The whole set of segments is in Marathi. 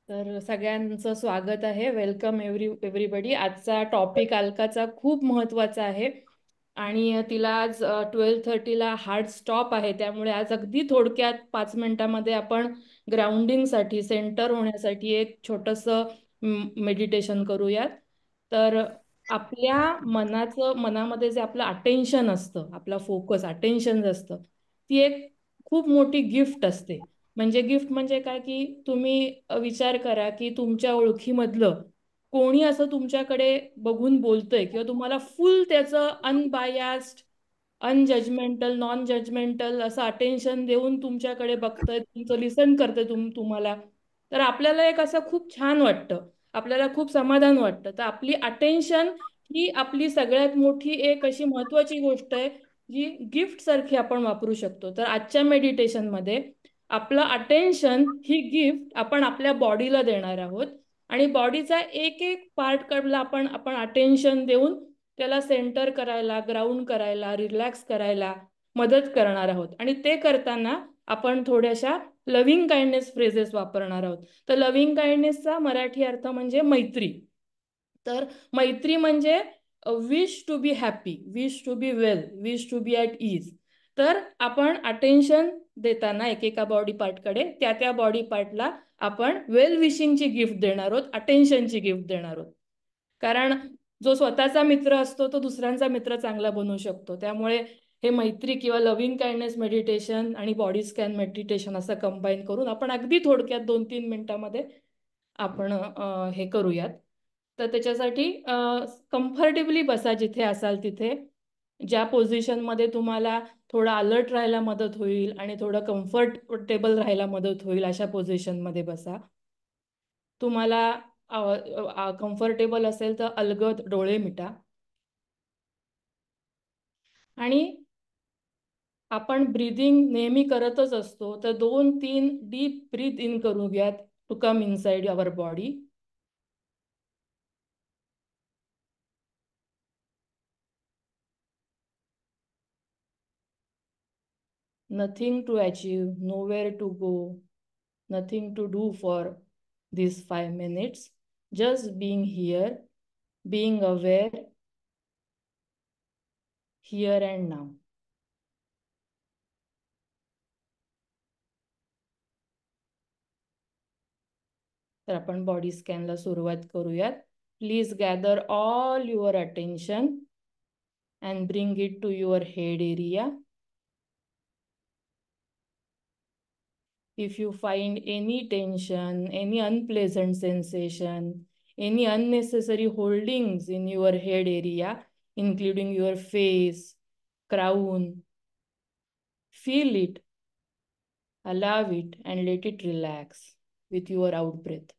तर सगळ्यांचं स्वागत आहे. Welcome everybody. आजचा टॉपिक अलकाचा खूप महत्त्वाचा आहे आणि तिला आज 12:30ला हार्ड स्टॉप आहे. त्यामुळे आज अगदी थोडक्यात 5 मिनिटामध्ये आपण ग्राउंडिंगसाठी, सेंटर होण्यासाठी एक छोटंसं मेडिटेशन करूयात. तर आपल्या मनामध्ये जे आपलं अटेन्शन असतं, आपला फोकस अटेन्शन असतं, ती एक खूप मोठी गिफ्ट असते. म्हणजे गिफ्ट म्हणजे काय की तुम्ही विचार करा की तुमच्या ओळखीमधलं कोणी असं तुमच्याकडे बघून बोलतंय किंवा तुम्हाला फुल त्याचं अनबायास्ड, अनजजमेंटल, नॉन जजमेंटल असं अटेन्शन देऊन तुमच्याकडे बघतंय, तुमचं लिसन करतंय तुम्हाला. तर आपल्याला एक असं खूप छान वाटतं, आपल्याला खूप समाधान वाटतं. तर आपली अटेन्शन ही आपली सगळ्यात मोठी एक अशी महत्वाची गोष्ट आहे जी गिफ्ट सारखी आपण वापरू शकतो. तर आजच्या मेडिटेशनमध्ये आपलं अटेन्शन ही गिफ्ट आपण आपल्या बॉडीला देणार आहोत आणि बॉडीचा एक एक पार्ट कडला आपण आपण अटेन्शन देऊन त्याला सेंटर करायला, ग्राउंड करायला, रिलॅक्स करायला मदत करणार आहोत. आणि ते करताना आपण थोड्याशा लव्हिंग काइंडनेस फ्रेजेस वापरणार आहोत. तर लव्हिंग काइंडनेसचा मराठी अर्थ म्हणजे मैत्री. तर मैत्री म्हणजे wish to be happy, wish to be well, wish to be at ease. तर आपण अटेन्शन देताना एकेका बॉडी पार्टकडे त्या त्या बॉडी पार्टला आपण वेल विशिंगची गिफ्ट देणार आहोत, अटेन्शनची गिफ्ट देणार आहोत. कारण जो स्वतःचा मित्र असतो तो दुसऱ्यांचा मित्र चांगला बनवू शकतो. त्यामुळे हे मैत्री किंवा लव्हिंग काइंडनेस मेडिटेशन आणि बॉडी स्कॅन मेडिटेशन असं कंबाईन करून आपण अगदी थोडक्यात 2-3 मिनिटामध्ये आपण हे करूयात. तर त्याच्यासाठी कम्फर्टेबली बसा जिथे असाल तिथे. ज्या पोझिशनमध्ये तुम्हाला थोडं अलर्ट राहायला मदत होईल आणि थोडं कम्फर्टेबल राहायला मदत होईल अशा पोझिशनमध्ये बसा. तुम्हाला कम्फर्टेबल असेल तर अलगद डोळे मिटा आणि आपण ब्रीदिंग नेहमी करतच असतो. तर 2-3 डीप ब्रीथ इन करूयात to come inside our body. Nothing to achieve, nowhere to go, nothing to do for these 5 minutes. Just being here, being aware, here and now. तर आपण बॉडी स्कॅनला सुरुवात करूयात. Please gather all your attention and bring it to your head area. If you find any tension, any unpleasant sensation, any unnecessary holdings in your head area, including your face, crown, feel it, allow it, and let it relax with your out breath.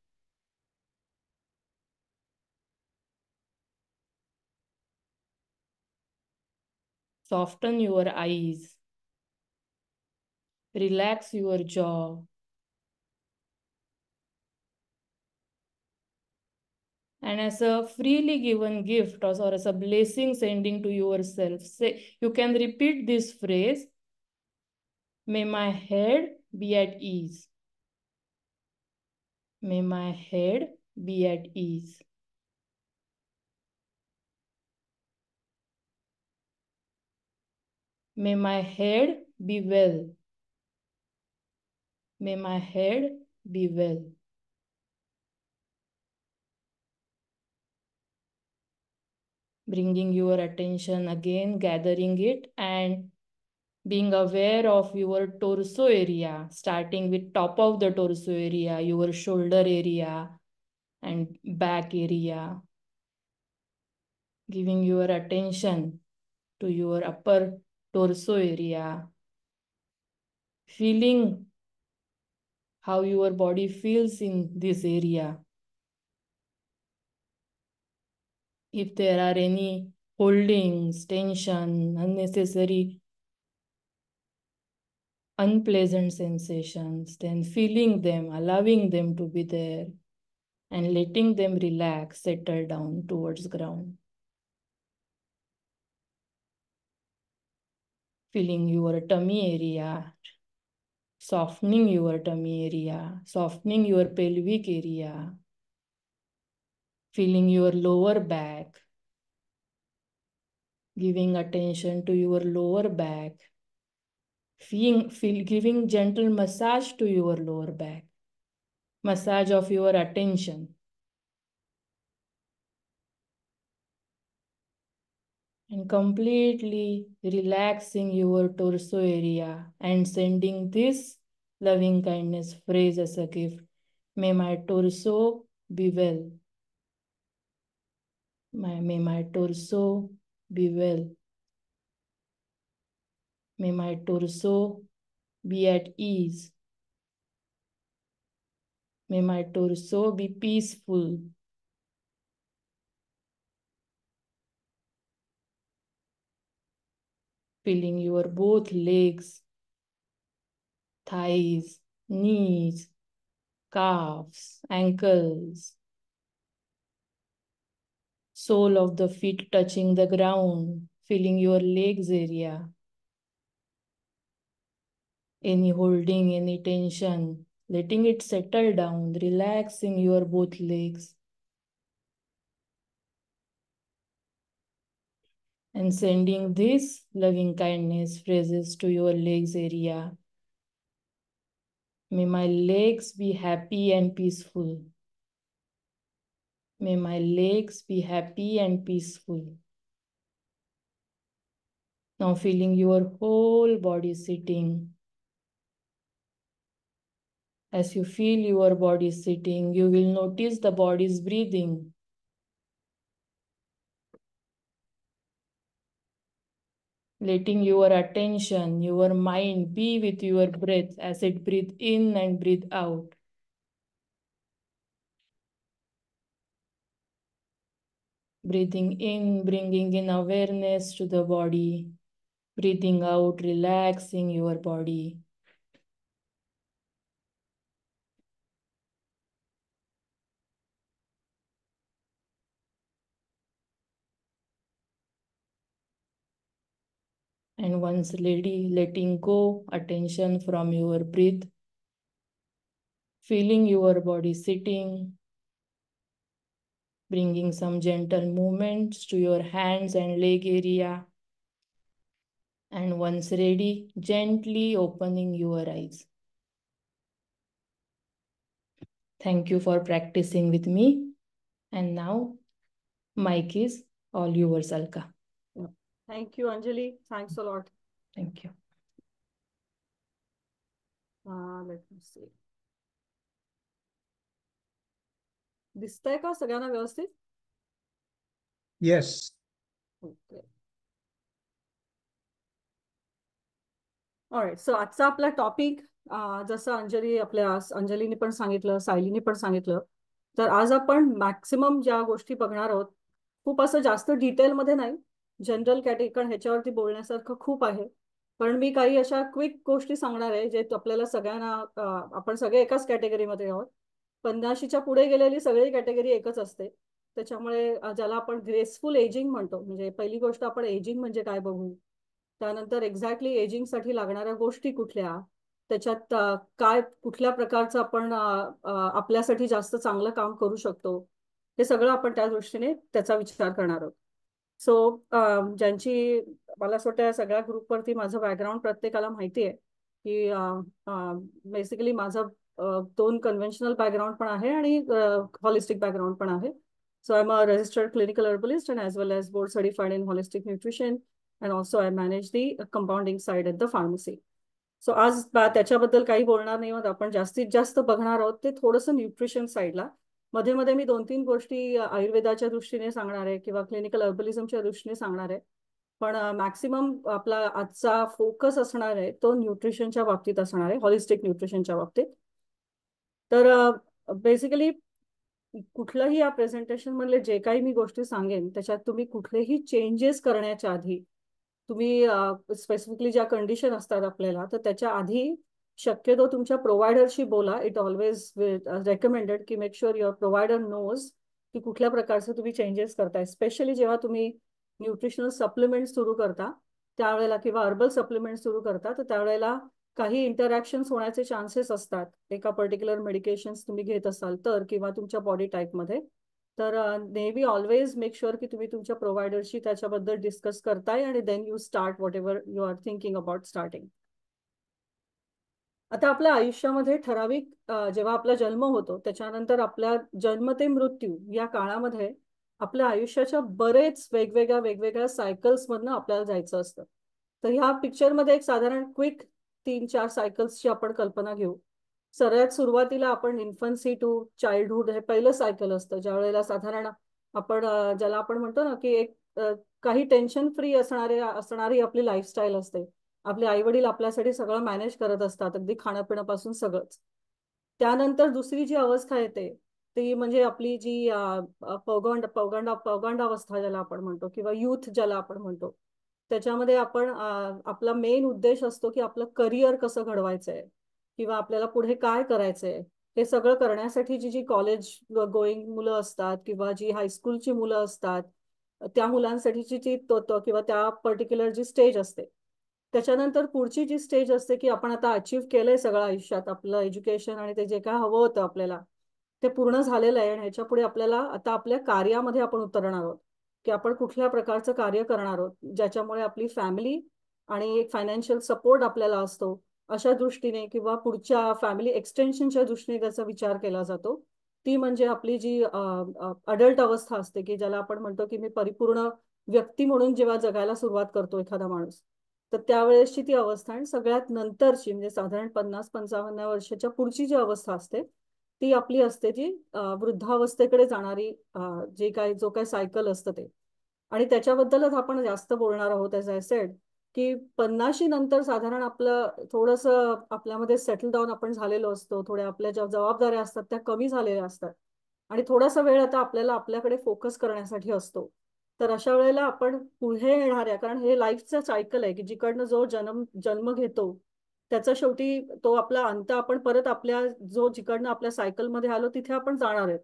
Soften your eyes, relax your jaw, and as a freely given gift or as a blessing sending to yourself, say you can repeat this phrase: may my head be at ease. May my head be at ease. May my head be well. May my head be well. Bringing your attention again, gathering it, and being aware of your torso area, starting with top of the torso area, your shoulder area, and back area. Giving your attention to your upper torso area. Feeling how your body feels in this area. If there are any holdings, tension, unnecessary, unpleasant sensations, then feeling them, allowing them to be there, and letting them relax, settle down towards ground. Feeling your tummy area, softening your tummy area, softening your pelvic area, feeling your lower back, giving attention to your lower back, giving gentle massage to your lower back, massage of your attention. And completely relaxing your torso area and sending this loving kindness phrase as a gift. May my torso be well. May my torso be well. May my torso be at ease. May my torso be peaceful. Feeling your both legs, thighs, knees, calves, ankles, sole of the feet touching the ground, feeling your legs area. Any holding, any tension, letting it settle down, relaxing your both legs. And sending this loving kindness phrases to your legs area. May my legs be happy and peaceful. May my legs be happy and peaceful. Now feeling your whole body sitting. As you feel your body sitting, you will notice the body's breathing. Letting your attention, your mind be with your breath as it breathes in and breathe out. Breathing in, bringing in awareness to the body. Breathing out, relaxing your body. And once ready, letting go attention from your breath. Feeling your body sitting. Bringing some gentle movements to your hands and leg area. And once ready, gently opening your eyes. Thank you for practicing with me. And now, mic is all yours, Alka. Thank you, Anjali. Thanks a lot. Thank you. Let me see. दिसतंय का सगळ्यांना व्यवस्थित? Yes. Okay. ऑलराईट. सो आजचा आपला टॉपिक जसं अंजलीने पण सांगितलं, सायलीने पण सांगितलं, तर आज आपण मॅक्सिमम ज्या गोष्टी बघणार आहोत, खूप असं जास्त डिटेलमध्ये नाही, जनरल कॅटेगरी, कारण ह्याच्यावरती बोलण्यासारखं खूप आहे. पण मी काही अशा क्विक गोष्टी सांगणार आहे जे आपल्याला सगळ्यांना, आपण सगळे एकाच कॅटेगरीमध्ये आहोत. 50च्या पुढे गेलेली सगळी कॅटेगरी एकच असते. त्याच्यामुळे ज्याला आपण ग्रेसफुल एजिंग म्हणतो, म्हणजे पहिली गोष्ट आपण एजिंग म्हणजे काय बघू, त्यानंतर एक्झॅक्टली एजिंगसाठी लागणाऱ्या गोष्टी कुठल्या, त्याच्यात काय कुठल्या प्रकारचं आपण आपल्यासाठी जास्त चांगलं काम करू शकतो, हे सगळं आपण त्या दृष्टीने त्याचा विचार करणार आहोत. सो ज्यांची, मला असं वाटतं सगळ्या ग्रुपवरती माझं बॅकग्राऊंड प्रत्येकाला माहिती आहे की बेसिकली माझं 2 कन्व्हेन्शनल बॅकग्राऊंड पण आहे आणि हॉलिस्टिक बॅकग्राऊंड पण आहे. So I am a registered clinical herbalist and as well as board certified in holistic nutrition. And also I manage the compounding side at the pharmacy. So आज त्याच्याबद्दल काही बोलणार नाही आहोत. आपण जास्तीत जास्त बघणार आहोत ते थोडंसं न्यूट्रिशन साईडला. मध्ये मध्ये मी 2-3 गोष्टी आयुर्वेदाच्या दृष्टीने सांगणार आहे किंवा क्लिनिकल हर्बलिझमच्या दृष्टीने सांगणार आहे. पण मॅक्सिमम आपला आजचा फोकस असणार आहे तो न्यूट्रिशनच्या बाबतीत असणार आहे, हॉलिस्टिक न्यूट्रिशनच्या बाबतीत. तर बेसिकली कुठलंही या प्रेझेंटेशन मधले जे काही मी गोष्टी सांगेन त्याच्यात तुम्ही कुठलेही चेंजेस करण्याच्या आधी, तुम्ही स्पेसिफिकली ज्या कंडिशन असतात आपल्याला, तर त्याच्या आधी शक्यतो तुमच्या प्रोव्हायडरशी बोला. इट ऑलवेज रेकमेंडेड की make sure your provider knows की कुठल्या प्रकारचे तुम्ही चेंजेस करताय. स्पेशली जेव्हा तुम्ही न्यूट्रिशनल सप्लिमेंट सुरू करता त्यावेळेला किंवा हर्बल सप्लिमेंट सुरू करता, तर त्यावेळेला काही इंटरॅक्शन्स होण्याचे चान्सेस असतात एका पर्टिक्युलर मेडिकेशन्स तुम्ही घेत असाल तर, किंवा तुमच्या बॉडी टाईपमध्ये. तर नेव्ही ऑलवेज मेक शुअर की तुम्ही तुमच्या प्रोव्हायडरशी त्याच्याबद्दल डिस्कस करताय आणि then you start whatever you are thinking about starting. आता आपल्या आयुष्यामध्ये ठराविक जेव्हा आपला जन्म होतो त्याच्यानंतर आपल्या जन्म ते मृत्यू या काळामध्ये आपल्या आयुष्याच्या बरेच वेगवेगळ्या वेगवेगळ्या सायकल्स मधनं आपल्याला जायचं असतं. तर ह्या पिक्चरमध्ये एक साधारण क्विक 3-4 सायकल्सची आपण कल्पना घेऊ. सगळ्यात सुरुवातीला आपण इन्फन्सी टू चाइल्डहुड हे पहिलं सायकल असतं, ज्या वेळेला साधारण आपण ज्याला आपण म्हणतो ना की एक काही टेन्शन फ्री असणारी आपली लाईफस्टाईल असते. आपले आई वडील आपल्यासाठी सगळं मॅनेज करत असतात, अगदी खाण्यापिण्यापासून सगळंच. त्यानंतर दुसरी जी अवस्था येते ती म्हणजे आपली जी पौगंडावस्था ज्याला आपण म्हणतो, किंवा युथ ज्याला आपण म्हणतो. त्याच्यामध्ये आपण आपला मेन उद्देश असतो की आपलं करिअर कसं घडवायचंय किंवा आपल्याला पुढे काय करायचंय. हे सगळं करण्यासाठी जी जी कॉलेज गोईंग मुलं असतात किंवा जी हायस्कूलची मुलं असतात, त्या मुलांसाठीची जी किंवा त्या पर्टिक्युलर जी स्टेज असते. त्याच्यानंतर पुढची जी स्टेज असते की आपण आता अचीव्ह केलंय सगळं आयुष्यात, आपलं एज्युकेशन आणि ते जे काय हवं होतं आपल्याला ते पूर्ण झालेलं आहे, आणि ह्याच्या पुढे आपल्याला आता आपल्या कार्यामध्ये आपण उतरणार आहोत की आपण कुठल्या प्रकारचं कार्य करणार आहोत ज्याच्यामुळे आपली फॅमिली आणि एक फायनान्शियल सपोर्ट आपल्याला असतो अशा दृष्टीने, किंवा पुढच्या फॅमिली एक्सटेन्शनच्या दृष्टीने त्याचा विचार केला जातो. ती म्हणजे आपली जी अडल्ट अवस्था असते की ज्याला आपण म्हणतो की मी परिपूर्ण व्यक्ती म्हणून जेव्हा जगायला सुरुवात करतो एखादा माणूस, तर त्यावेळेसची ती अवस्था. आणि सगळ्यात नंतरची म्हणजे साधारण 50-55 वर्षाच्या पुढची जी अवस्था असते ती आपली असते जी वृद्धावस्थेकडे जाणारी जे काय जो काय सायकल असतं ते. आणि त्याच्याबद्दलच आपण जास्त बोलणार आहोत. ॲज आय सेड की 50शी नंतर साधारण आपलं थोडंसं आपल्यामध्ये सेटल डाऊन आपण झालेलो असतो, थोड्या आपल्या ज्या जबाबदाऱ्या असतात त्या कमी झालेल्या असतात आणि थोडासा वेळ आता आपल्याला आपल्याकडे फोकस करण्यासाठी असतो. तर अशा वेळेला आपण पुढे येणाऱ्या, कारण हे लाईफचं सायकल आहे की जिकडनं जो जन्म घेतो त्याचा शेवटी तो आपला अंत, आपण परत आपल्या जो जिकडनं आपल्या सायकलमध्ये आलो तिथे आपण जाणार आहे.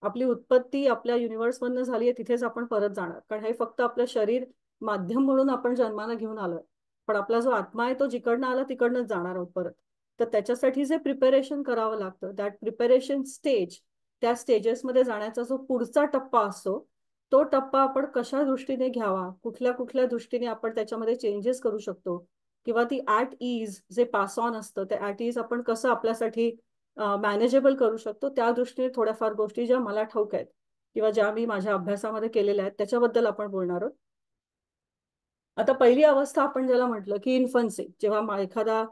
आपली उत्पत्ती आपल्या युनिव्हर्समधनं झाली आहे, तिथेच आपण परत जाणार. कारण हे फक्त आपलं शरीर माध्यम म्हणून आपण जन्माला घेऊन आलोय, पण आपला जो आत्मा आहे तो जिकडनं आला तिकडनंच जाणार आहोत परत. तर त्याच्यासाठी जे प्रिपेरेशन करावं लागतं, दॅट प्रिपेरेशन स्टेज, त्या स्टेजेसमध्ये जाण्याचा जो पुढचा टप्पा असतो तो टप्पा आपण कशा दृष्टीने घ्यावा, कुठल्या कुठल्या दृष्टीने आपण त्याच्यामध्ये चेंजेस करू शकतो, किंवा ती ॲट इज जे पास ऑन असतं ते ॲट इज आपण कसं आपल्यासाठी मॅनेजेबल करू शकतो, त्या दृष्टीने थोड्याफार गोष्टी ज्या मला ठाऊक आहेत किंवा ज्या मी माझ्या अभ्यासामध्ये केलेल्या आहेत त्याच्याबद्दल आपण बोलणार आहोत. आता पहिली अवस्था आपण ज्याला म्हटलं की इन्फन्सी, जेव्हा एखादा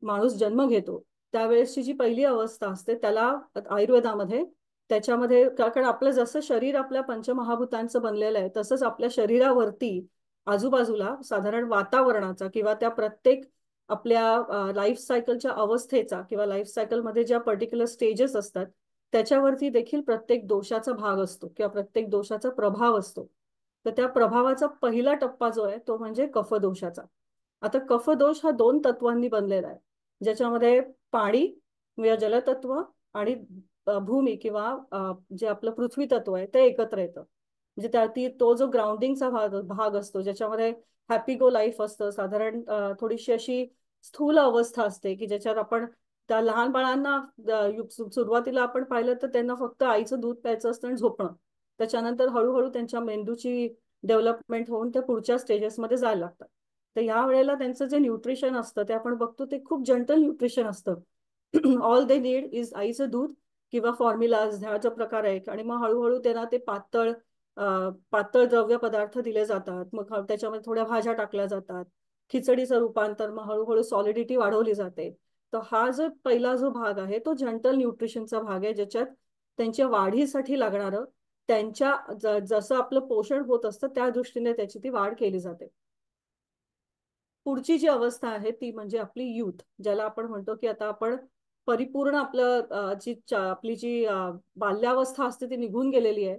माणूस जन्म घेतो त्यावेळेसची जी पहिली अवस्था असते त्याला आयुर्वेदामध्ये त्याच्यामध्ये, कारण आपलं जसं शरीर आपल्या पंचमहाभूतांचं बनलेलं आहे तसंच आपल्या शरीरावरती आजूबाजूला साधारण वातावरणाचा किंवा त्या प्रत्येक आपल्या लाईफ सायकलच्या अवस्थेचा किंवा लाईफ सायकलमध्ये ज्या पर्टिक्युलर स्टेजेस असतात त्याच्यावरती देखील प्रत्येक दोषाचा भाग असतो किंवा प्रत्येक दोषाचा प्रभाव असतो. तर त्या प्रभावाचा पहिला टप्पा जो आहे तो म्हणजे कफदोषाचा. आता कफदोष हा 2 तत्वांनी बनलेला आहे, ज्याच्यामध्ये पाणी म्हणजे जलतत्व आणि भूमी किंवा जे आपलं पृथ्वी तत्व आहे ते एकत्र येतं. म्हणजे त्या तो जो ग्राउंडिंगचा भाग असतो ज्याच्यामध्ये हॅपी गो लाईफ असतं, साधारण थोडीशी अशी स्थूल अवस्था असते की ज्याच्यात आपण त्या लहान बाळांना सुरुवातीला आपण पाहिलं तर त्यांना फक्त आईचं दूध प्यायचं असतं आणि झोपणं. त्याच्यानंतर हळूहळू त्यांच्या मेंदूची डेव्हलपमेंट होऊन त्या पुढच्या स्टेजेसमध्ये जायला लागतात. तर ह्या वेळेला त्यांचं जे न्यूट्रिशन असतं ते आपण बघतो ते खूप जंटल न्यूट्रिशन असतं. ऑल दे नीड इज आईचं दूध किंवा फॉर्म्युलाज ह्या जो प्रकार आहे. आणि मग हळूहळू त्यांना ते पातळ द्रव्य पदार्थ दिले जातात, मग त्याच्यामध्ये थोड्या भाज्या टाकल्या जातात, खिचडीचं रूपांतर, मग हळूहळू सॉलिडिटी वाढवली जाते. तर हा जो पहिला जो भाग आहे तो जंटल न्यूट्रिशनचा भाग आहे, ज्याच्यात त्यांच्या वाढीसाठी लागणारं त्यांच्या जसं आपलं पोषण होत असतं त्या दृष्टीने त्याची ती वाढ केली जाते. पुढची जी अवस्था आहे ती म्हणजे आपली युथ, ज्याला आपण म्हणतो की आता आपण परिपूर्ण आपलं आपली जी बाल्यावस्था असते ती निघून गेलेली आहे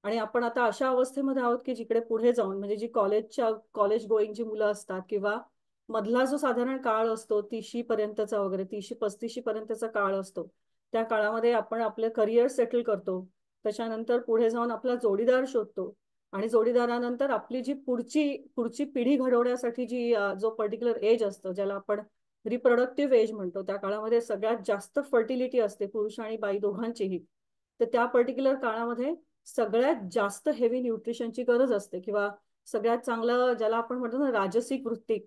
आणि आपण आता अशा अवस्थेमध्ये आहोत की जिकडे पुढे जाऊन म्हणजे जी कॉलेज गोईंग जी मुलं असतात किंवा मधला जो साधारण काळ असतो 30शी पर्यंतचा वगैरे 30शी-35शी पर्यंतचा काळ असतो, त्या काळामध्ये आपण आपलं करिअर सेटल करतो. त्याच्यानंतर पुढे जाऊन आपला जोडीदार शोधतो आणि जोडीदारानंतर आपली जी पुढची पुढची पिढी घडवण्यासाठी जी जो पर्टिक्युलर एज असतो ज्याला आपण रिप्रोडक्टिव्ह एज म्हणतो, त्या काळामध्ये सगळ्यात जास्त फर्टिलिटी असते पुरुष आणि बाई दोघांचीही. तर त्या पर्टिक्युलर काळामध्ये सगळ्यात जास्त हेवी न्यूट्रिशनची गरज असते, किंवा सगळ्यात चांगलं ज्याला आपण म्हणतो ना राजसिक वृत्ती,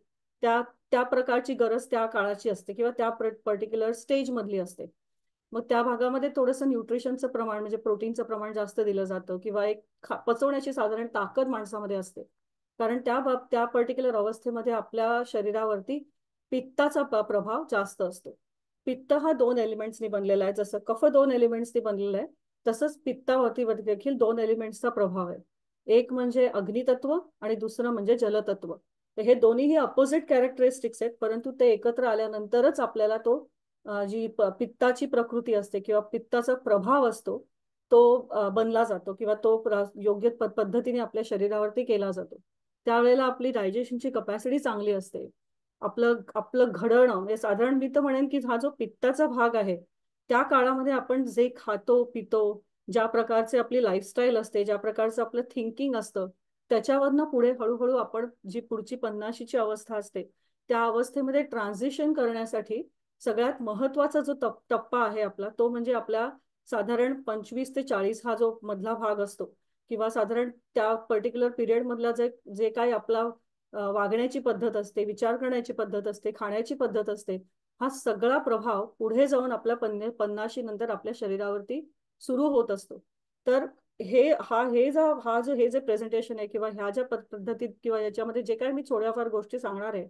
त्या त्या प्रकारची गरज त्या काळाची असते, किंवा त्या पर्टिक्युलर स्टेज मधली असते. मग त्या भागामध्ये थोडंसं न्यूट्रिशनचं प्रमाण म्हणजे प्रोटीनचं प्रमाण जास्त दिलं जातं, किंवा एक पचवण्याची साधारण ताकद माणसामध्ये असते. कारण त्या पर्टिक्युलर अवस्थेमध्ये आपल्या शरीरावरती पित्ताचा प्रभाव जास्त असतो. पित्त हा 2 एलिमेंट्सनी बनलेला आहे. जसं कफ 2 एलिमेंट्सनी बनलेला आहे, तसंच पित्तावरती देखील 2 एलिमेंट्सचा प्रभाव आहे. एक म्हणजे अग्नितत्व आणि दुसरं म्हणजे जलतत्व. तर हे दोन्हीही अपोजिट कॅरेक्टरिस्टिक्स आहेत, परंतु ते एकत्र आल्यानंतरच आपल्याला तो जी पित्ताची प्रकृती असते किंवा पित्ताचा प्रभाव असतो तो बनला जातो, किंवा तो योग्य पद्धतीने आपल्या शरीरावरती केला जातो. त्यावेळेला आपली डायजेशनची कपॅसिटी चांगली असते. आपलं आपलं घडणं म्हणजे साधारण मी तर म्हणेन की हा जो पित्ताचा भाग आहे, त्या काळामध्ये आपण जे खातो पितो, ज्या प्रकारचे आपली लाईफस्टाईल असते, ज्या प्रकारचं आपलं थिंकिंग असतं, त्याच्यावरनं पुढे हळूहळू आपण जी पुढची 50शीची अवस्था असते, त्या अवस्थेमध्ये ट्रान्झिशन करण्यासाठी सगळ्यात महत्वाचा जो टप्पा आहे आपला, तो म्हणजे आपल्या साधारण 25 ते 40 हा जो मधला भाग असतो, किंवा साधारण त्या पर्टिक्युलर पिरियड मधला जे जे काही आपला वागण्याची पद्धत असते, विचार करण्याची पद्धत असते, खाण्याची पद्धत असते, हा सगळा प्रभाव पुढे जाऊन आपल्या 50शी नंतर आपल्या शरीरावरती सुरू होत असतो. तर हे जे प्रेझेंटेशन आहे, किंवा ह्या ज्या पद्धतीत किंवा याच्यामध्ये जे काही मी थोड्याफार गोष्टी सांगणार आहे,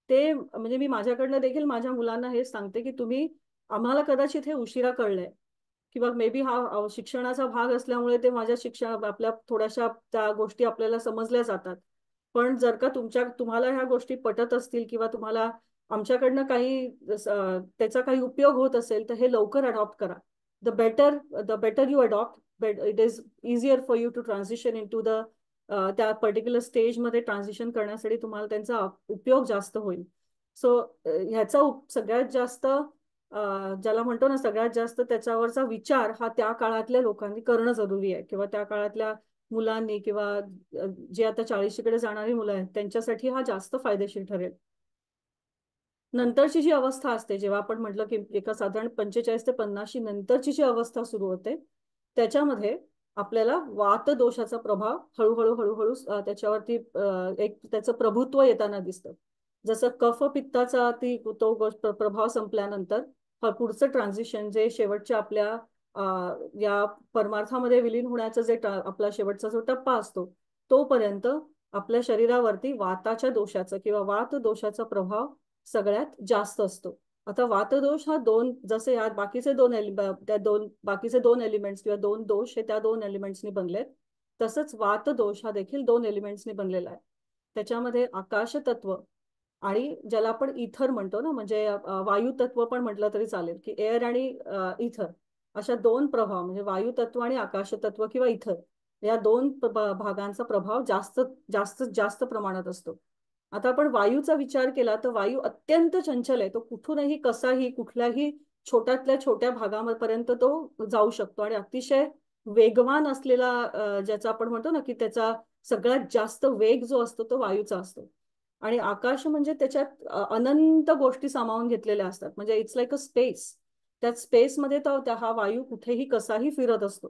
ते म्हणजे मी माझ्याकडनं देखील माझ्या मुलांना हेच सांगते की आम्हाला कदाचित हे उशिरा कळलंय, किंवा मे बी हा शिक्षणाचा भाग असल्यामुळे ते माझ्या शिक्षण आपल्या थोड्याशा त्या गोष्टी आपल्याला समजल्या जातात. पण जर का तुम्हाला ह्या गोष्टी पटत असतील, किंवा तुम्हाला आमच्याकडनं त्याचा काही उपयोग होत असेल, तर हे लवकर अडॉप्ट करा. The better you adopt, it is easier for you to transition into त्या पर्टिक्युलर स्टेजमध्ये ट्रान्झिशन करण्यासाठी तुम्हाला त्यांचा उपयोग जास्त होईल. सो ह्याचा सगळ्यात जास्त ज्याला म्हणतो ना सगळ्यात जास्त त्याच्यावरचा विचार हा त्या काळातल्या लोकांनी करणं जरुरी आहे, किंवा त्या काळातल्या मुलांनी, किंवा जे आता 40शीकडे जाणारी मुलं आहेत त्यांच्यासाठी हा जास्त फायदेशीर ठरेल. नंतरची जी अवस्था असते, जेव्हा आपण म्हटलं की एका साधारण 45 ते 50शी नंतरची जी अवस्था सुरू होते, त्याच्यामध्ये आपल्याला वात दोषाचा प्रभाव हळूहळू हळूहळू त्याच्यावरती एक त्याचं प्रभुत्व येताना दिसतं. जसं कफ पित्ताचा तो प्रभाव संपल्यानंतर पुढचं ट्रान्झिशन जे शेवटच्या आपल्या या परमार्थामध्ये विलीन होण्याचं जे आपला शेवटचा जो टप्पा असतो, तोपर्यंत आपल्या शरीरावरती वाताच्या दोषाचा किंवा वात दोषाचा प्रभाव सगळ्यात जास्त असतो. आता वातदोष हा जसे या बाकीचे दोन एलिमेंट्स किंवा दोन दोष हे त्या 2 एलिमेंट्सनी बनलेत, तसंच वातदोष हा देखील 2 एलिमेंट्सनी बनलेला आहे. त्याच्यामध्ये आकाश तत्व आणि ज्याला आपण इथर म्हणतो ना, म्हणजे वायू तत्व पण म्हटलं तरी चालेल, की एअर आणि इथर अशा 2 प्रभाव म्हणजे वायू तत्व आणि आकाश तत्व किंवा इथर या 2 भागांचा प्रभाव जास्त जास्त जास्त प्रमाणात असतो. आता आपण वायूचा विचार केला तर वायू अत्यंत चंचल आहे. तो कुठूनही कसाही कुठल्याही छोट्यातल्या छोट्या भागापर्यंत तो जाऊ शकतो, आणि अतिशय वेगवान असलेला ज्याचा आपण म्हणतो ना की त्याचा सगळ्यात जास्त वेग जो असतो तो वायूचा असतो. आणि आकाश म्हणजे त्याच्यात अनंत गोष्टी सामावून घेतलेल्या असतात, म्हणजे इट्स लाईक अ स्पेस. त्या स्पेसमध्ये तर हा वायू कुठेही कसाही फिरत असतो.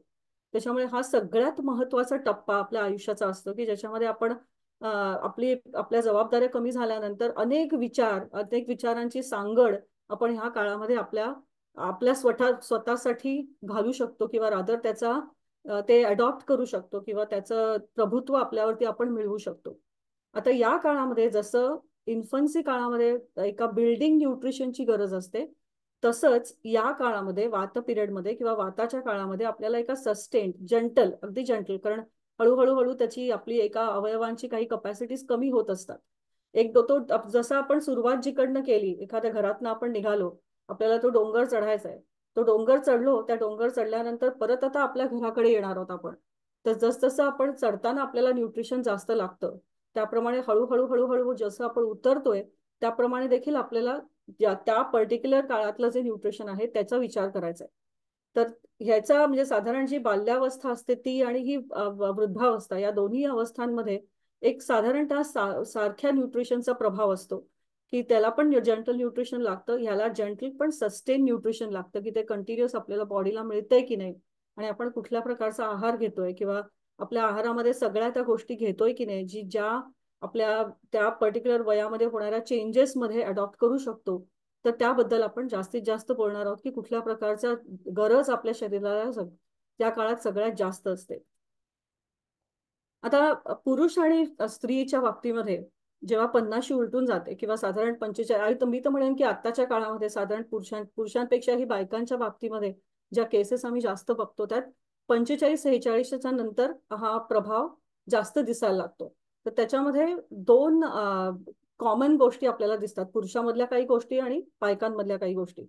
त्याच्यामुळे हा सगळ्यात महत्वाचा टप्पा आपल्या आयुष्याचा असतो, की ज्याच्यामध्ये आपण आपल्या जबाबदाऱ्या कमी झाल्यानंतर अनेक विचारांची सांगड आपण ह्या काळामध्ये आपल्या आपल्या स्वतःसाठी घालू शकतो, किंवा रादर ते अडॉप्ट करू शकतो, किंवा त्याचं प्रभुत्व आपल्यावरती आपण मिळवू शकतो. आता या काळामध्ये जसं इन्फन्सी काळामध्ये एका बिल्डिंग न्यूट्रिशनची गरज असते, तसंच या काळामध्ये वात पिरियडमध्ये किंवा वाताच्या काळामध्ये आपल्याला एका सस्टेन अगदी जंटल, कारण हळूहळू हळू त्याची आपली एका अवयवांची काही कपॅसिटीज कमी होत असतात. जसं आपण सुरुवात जिकडनं केली, एखाद्या घरातनं आपण निघालो, आपल्याला तो डोंगर चढायचा आहे, तो डोंगर चढलो, त्या डोंगर चढल्यानंतर परत आता आपल्या घराकडे येणार आहोत आपण. तर जसजसं आपण चढताना आपल्याला न्यूट्रिशन जास्त लागतं, त्याप्रमाणे हळूहळू हळूहळू जसं आपण उतरतोय त्याप्रमाणे देखील आपल्याला त्या पर्टिक्युलर काळातलं जे न्यूट्रिशन आहे त्याचा विचार करायचा आहे. तर ह्याचा म्हणजे साधारण जी बाल्यावस्था असते ती आणि ही वृद्धावस्था, या दोन्ही अवस्थांमध्ये एक साधारणतः सारख्या न्यूट्रिशनचा प्रभाव असतो. की त्याला पण जनरल न्यूट्रिशन लागतं, ह्याला जनरल पण सस्टेन न्यूट्रिशन लागतं, की ते कंटिन्युअस आपल्याला बॉडीला मिळतंय की नाही, आणि आपण कुठल्या प्रकारचा आहार घेतोय किंवा आपल्या आहारामध्ये सगळ्या त्या गोष्टी घेतोय की नाही, ज्या आपल्या त्या पर्टिक्युलर वयामध्ये होणाऱ्या चेंजेसमध्ये अडॉप्ट करू शकतो. तर त्याबद्दल आपण जास्तीत जास्त बोलणार आहोत, की कुठल्या प्रकारचा गरज आपल्या शरीराला त्या काळात सगळ्यात जास्त असते. आता पुरुष आणि स्त्रीच्या बाबतीमध्ये जेव्हा 50शी उलटून जाते किंवा साधारण 45, मी तर म्हणेन की आत्ताच्या काळामध्ये साधारण पुरुषांपेक्षाही बायकांच्या बाबतीमध्ये ज्या केसेस आम्ही जास्त बघतो त्यात 45-46च्या नंतर हा प्रभाव जास्त दिसायला लागतो. तर त्याच्यामध्ये दोन कॉमन गोष्टी आपल्याला दिसतात, पुरुषामधल्या काही गोष्टी आणि बायकांमधल्या काही गोष्टी.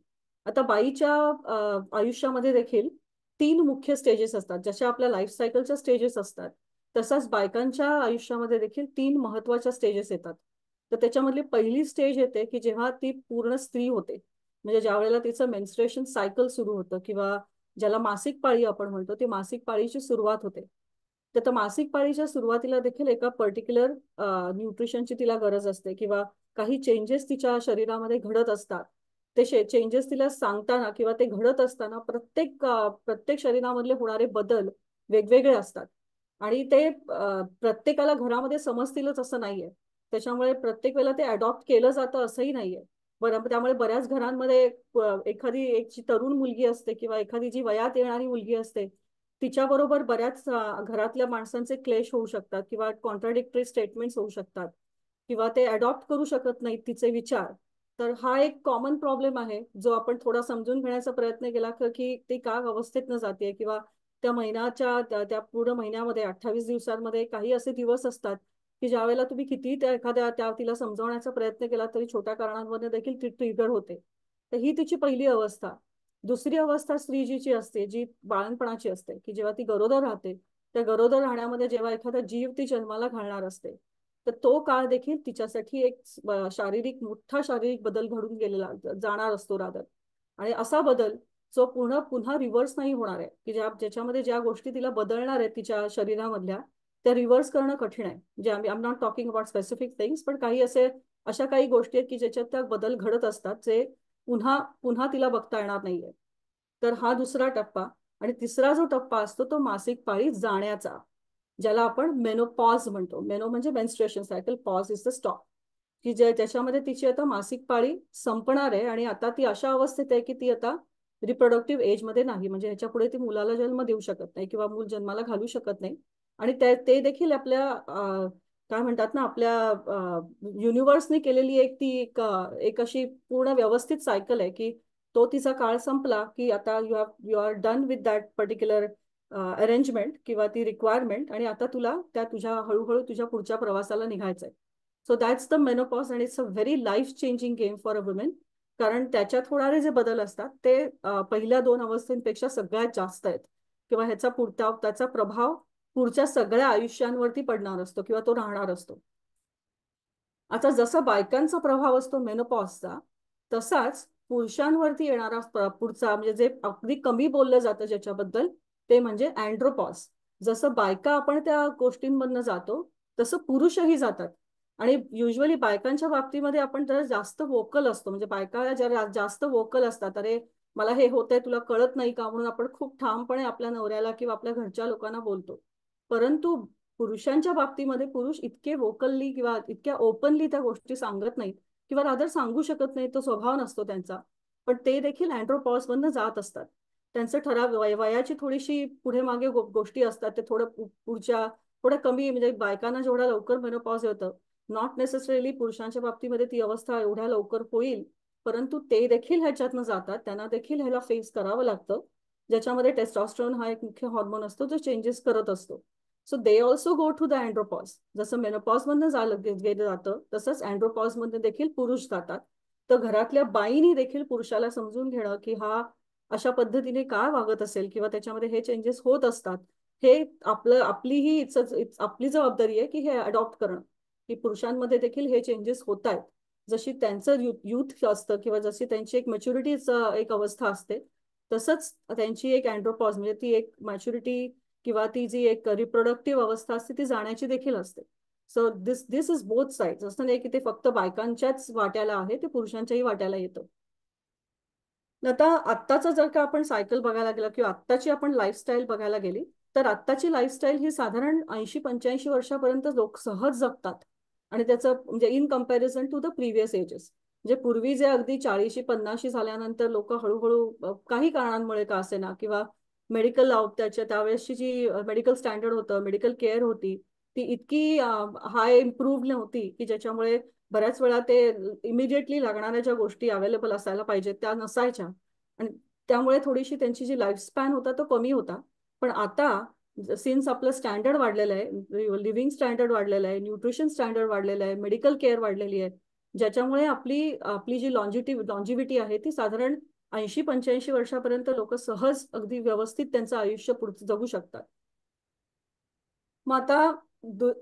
आता बाईच्या आयुष्यामध्ये देखील 3 मुख्य स्टेजेस असतात. जशा आपल्या लाईफ सायकलच्या स्टेजेस असतात, तसाच बायकांच्या आयुष्यामध्ये देखील 3 महत्त्वाच्या स्टेजेस येतात. तर त्याच्यामधली पहिली स्टेज येते, की जेव्हा ती पूर्ण स्त्री होते. म्हणजे ज्यावेळेला तिचं मेन्स्ट्रुएशन सायकल सुरू होतं किंवा ज्याला मासिक पाळी आपण म्हणतो, ती मासिक पाळीची सुरुवात होते. तर त्या मासिक पाळीच्या सुरुवातीला देखील एका पर्टिक्युलर न्यूट्रिशनची तिला गरज असते किंवा काही चेंजेस तिच्या शरीरामध्ये घडत असतात. ते चेंजेस तिला सांगताना किंवा ते घडत असताना प्रत्येक शरीरामधले होणारे बदल वेगवेगळे असतात. आणि ते प्रत्येकाला घरामध्ये समजतीलच असं नाहीये. त्याच्यामुळे प्रत्येक वेळेला ते अडॉप्ट केलं जातं असंही नाहीये. बरं, त्यामुळे बऱ्याच घरांमध्ये एखादी एक जी तरुण मुलगी असते किंवा एखादी जी वयात येणारी मुलगी असते, तिच्याबरोबर बऱ्याच घरातल्या माणसांचे क्लेश होऊ शकतात किंवा कॉन्ट्राडिक्टरी स्टेटमेंट्स होऊ शकतात किंवा ते अडॉप्ट करू शकत नाहीत तिचे विचार. तर हा एक कॉमन प्रॉब्लेम आहे, जो आपण थोडा समजून घेण्याचा प्रयत्न केला की ती का अवस्थेतनं जाते किंवा त्या महिन्याच्या त्या पूर्ण महिन्यामध्ये 28 दिवसांमध्ये काही असे दिवस असतात की ज्यावेळेला तुम्ही कितीही त्या एखाद्या तिला समजावण्याचा प्रयत्न केला तरी छोट्या कारणांमध्ये देखील ती ट्रिगर होते. तर ही तिची पहिली अवस्था. दुसरी अवस्था स्त्रीजीची असते, जी बाळंतपणाची असते, की जेव्हा ती गरोदर राहते. त्या गरोदर राहण्यामध्ये जेव्हा एखादा जीव ती जन्माला घालणार असते, तर तो काळ देखील तिच्यासाठी एक मोठा शारीरिक बदल घडून गेलेला जाणार असतो रादर. आणि असा बदल जो पुन्हा रिव्हर्स नाही होणार आहे, की ज्याच्यामध्ये ज्या गोष्टी तिला बदलणार आहेत तिच्या शरीरामधल्या, त्या रिव्हर्स करणं कठीण आहे. म्हणजे I am not talking about specific things, पण काही अशा काही गोष्टी आहेत की ज्याच्यात त्या बदल घडत असतात, जे पुन्हा पुन्हा तिला बघता येणार नाहीये. तर हा दुसरा टप्पा. आणि तिसरा जो टप्पा असतो तो मासिक पाळी जाण्याचा, ज्याला आपण मेनोपॉज म्हणतो. मेनो म्हणजे menstruation cycle, pause is the stop, की त्याच्यामध्ये तिची आता मासिक पाळी संपणार आहे आणि आता ती अशा अवस्थेत आहे की ती आता रिप्रोडक्टिव्ह एज मध्ये नाही, म्हणजे ह्याच्या पुढे ती मुलाला जन्म देऊ शकत नाही किंवा मूल जन्माला घालू शकत नाही. आणि ते देखील आपल्या काय म्हणतात ना, आपल्या युनिव्हर्सने केलेली एक अशी पूर्ण व्यवस्थित सायकल आहे की तो तिचा काळ संपला की आता you are done with that particular arrangement किंवा ती रिक्वायरमेंट, आणि आता तुझ्या हळूहळू तुझ्या पुढच्या प्रवासाला निघायचंय. So that's the menopause and it's a very life changing game for a women. कारण त्याच्यात होणारे जे बदल असतात ते पहिल्या 2 अवस्थेपेक्षा सगळ्यात जास्त आहेत किंवा त्याचा प्रभाव पुढच्या सगळ्या आयुष्यांवरती पडणार असतो किंवा तो राहणार असतो. आता जसा बायकांचा प्रभाव असतो मेनोपॉजचा, तसाच पुरुषांवरती येणारा पुढचा, म्हणजे जे अगदी कमी बोललं जातं ज्याच्याबद्दल, ते म्हणजे अँड्रोपॉज. जसं बायका आपण त्या गोष्टींमधनं जातो, तसं पुरुषही जातात. आणि युजली बायकांच्या बाबतीमध्ये आपण जरा जास्त वोकल असतो, म्हणजे बायका जरा जास्त वोकल असतात. अरे, मला हे होतंय, तुला कळत नाही का, म्हणून आपण खूप ठामपणे आपल्या नवऱ्याला किंवा आपल्या घरच्या लोकांना बोलतो. परंतु पुरुषांच्या बाबतीमध्ये पुरुष इतके वोकलली किंवा इतक्या ओपनली त्या गोष्टी सांगत नाहीत किंवा रादर सांगू शकत नाही, तो स्वभाव नसतो त्यांचा. पण ते देखील अँड्रोपॉज मधनं जात असतात. त्यांचं वयाची थोडीशी पुढे मागे गोष्टी असतात, ते थोडं कमी, म्हणजे बायकांना जेवढा लवकर मेनोपॉज येतं, नॉट नेसेसरीली पुरुषांच्या बाबतीमध्ये ती अवस्था एवढ्या लवकर होईल. परंतु ते देखील ह्याच्यातनं जातात, त्यांना देखील ह्याला फेस करावं लागतं, ज्याच्यामध्ये टेस्टोस्टेरोन हा एक मुख्य हॉर्मोन असतो जो चेंजेस करत असतो. So they also go to the andropause. जसं मेनोपॉज मधनं गेलं जातं, तसंच अँड्रोपॉज मध्ये देखील पुरुष जातात. तर घरातल्या बाईनी देखील पुरुषाला समजून घेणं की हा अशा पद्धतीने का वागत असेल किंवा त्याच्यामध्ये हे चेंजेस होत असतात, हे आपली जबाबदारी आहे की हे अडॉप्ट करणं, की पुरुषांमध्ये देखील हे चेंजेस होत आहेत. जशी त्यांचं युथ असतं किंवा जशी त्यांची एक मॅच्युरिटीचं एक अवस्था असते, तसंच त्यांची एक अँड्रोपॉज म्हणजे ती एक मॅच्युरिटी किंवा ती जी एक रिप्रोडक्टिव्ह अवस्था असते ती जाण्याची देखील असते. So this is both sides. असं नाही की ते फक्त बायकांच्याच वाट्याला आहे, ते पुरुषांच्याही वाट्याला येतं. आता आत्ताचं जर का आपण सायकल बघायला गेलं किंवा आत्ताची आपण लाईफस्टाईल बघायला गेली, तर आत्ताची लाईफस्टाईल ही साधारण 80-85 वर्षापर्यंत लोक सहज जगतात. आणि त्याचं म्हणजे in comparison to the previous ages, म्हणजे पूर्वी जे अगदी 40-50 झाल्यानंतर लोक हळूहळू काही कारणांमुळे का असेना किंवा मेडिकल त्यावेळेसची जी मेडिकल स्टँडर्ड होतं, मेडिकल केअर होती, ती इतकी हाय इम्प्रूव्ह नव्हती की ज्याच्यामुळे बऱ्याच वेळा ते इमिडिएटली लागणाऱ्या ज्या गोष्टी अवेलेबल असायला पाहिजेत त्या नसायच्या. आणि त्यामुळे थोडीशी त्यांची जी लाईफ स्पॅन होता तो कमी होता. पण आता सिन्स आपलं स्टँडर्ड वाढलेलं आहे, लिव्हिंग स्टँडर्ड वाढलेलं आहे, न्यूट्रिशन स्टँडर्ड वाढलेलं आहे, मेडिकल केअर वाढलेली आहे, ज्याच्यामुळे आपली आपली जी लॉन्जिव्हिटी आहे ती साधारण 80-85 वर्षापर्यंत लोक सहज अगदी व्यवस्थित त्यांचं आयुष्य पुढचं जगू शकतात. मग आता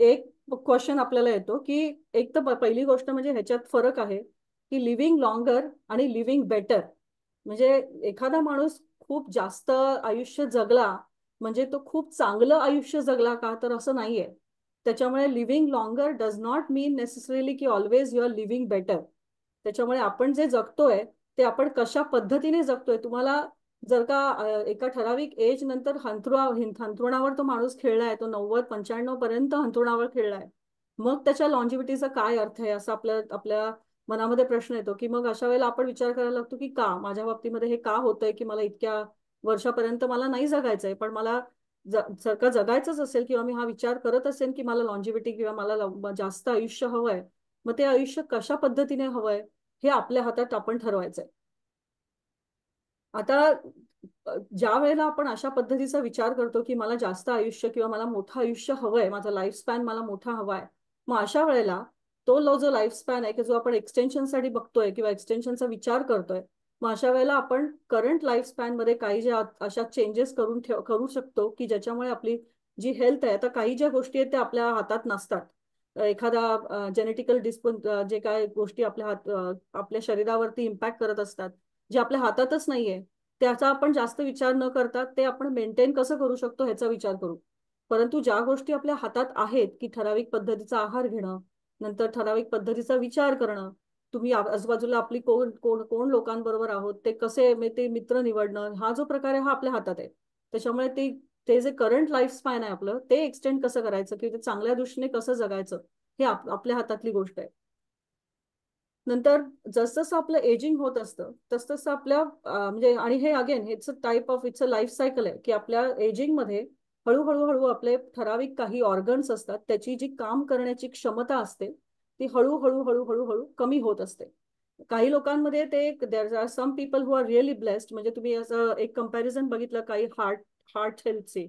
एक क्वेश्चन आपल्याला येतो की एक तर पहिली गोष्ट म्हणजे ह्याच्यात फरक आहे की लिव्हिंग लॉंगर आणि लिव्हिंग बेटर. म्हणजे एखादा माणूस खूप जास्त आयुष्य जगला म्हणजे तो खूप चांगलं आयुष्य जगला का, तर असं नाहीये. त्याच्यामुळे living longer does not mean necessarily की always you are living better. त्याच्यामुळे आपण जे जगतोय ते आपण कशा पद्धतीने जगतोय. तुम्हाला जर का एका ठराविक एज नंतर हंतरुणावर तो माणूस खेळलाय, तो 90-95 पर्यंत हंतरुणावर खेळलाय, मग त्याच्या लॉन्जिव्हिटीचा काय अर्थ आहे, असं आपल्या आपल्या मनामध्ये प्रश्न येतो. की मग अशा वेळेला आपण विचार करायला लागतो की का माझ्या बाबतीमध्ये हे का होतंय की मला इतक्या वर्षापर्यंत मला नाही जगायचंय. पण मला जर का जगायचंच असेल किंवा मी हा विचार करत असेल की मला लॉन्जिव्हिटी किंवा मला जास्त आयुष्य हवंय, मग ते आयुष्य कशा पद्धतीने हवंय हे आपल्या हातात आपण ठरवायचंय. आता ज्या वेळेला आपण अशा पद्धतीचा विचार करतो की मला जास्त आयुष्य किंवा मला मोठं आयुष्य हवंय, माझा लाईफ स्पॅन मला मोठा हवाय, मग अशा वेळेला जो लाईफ स्पॅन आहे की जो आपण एक्सटेन्शनसाठी बघतोय किंवा एक्सटेन्शनचा विचार करतोय, मग अशा वेळेला आपण करंट लाईफ स्पॅन मध्ये काही ज्या अशा चेंजेस करू शकतो की ज्याच्यामुळे आपली जी हेल्थ आहे, आता काही ज्या गोष्टी आहेत त्या आपल्या हातात नसतात. एखादा जेनेटिकल जे काय गोष्टी आपल्या शरीरावरती इम्पॅक्ट करत असतात, जे आपल्या हातातच नाहीये, त्याचा आपण जास्त विचार न करता ते आपण मेंटेन कसं करू शकतो ह्याचा विचार करू. परंतु ज्या गोष्टी आपल्या हातात आहेत की ठराविक पद्धतीचा आहार घेणं, नंतर ठराविक पद्धतीचा विचार करणं, तुम्ही आजूबाजूला आपली कोण कोण कोण लोकांबरोबर आहोत, ते कसे ते मित्र निवडणं, हा जो प्रकार आहे हा आपल्या हातात आहे. त्याच्यामुळे ते जे करंट लाईफ स्पॅन आहे आपलं, ते एक्सटेंड कसं करायचं किंवा ते चांगल्या दृष्टीने कसं जगायचं, हे आपल्या हातातली गोष्ट आहे. नंतर जसजसं आपलं एजिंग होत असतं तसतसं आपल्या म्हणजे आणि हे again it's a type of it's a life cycle आहे की आपल्या एजिंगमध्ये हळूहळू आपले ठराविक काही ऑर्गन्स असतात, त्याची जी काम करण्याची क्षमता असते ती हळूहळू कमी होत असते. काही लोकांमध्ये ते there are some people who are really blessed. म्हणजे तुम्ही असं एक कंपॅरिझन बघितलं काही हार्ट हेल्थचे,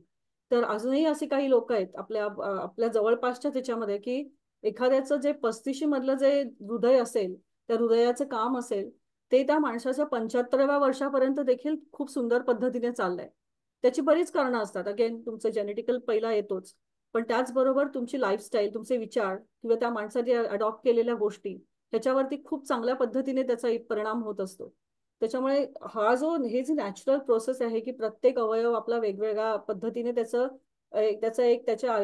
तर अजूनही असे काही लोक आहेत आपल्या जवळपासच्या त्याच्यामध्ये की एखाद्याचं जे 35 मधलं जे हृदय असेल, त्या हृदयाचं काम असेल, ते त्या माणसाच्या 75व्या वर्षापर्यंत देखील खूप सुंदर पद्धतीने चाललंय. त्याची बरीच कारणं असतात. अगेन तुमचं जेनेटिकल पहिला येतोच, पण त्याचबरोबर तुमची लाईफस्टाईल, तुमचे विचार किंवा त्या माणसाने अडॉप्ट केलेल्या गोष्टी त्याच्यावरती खूप चांगल्या पद्धतीने त्याचा एक परिणाम होत असतो. त्याच्यामुळे हे जे नॅचरल प्रोसेस आहे की प्रत्येक अवयव आपला वेगवेगळ्या पद्धतीने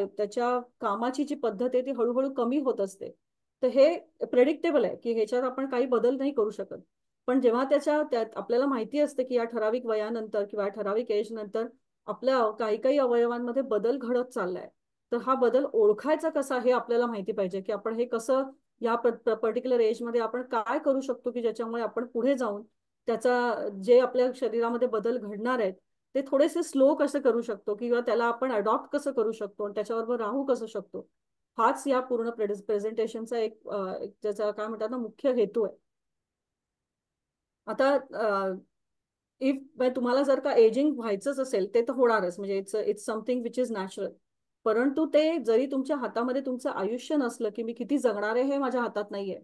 त्याच्या कामाची जी पद्धत आहे ती हळूहळू कमी होत असते. तर हे प्रेडिक्टेबल आहे की ह्याच्यात आपण काही बदल नाही करू शकत. पण जेव्हा त्यात आपल्याला माहिती असते की या ठराविक वयानंतर किंवा ठराविक एज नंतर आपल्या काही काही अवयवांमध्ये बदल घडत चाललाय, तर हा बदल ओळखायचा कसा हे आपल्याला माहिती पाहिजे की आपण हे कसं या पर्टिक्युलर एजमध्ये आपण काय करू शकतो की ज्याच्यामुळे आपण पुढे जाऊन जे आपल्या शरीरामध्ये बदल घडणार आहेत ते थोडेसे स्लो कसं करू शकतो किंवा त्याला आपण अडॉप्ट कसं करू शकतो आणि त्याच्याबरोबर राहू कसं शकतो. हाच या पूर्ण प्रेझेंटेशनचा एक त्याचा काय म्हणतात ना मुख्य हेतू आहे. आता तुम्हाला जर का एजिंग व्हायचंच असेल ते तर होणारच, म्हणजे it's something which is natural. परंतु ते जरी तुमच्या हातामध्ये तुमचं आयुष्य नसलं की मी किती जगणार आहे हे माझ्या हातात नाहीये,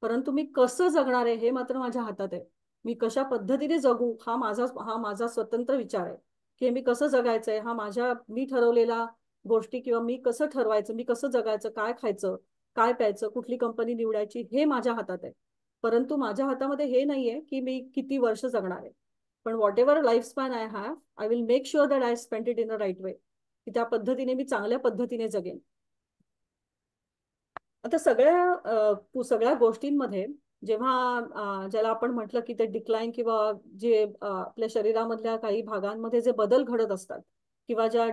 परंतु मी कसं जगणार आहे हे मात्र माझ्या हातात आहे. मी कशा पद्धतीने जगू हा माझा स्वतंत्र विचार आहे. की मी कसं जगायचंय हा मी ठरवलेला गोष्टी किंवा मी कसं ठरवायचं, मी कसं जगायचं, काय खायचं, काय प्यायचं, कुठली कंपनी निवडायची हे माझ्या हातात आहे. परंतु माझ्या हातामध्ये हे नाहीये की मी किती वर्ष जगणार आहे. पण whatever life span I have, I will make sure that I spend it in the right way, की त्या पद्धतीने मी चांगल्या पद्धतीने जगेन. आता सगळ्या गोष्टींमध्ये जेव्हा ज्याला आपण म्हटलं की ते डिक्लाइन किंवा जे आपल्या शरीरामधल्या काही भागांमध्ये जे बदल घडत असतात किंवा ज्या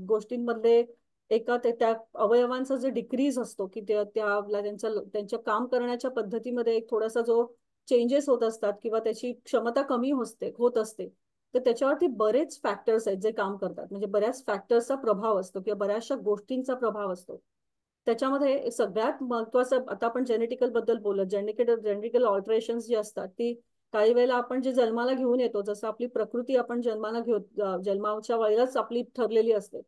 गोष्टींमधले त्या अवयवांचा जे डिक्रीज असतो की त्यांच्या काम करण्याच्या पद्धतीमध्ये एक थोडासा जो चेंजेस होत असतात किंवा त्याची क्षमता कमी होत असते, तर त्याच्यावरती बरेच फॅक्टर्स आहेत जे काम करतात. म्हणजे बऱ्याच फॅक्टर्सचा प्रभाव असतो किंवा बऱ्याचशा गोष्टींचा प्रभाव असतो. त्याच्यामध्ये सगळ्यात महत्वाचं, आता आपण जेनेटिकल बद्दल बोलत, जेनेटिकल ऑल्टरेशन्स जी असतात ती काही वेळेला आपण जे जन्माला घेऊन येतो, जसं आपली प्रकृती आपण जन्माच्या वेळेलाच आपली ठरलेली असते,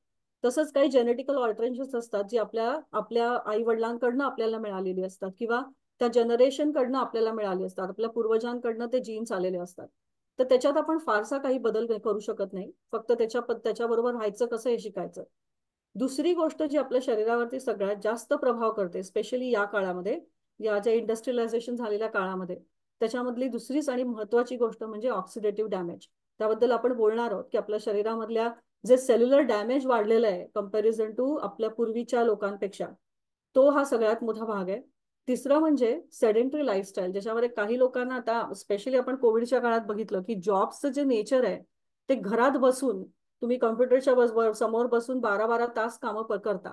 तसंच काही जेनेटिकल ऑल्टरेशन्स असतात जी आपल्या आपल्या आई वडिलांकडनं आपल्याला मिळालेली असतात किंवा त्या जनरेशन कडनं आपल्याला मिळाली असतात, आपल्या पूर्वजांकडनं ते जीन्स आलेले असतात. तर त्याच्यात आपण फारसा काही बदल करू शकत नाही, फक्त त्याच्याबरोबर राहायचं कसं हे शिकायचं. दुसरी गोष्ट जी आपल्या शरीरावरती सगळ्यात जास्त प्रभाव करते, स्पेशली या काळामध्ये, या ज्या इंडस्ट्रियलायझेशन झालेल्या काळामध्ये, त्याच्यामधली दुसरीच आणि महत्वाची गोष्ट म्हणजे ऑक्सिडेटिव्ह डॅमेज. त्याबद्दल आपण बोलणार आहोत की आपल्या शरीरामधल्या जे सेल्युलर डॅमेज वाढलेलं आहे कंपॅरिझन टू आपल्या पूर्वीच्या लोकांपेक्षा, तो हा सगळ्यात मोठा भाग आहे. तिसरं म्हणजे सेडेंटरी लाईफस्टाईल, ज्याच्यामध्ये काही लोकांना, आता स्पेशली आपण कोविडच्या काळात बघितलं की जॉबचं जे नेचर आहे ते घरात बसून तुम्ही कॉम्प्युटरच्या समोर बसून 12-12 तास कामं करता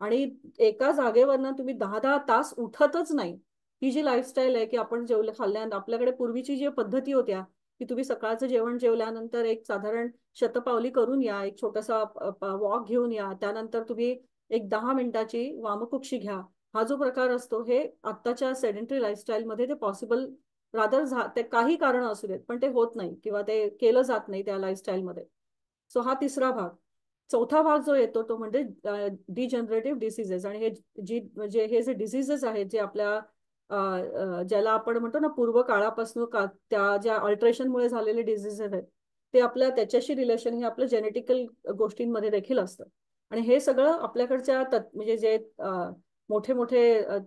आणि एका जागेवरनं तुम्ही 10-10 तास उठतच नाही. ही जी लाईफस्टाईल आहे की आपण खाल्ल्यानंतर आपल्याकडे पूर्वीची जी पद्धती होत्या की तुम्ही सकाळचं जेवण जेवल्यानंतर एक साधारण शतपावली करून या, एक छोटासा वॉक घेऊन या, त्यानंतर तुम्ही एक 10 मिनिटाची वामकुक्षी घ्या. हा जो प्रकार असतो हे आत्ताच्या सेडेंटरी लाईफस्टाईलमध्ये ते पॉसिबल ते काही कारण असू देत पण ते होत नाही किंवा ते केलं जात नाही त्या लाईफस्टाईलमध्ये. सो हा तिसरा भाग. चौथा भाग जो येतो तो म्हणजे डिजनरेटिव्ह डिसीजेस. आणि हे जे डिसीजेस आहेत जे आपल्या ज्याला आपण म्हणतो ना पूर्व काळापासून त्या ज्या अल्ट्रेशनमुळे झालेले डिसीजेस आहेत ते त्याच्याशी रिलेशन हे आपलं जेनेटिकल गोष्टींमध्ये देखील असतं. आणि हे सगळं आपल्याकडच्या म्हणजे जे मोठे मोठे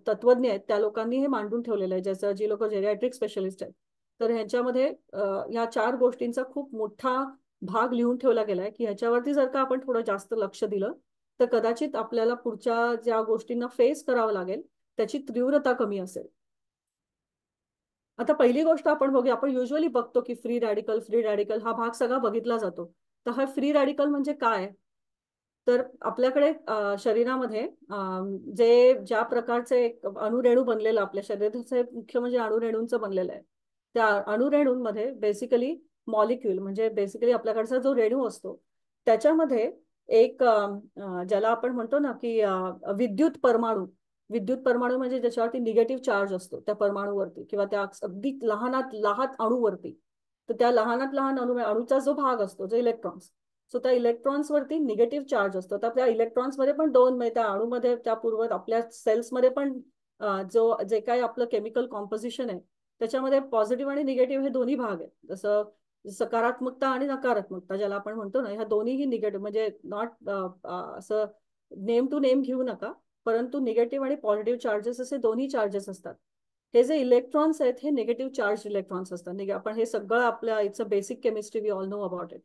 तत्वज्ञ आहेत त्या लोकांनी हे मांडून ठेवलेलं आहे, जसं जी लोक जेरियाट्रिक स्पेशलिस्ट आहेत. तर ह्याच्यामध्ये ह्या 4 गोष्टींचा खूप मोठा भाग लिहून ठेवला गेलाय की ह्याच्यावरती जर का आपण थोडं जास्त लक्ष दिलं तर कदाचित आपल्याला पुढच्या ज्या गोष्टींना फेस करावं लागेल त्याची तीव्रता कमी असेल. आता पहिली गोष्ट आपण बघूया. आपण युजली बघतो की फ्री रॅडिकल हा भाग सगळा बघितला जातो. तर हा फ्री रॅडिकल म्हणजे काय? तर आपल्याकडे शरीरामध्ये ज्या प्रकारचे अणुरेणू बनलेलं आपल्या शरीराचं मुख्य म्हणजे अणुरेणूंचं बनलेलं आहे. त्या अणुरेणूंमध्ये बेसिकली मॉलिक्यूल म्हणजे बेसिकली आपल्याकडचा जो रेणू असतो त्याच्यामध्ये एक ज्याला आपण म्हणतो ना की विद्युत परमाणू म्हणजे ज्याच्यावरती निगेटिव्ह चार्ज असतो त्या परमाणूवरती किंवा त्या अगदी लहानात लहान अणूवरती. तर त्या लहानात लहान अणूचा जो भाग असतो जो इलेक्ट्रॉन्स, सो त्या इलेक्ट्रॉन्स वरती निगेटिव्ह चार्ज असतो. तर त्या इलेक्ट्रॉन्स मध्ये पण त्या अणूमध्ये त्या आपल्या सेल्समध्ये पण जे काही आपलं केमिकल कॉम्पोजिशन आहे त्याच्यामध्ये पॉझिटिव्ह आणि निगेटिव्ह हे दोन्ही भाग आहेत. जसं सकारात्मकता आणि नकारात्मकता ज्याला आपण म्हणतो ना, ह्या दोन्हीही निगेटिव्ह म्हणजे नॉट असं नेम टू नेम घेऊ नका, परंतु निगेटिव्ह आणि पॉझिटिव्ह चार्जेस असे दोन्ही चार्जेस असतात. हे जे इलेक्ट्रॉन्स आहेत हे निगेटिव्ह चार्ज इलेक्ट्रॉन्स असतात. आपण हे सगळं आपल्या it's a basic chemistry, we all know about it.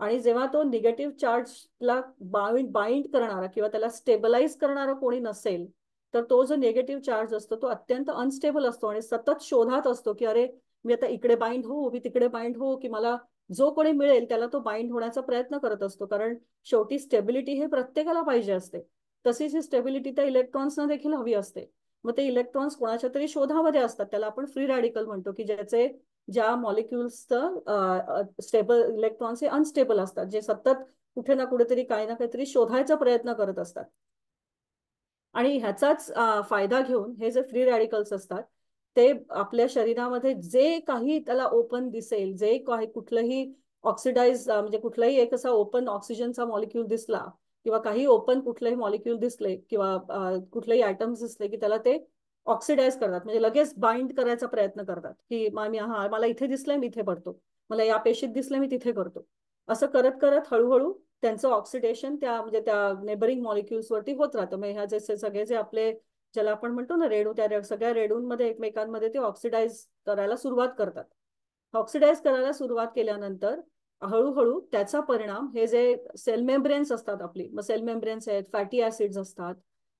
आणि जेव्हा तो निगेटिव्ह चार्जला बाइंड करणारा किंवा त्याला स्टेबलाइज करणारा कोणी नसेल तर तो जो निगेटिव्ह चार्ज असतो तो अत्यंत अनस्टेबल असतो आणि सतत शोधात असतो की अरे मी आता इकडे बाइंड हो, मी तिकडे बाइंड हो, की मला जो कोणी मिळेल त्याला तो बाइंड होण्याचा प्रयत्न करत असतो. कारण शेवटी स्टेबिलिटी हे प्रत्येकाला पाहिजे असते. तशीच ही स्टेबिलिटी त्या इलेक्ट्रॉन्सना देखील हवी असते. मग ते इलेक्ट्रॉन्स कोणाच्या तरी शोधामध्ये असतात, त्याला आपण फ्री रॅडिकल म्हणतो, की ज्या मॉलिक्युल्सचं स्टेबल इलेक्ट्रॉन्स हे अनस्टेबल असतात, जे सतत कुठे ना कुठेतरी काही ना काहीतरी शोधायचा प्रयत्न करत असतात. आणि ह्याचाच फायदा घेऊन हे जे फ्री रॅडिकल्स असतात ते आपल्या शरीरामध्ये जे काही त्याला ओपन दिसेल, जे काही कुठलंही ऑक्सिडाइज म्हणजे कुठलाही एक असा ओपन ऑक्सिजनचा मॉलिक्यूल दिसला किंवा काही ओपन कुठलेही मॉलिक्यूल दिसले किंवा कुठलेही आयटम्स दिसले की त्याला ते ऑक्सिडाइज करतात, म्हणजे लगेच बाइंड करायचा प्रयत्न करतात की मला इथे दिसलंय मी इथे करतो, मला या पेशीत दिसलंय मी तिथे करतो. असं करत करत हळूहळू त्यांचं ऑक्सिडेशन म्हणजे त्या नेबरिंग मॉलिक्युल्स वरती होत राहतं. मग ह्या सगळे जे आपले ज्याला आपण म्हणतो ना रेणू, त्या सगळ्या रेणूंमध्ये एकमेकांमध्ये ते ऑक्सिडाइज करायला सुरुवात करतात. ऑक्सिडाइज करायला सुरुवात केल्यानंतर हळूहळू त्याचा परिणाम हे जे सेल मेम्ब्रेन्स असतात आपली, मग सेल मेम्ब्रेन्स आहेत, फॅटी ऍसिड्स असतात,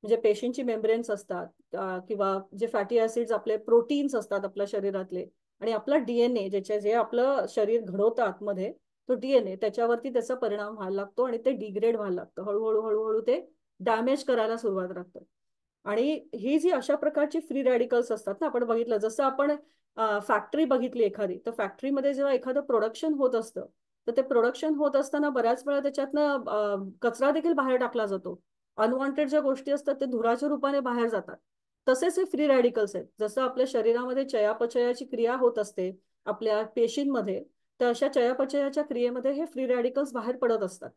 म्हणजे पेशींची मेम्ब्रेन्स असतात किंवा जे फॅटी ऍसिड्स आपले प्रोटीन्स असतात आपल्या शरीरातले आणि आपला डीएनए जे आपलं शरीर घडवतं आतमध्ये तो डीएनए त्याच्यावरती त्याचा परिणाम व्हायला लागतो आणि ते डिग्रेड व्हायला लागतं हळूहळू हळूहळू ते डॅमेज करायला सुरुवात लागतं. आणि ही जी अशा प्रकारची फ्री रॅडिकल्स असतात ना आपण बघितलं जसं आपण फॅक्टरी बघितली एखादी तर फॅक्टरीमध्ये जेव्हा एखादं प्रोडक्शन होत असतं तर ते प्रोडक्शन होत असताना बऱ्याच वेळा त्याच्यातनं कचरा देखील बाहेर टाकला जातो. अनवॉन्टेड ज्या गोष्टी असतात ते धुराच्या रूपाने बाहेर जातात. तसेच हे फ्री रॅडिकल्स आहेत जसं आपल्या शरीरामध्ये चयापचयाची क्रिया होत असते आपल्या पेशींमध्ये तर अशा चयापचयाच्या क्रियेमध्ये हे फ्री रॅडिकल्स बाहेर पडत असतात.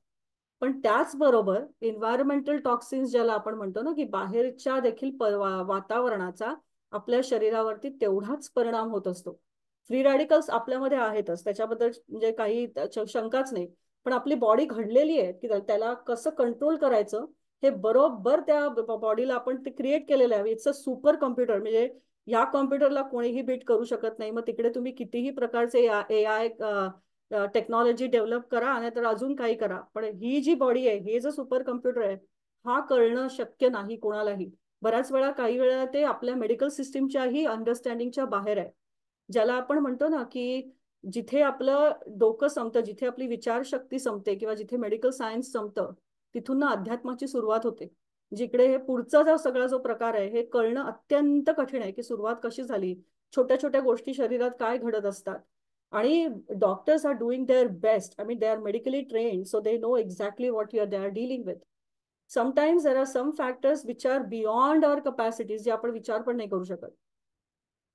पण त्याचबरोबर एन्व्हायरमेंटल टॉक्सिन्स ज्याला आपण म्हणतो ना की बाहेरच्या देखील वातावरणाचा आपल्या शरीरावरती तेवढाच परिणाम होत असतो. फ्री रॅडिकल्स आपल्यामध्ये आहेतच त्याच्याबद्दल म्हणजे काही शंकाच नाही. पण आपली बॉडी घडलेली आहे की त्याला कसं कंट्रोल करायचं हे बरोबर त्या बॉडीला आपण ते क्रिएट केलेलं आहे. इट्स अ सुपर कॉम्प्युटर म्हणजे या कॉम्प्युटरला कोणीही बीट करू शकत नाही. मग तिकडे तुम्ही कितीही प्रकारचे AI टेक्नॉलॉजी डेव्हलप करा आणि तर अजून काही करा पण ही जी बॉडी आहे हे जे सुपर कम्प्युटर आहे हा कळणं शक्य नाही कोणालाही. बऱ्याच वेळा काही वेळा ते आपल्या मेडिकल सिस्टीमच्याही अंडरस्टँडिंगच्या बाहेर आहे. ज्याला आपण म्हणतो ना की जिथे आपलं डोकं संपतं जिथे आपली विचारशक्ती संपते किंवा जिथे मेडिकल सायन्स संपतं तिथून ना अध्यात्माची सुरुवात होते. जिकडे हे पुढचा जो सगळा जो प्रकार आहे हे कळणं अत्यंत कठीण आहे की सुरुवात कशी झाली छोट्या छोट्या गोष्टी शरीरात काय घडत असतात. आणि doctors are doing their best I mean they are medically trained so they know exactly what you are they are dealing with. Sometimes there are some factors which are beyond our capacities जे आपण विचार पण नाही करू शकत.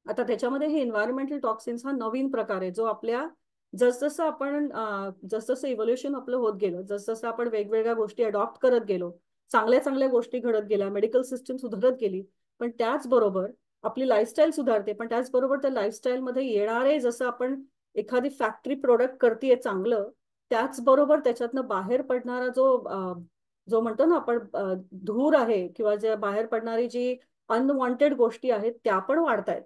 आता त्याच्यामध्ये हे एन्व्हायरमेंटल टॉक्सिन्स हा नवीन प्रकार आहे जो आपल्या जसजसं आपण जसजसं इव्होल्युशन आपलं होत गेलं जसजसं आपण वेगवेगळ्या गोष्टी अडॉप्ट करत गेलो चांगल्या चांगल्या गोष्टी घडत गेल्या मेडिकल सिस्टम सुधारत गेली पण त्याचबरोबर आपली लाईफस्टाईल सुधारते पण त्याचबरोबर त्या लाईफस्टाईलमध्ये येणारे जसं आपण एखादी फॅक्टरी प्रोडक्ट करतेय चांगलं त्याचबरोबर त्याच्यातनं बाहेर पडणारा जो म्हणतो ना आपण धूर आहे किंवा जे बाहेर पडणारी जी अनवॉन्टेड गोष्टी आहेत त्या पण वाढतायत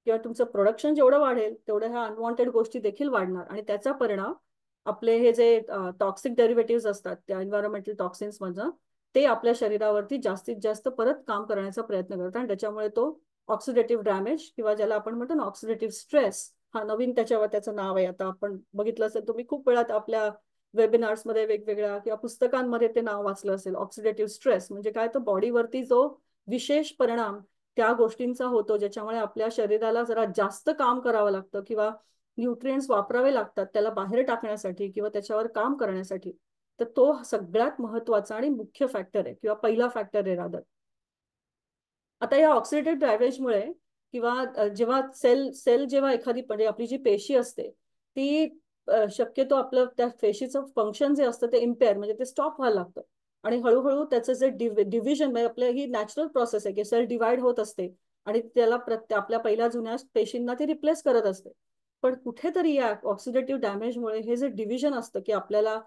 किंवा तुमचं प्रोडक्शन जेवढं वाढेल तेवढ्या ह्या अनवॉन्टेड गोष्टी देखील वाढणार आणि त्याचा परिणाम आपले हे जे टॉक्सिक डेरिव्हेटिव्ह असतात त्या एन्व्हायरमेंटल टॉक्सिन्स मधनं ते आपल्या शरीरावरती जास्तीत जास्त परत काम करण्याचा प्रयत्न करतात आणि त्याच्यामुळे तो ऑक्सिडेटिव्ह डॅमेज किंवा ज्याला आपण म्हणतो ना ऑक्सिडेटिव्ह स्ट्रेस हा नवीन त्याच्यावर त्याचं नाव आहे. आता आपण बघितलं असेल तुम्ही खूप वेळात आपल्या वेबिनार्समध्ये वेगवेगळ्या किंवा पुस्तकांमध्ये ते नाव वाचलं असेल ऑक्सिडेटिव्ह स्ट्रेस म्हणजे काय तो बॉडीवरती जो विशेष परिणाम त्या गोष्टींचा होतो ज्याच्यामुळे आपल्या शरीराला जरा जास्त काम करावं लागतं किंवा न्यूट्रिएंट्स वापरावे लागतात त्याला बाहेर टाकण्यासाठी किंवा त्याच्यावर काम करण्यासाठी. तर तो सगळ्यात महत्वाचा आणि मुख्य फॅक्टर आहे किंवा पहिला फॅक्टर आहे रादर. आता या ऑक्सिडेटिव्ह डॅमेजमुळे किंवा जेव्हा सेल सेल जेव्हा एखादी म्हणजे आपली जी पेशी असते ती शक्यतो आपलं त्या पेशीचं फंक्शन जे असतं ते इम्पेअर म्हणजे ते स्टॉप व्हायला लागतं आणि हळूहळू त्याचं जे डिव्हिजन म्हणजे आपल्या ही नॅचरल प्रोसेस आहे की सेल डिवाइड होत असते आणि त्याला आपल्या पहिल्या जुन्या पेशींना ती रिप्लेस करत असते. पण कुठेतरी या ऑक्सिडेटिव्ह डॅमेजमुळे हे जे डिव्हिजन असतं की आपल्याला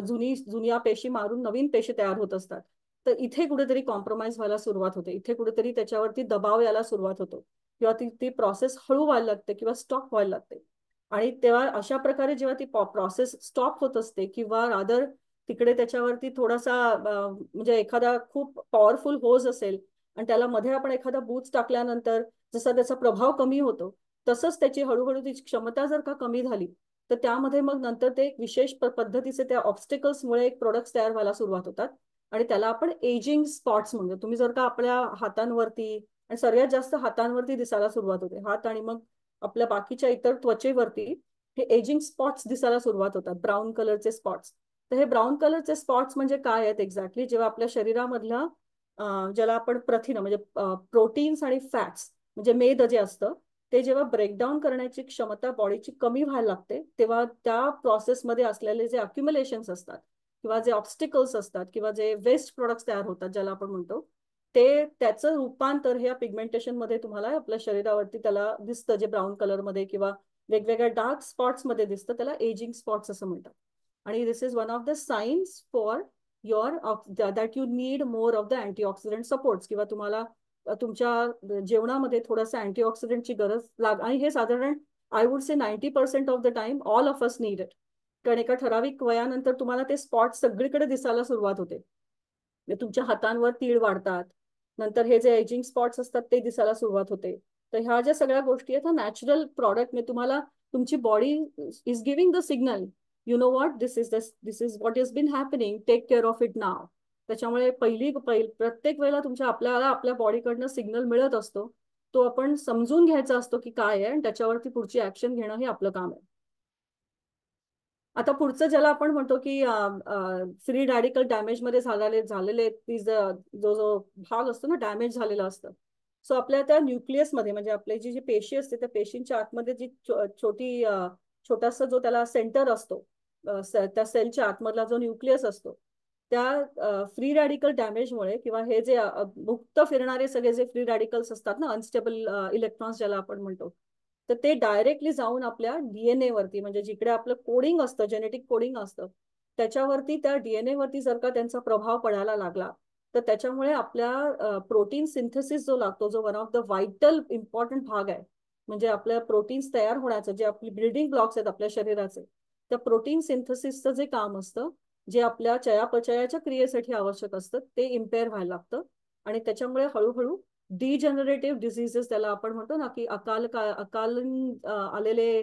जुन्या पेशी मारून नवीन पेशी तयार होत असतात तर इथे कुठेतरी कॉम्प्रोमाइज व्हायला सुरुवात होते इथे कुठेतरी त्याच्यावरती दबाव यायला सुरुवात होतो किंवा ती प्रोसेस हळू व्हायला लागते किंवा स्टॉप व्हायला लागते. आणि तेव्हा अशा प्रकारे जेव्हा ती प्रोसेस स्टॉप होत असते किंवा रादर तिकडे त्याच्यावरती थोडासा म्हणजे एखादा खूप पॉवरफुल होज असेल आणि त्याला मध्ये आपण एखादा बूच टाकल्यानंतर जसा त्याचा प्रभाव कमी होतो तसंच त्याची हळूहळू ती क्षमता जर का कमी झाली तर त्यामध्ये मग नंतर ते एक विशेष पद्धतीचे त्या ऑब्स्टिकल्समुळे एक प्रोडक्ट्स तयार व्हायला सुरुवात होतात आणि त्याला आपण एजिंग स्पॉट्स म्हणतो. तुम्ही जर का आपल्या हातांवरती आणि सगळ्यात जास्त हातांवरती दिसायला सुरुवात होते हात आणि मग आपल्या बाकीच्या इतर त्वचेवरती हे एजिंग स्पॉट्स दिसायला सुरुवात होतात ब्राऊन कलरचे स्पॉट्स. तर हे ब्राऊन कलरचे स्पॉट्स म्हणजे काय आहेत एक्झॅक्टली जेव्हा आपल्या शरीरामधला ज्याला आपण प्रथिन म्हणजे प्रोटीन्स आणि फॅट्स म्हणजे मेद जे असतं ते जेव्हा ब्रेकडाऊन करण्याची क्षमता बॉडीची कमी व्हायला लागते तेव्हा त्या प्रोसेसमध्ये असलेले जे अक्युम्युलेशन्स असतात किंवा जे ऑब्स्टिकल्स असतात किंवा जे वेस्ट प्रोडक्ट्स तयार होतात ज्याला आपण म्हणतो ते त्याचं रूपांतर हे पिगमेंटेशन मध्ये तुम्हाला आपल्या शरीरावरती त्याला दिसतं जे ब्राऊन कलरमध्ये किंवा वेगवेगळ्या डार्क स्पॉट्स मध्ये दिसतं त्याला एजिंग स्पॉट्स असं म्हणतात. आणि this is one of the signs for your that you need more of the antioxidant supports किंवा तुम्हाला तुमच्या जेवणामध्ये थोडंसं अँटीऑक्सिडंटची गरज आणि हे साधारण I would say 90% of the time all of us need it. कारण एका ठराविक वयानंतर तुम्हाला ते स्पॉट सगळीकडे दिसायला सुरुवात होते. तुमच्या हातांवर तीळ वाढतात नंतर हे जे एजिंग स्पॉट्स असतात ते दिसायला सुरुवात होते. तर ह्या ज्या सगळ्या गोष्टी आहेत, नॅचरल प्रॉडक्ट तुम्हाला तुमची body is giving the signal, you know what, this is what is been happening, take care of it now. त्याच्यामुळे प्रत्येक वेळेला आपल्याला आपल्या बॉडीकडनं सिग्नल मिळत असतो, तो आपण समजून घ्यायचा असतो की काय आहे, आणि त्याच्यावरती पुढची ऍक्शन घेणं हे आपलं काम आहे. आता पुढचं ज्याला आपण म्हणतो की फ्री रॅडिकल डॅमेज मध्ये झालेले जो जो भाग असतो ना, डॅमेज झालेला असतं. सो आपल्या त्या न्यूक्लियसमध्ये, म्हणजे आपली जी पेशी असते त्या पेशींच्या आतमध्ये जी छोटासा जो त्याला सेंटर असतो, त्या सेलच्या आतमधला जो न्यूक्लियस असतो, त्या फ्री रॅडिकल डॅमेजमुळे किंवा हे जे मुक्त फिरणारे सगळे जे फ्री रॅडिकल्स असतात ना, अनस्टेबल इलेक्ट्रॉन्स ज्याला आपण म्हणतो, तर ते डायरेक्टली जाऊन आपल्या डीएनए वरती, म्हणजे जिकडे आपलं कोडिंग असतं, जेनेटिक कोडिंग असतं, त्याच्यावरती, त्या डीएनए वरती जर का त्यांचा प्रभाव पडायला लागला, तर त्याच्यामुळे आपल्या प्रोटीन सिंथेसिस जो लागतो, जो one of the vital important भाग आहे, म्हणजे आपल्या प्रोटीन्स तयार होण्याचं, जे आपली बिल्डिंग ब्लॉक्स आहेत आपल्या शरीराचे, त्या प्रोटीन सिंथेसिसचं जे काम असतं, जे आपल्या चयापचयाच्या क्रियेसाठी आवश्यक असतं, ते इम्पेअर व्हायला लागतं. आणि त्याच्यामुळे हळूहळू डिजनरेटिव्ह डिझिजेस त्याला आपण म्हणतो ना, की अकालीन आलेले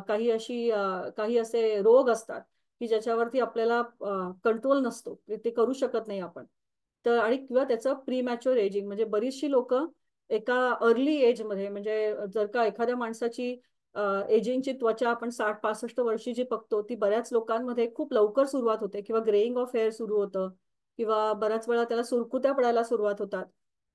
काही असे रोग असतात की ज्याच्यावरती आपल्याला कंट्रोल नसतो, ते करू शकत नाही आपण. तर आणि किंवा त्याचं प्रीमॅच्युअर एजिंग, म्हणजे बरीचशी लोक एका अर्ली एजमध्ये, म्हणजे जर का एखाद्या माणसाची एजिंगची त्वचा आपण 60-65 वर्षी जी बघतो, ती बऱ्याच लोकांमध्ये खूप लवकर सुरुवात होते, किंवा ग्रेइंग ऑफ हेअर सुरू होतं, किंवा बऱ्याच वेळा त्याला सुरकुत्या पडायला सुरुवात होतात.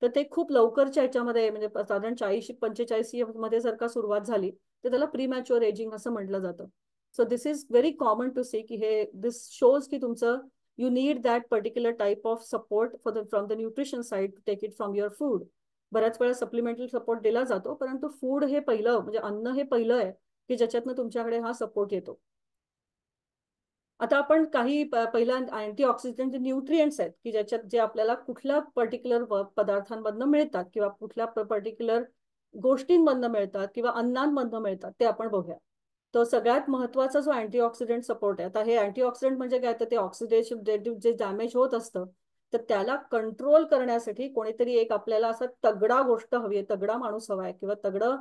तर ते खूप लवकरच्या ह्याच्यामध्ये, म्हणजे साधारण 40-45 मध्ये जर का सुरुवात झाली, तर त्याला प्रीमॅच्युअर एजिंग असं म्हटलं जातं. So this is very common to see की दिस शोज की तुमचं you need that particular type of support from the nutrition side to take it from your food. बऱ्याच वेळा सप्लिमेंटरी सपोर्ट दिला जातो, परंतु फूड हे पहिलं, म्हणजे अन्न हे पहिलं आहे की ज्याच्यातनं तुमच्याकडे हा सपोर्ट येतो. आता आपण काही पहिल्या अँटीऑक्सिडंट न्यूट्रिएंट्स आहेत की ज्याच्यात जे आपल्याला कुठल्या पर्टिक्युलर पदार्थांमधनं मिळतात, किंवा कुठल्या पर्टिक्युलर गोष्टींमधनं मिळतात, किंवा अन्नांमधनं मिळतात, ते आपण बघूया. तर सगळ्यात महत्वाचा जो अँटीऑक्सिडंट सपोर्ट आहे, आता हे अँटीऑक्सिडंट म्हणजे काय, तर ते ऑक्सिडेटिव्ह जे डॅमेज होत असतं, तर त्याला कंट्रोल करण्यासाठी कोणीतरी एक आपल्याला असा तगडा गोष्ट हवी आहे, तगडा माणूस हवा आहे, किंवा तगडं